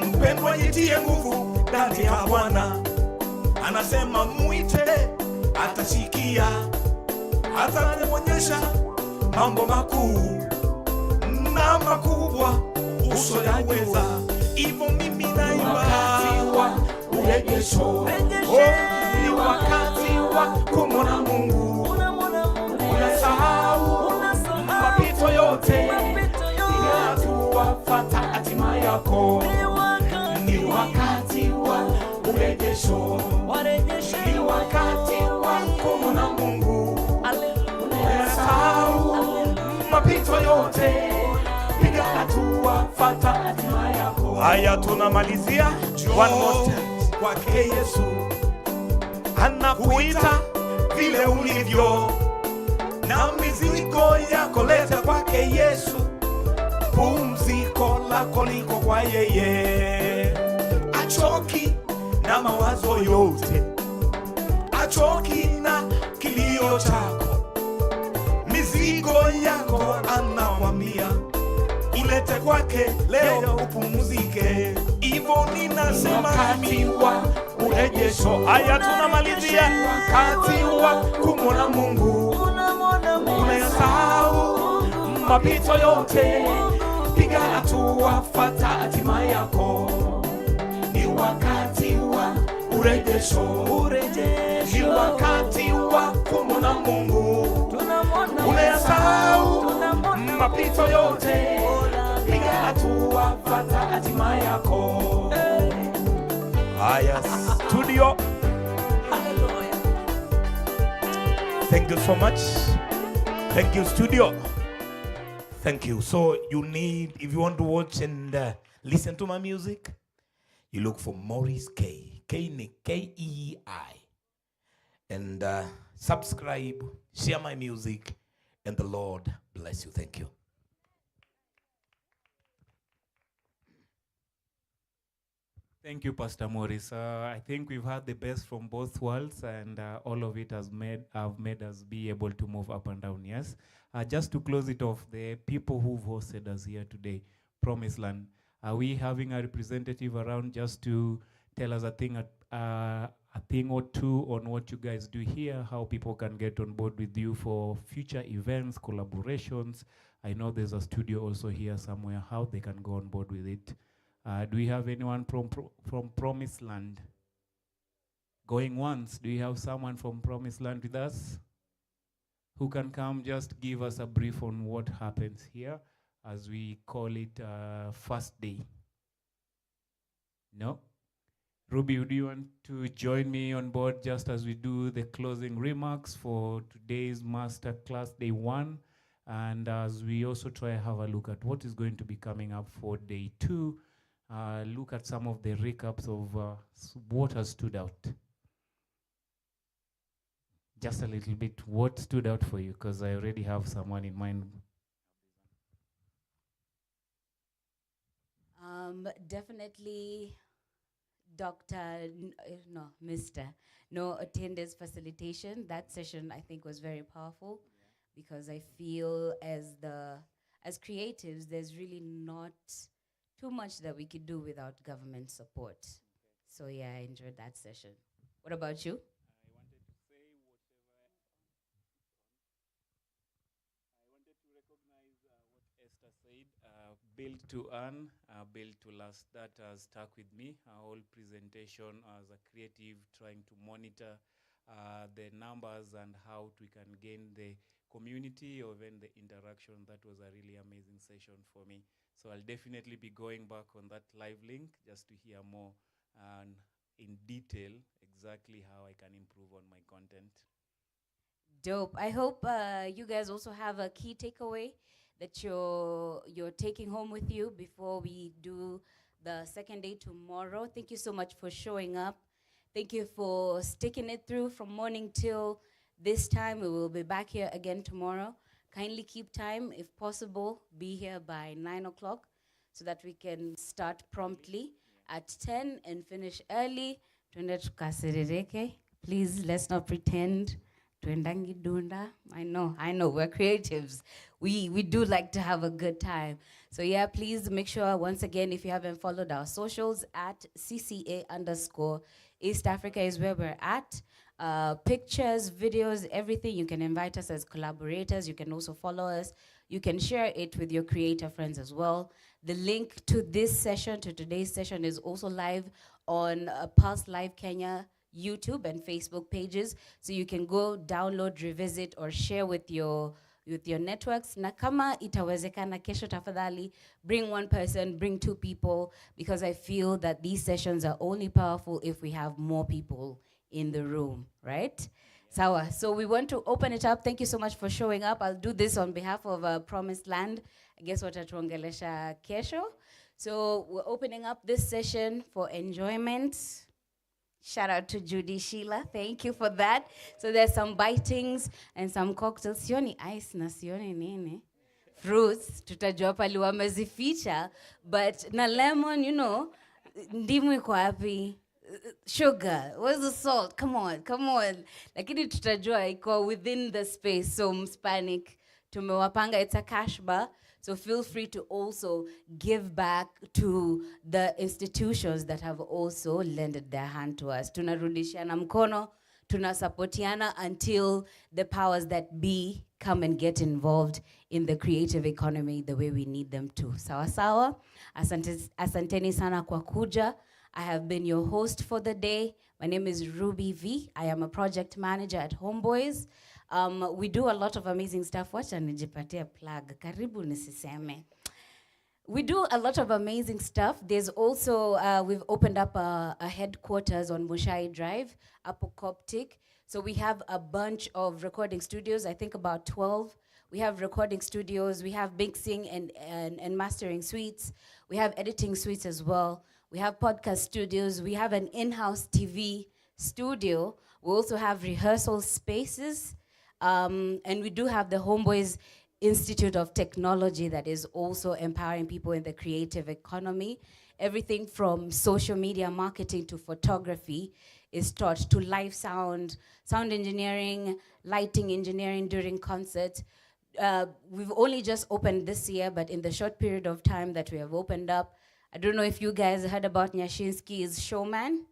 Mpendwa, jitie nguvu ndani ya Bwana. Anasema muite, atasikia, atakuonyesha mambo makuu na makubwa usoyaweza. Hivyo mimi naimba wakati wa urejesho, ni wakati wa kumwona Mungu. Unasahau mapito yote, piga hatua, fuata hatima yako. Ni wakati wa urejesho, ni wakati wa kumwona Mungu. Unasahau mapito yote, piga hatua, fuata hatima yako. Haya, tunamalizia one more time. Kwake Yesu anakuita vile ulivyo, na mizigo yako leta kwake Yesu. Pumziko lako liko kwa yeye. Achoki na mawazo yote, achoki na kilio chako. Mizigo yako anawambia ilete kwake leo upumzike. Hivyo ninasema wakati wa urejesho. Haya, tunamalizia wakati wa kumwona Mungu. Umesahau mapito yote, piga hatua, fuata hatima yako. Ni wakati wa urejesho, ni wakati wa kumwona Mungu. Umesahau mapito yote, piga hatua, fuata hatima yako. Haya, studio. Thank you so much. Thank you, studio. Thank you. So you need, if you want to watch and listen to my music, you look for Maurice K. K-E-I. And subscribe, share my music, and the Lord bless you. Thank you. Thank you, Pastor Morris. I think we've had the best from both worlds, and all of it have made us be able to move up and down, yes? Just to close it off, the people who've hosted us here today, Promised Land, are we having a representative around just to tell us a thing or two on what you guys do here, how people can get on board with you for future events, collaborations? I know there's a studio also here somewhere, how they can go on board with it. Do we have anyone from Promised Land? Going once, do we have someone from Promised Land with us? Who can come just give us a brief on what happens here, as we call it first day? No? Ruby, do you want to join me on board just as we do the closing remarks for today's Masterclass Day 1? And as we also try to have a look at what is going to be coming up for Day 2, look at some of the recaps of what has stood out. Just a little bit, what stood out for you? Because I already have someone in mind. Definitely Mr. Attendance facilitation. That session I think was very powerful because I feel as creatives, there's really not too much that we could do without government support. So yeah, I enjoyed that session. What about you? Esther said, build to earn, build to last. That has stuck with me. Our whole presentation as a creative, trying to monitor the numbers and how we can gain the community or even the interaction. That was a really amazing session for me. So I'll definitely be going back on that live link just to hear more and in detail exactly how I can improve on my content. Dope. I hope you guys also have a key takeaway that you're taking home with you before we do the second day tomorrow. Thank you so much for showing up. Thank you for sticking it through from morning till this time. We will be back here again tomorrow. Kindly keep time, if possible. Be here by 9 o'clock so that we can start promptly at 10 and finish early. Please, let's not pretend. I know, we're creatives. We do like to have a good time. So yeah, please make sure, once again, if you haven't followed our socials, at CCA_ East Africa is where we're at. Pictures, videos, everything. You can invite us as collaborators. You can also follow us. You can share it with your creator friends as well. The link to this session, to today's session, is also live on Pulse Live Kenya YouTube and Facebook pages, so you can go download, revisit, or share with your networks. Na kama itawezekana kesho, tafadhali bring one person, bring two people, because I feel that these sessions are only powerful if we have more people in the room, right? Sawa. So we want to open it up. Thank you so much for showing up. I'll do this on behalf of Promised Land. I guess watatuongelesha kesho. So we're opening up this session for enjoyment. Shout out to Judy Sheila. Thank you for that. So there's some bitings and some cocktails. Sioni ice na sioni nini. Fruits, tutajua pali wamezificha. But na lemon, ndimu iko wapi? Sugar, where's the salt? Come on. Lakini tutajua iko within the space. So mspanic, tumewapanga, it's a cash bar. So feel free to also give back to the institutions that have also lended their hand to us. Tunarudishiana mkono, tunasapotiana until the powers that be come and get involved in the creative economy the way we need them to. Sawa sawa. Asanteni sana kwa kuja. I have been your host for the day. My name is Ruby V. I am a project manager at Homeboys. We do a lot of amazing stuff. Wacha nijipatie plug. Karibu nisiseme. We do a lot of amazing stuff. There's also, we've opened up a headquarters on Mushai Drive, Apocoptic. So we have a bunch of recording studios, I think about 12. We have recording studios, we have mixing and mastering suites. We have editing suites as well. We have podcast studios. We have an in-house TV studio. We also have rehearsal spaces. And we do have the Homeboys Institute of Technology that is also empowering people in the creative economy. Everything from social media marketing to photography is taught, to live sound engineering, lighting engineering during concerts. We've only just opened this year, but in the short period of time that we have opened up, I don't know if you guys heard about Nyashinsky's Showman.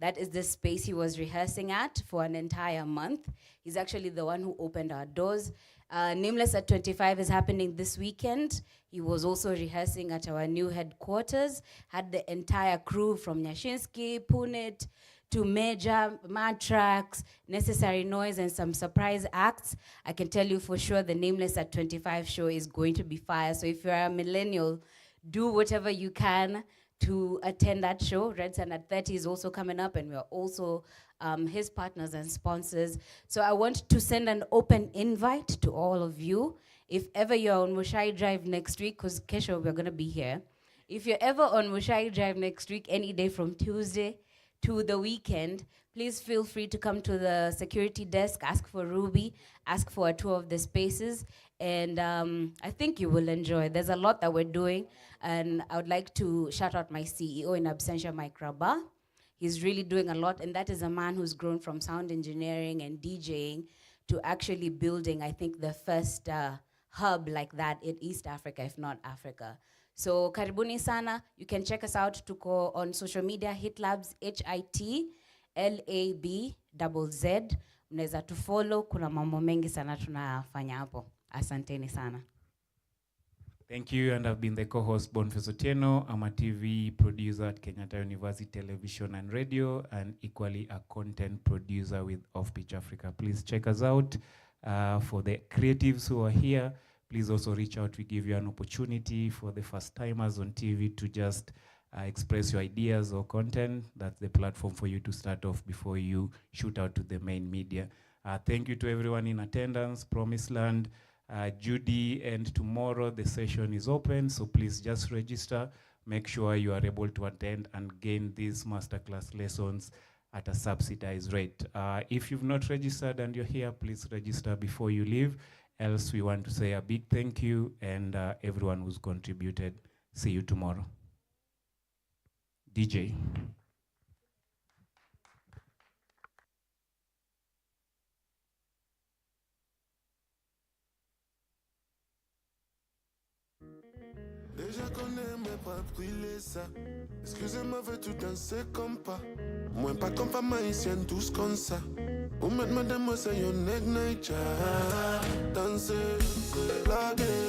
That is the space he was rehearsing at for an entire month. He's actually the one who opened our doors. Nameless at 25 is happening this weekend. He was also rehearsing at our new headquarters, had the entire crew from Nyashinsky, Punit, to Major, Matrax, Necessary Noise, and some surprise acts. I can tell you for sure the Nameless at 25 show is going to be fire. So if you're a millennial, do whatever you can to attend that show. Red Sun at 30 is also coming up, and we're also his partners and sponsors. So I want to send an open invite to all of you. If ever you're on Mushai Drive next week, because Kesho, we're gonna be here. If you're ever on Mushai Drive next week, any day from Tuesday to the weekend, please feel free to come to the security desk, ask for Ruby, ask for a tour of the spaces, and I think you will enjoy. There's a lot that we're doing, and I would like to shout out my CEO in absentia, Mike Rabah. He's really doing a lot, and that is a man who's grown from sound engineering and DJing to actually building, I think, the first hub like that in East Africa, if not Africa. So karibuni sana. You can check us out on social media, HitLabs, HITLABZZ. Mnaweza tufollow, kuna mambo mengi sana tunafanya hapo. Asanteni sana. Thank you, and I've been the co-host Boniface Otieno. I'm a TV producer at Kenyatta University Television and Radio, and equally a content producer with Off Pitch Africa. Please check us out. For the creatives who are here, please also reach out. We give you an opportunity for the first timers on TV to just express your ideas or content. That's the platform for you to start off before you shoot out to the main media. Thank you to everyone in attendance, Promised Land, Judy, and tomorrow the session is open, so please just register. Make sure you are able to attend and gain these masterclass lessons at a subsidized rate. If you've not registered and you're here, please register before you leave. Else, we want to say a big thank you, and everyone who's contributed. See you tomorrow. DJ. Déjà qu'on n'aimait pas brûler ça. Excusez-moi, veux tout danser comme pas. Moi, pas comme femme haïtienne, tous comme ça. Ou mettre madame, moi, c'est yon egg nature. Danser, blaguer.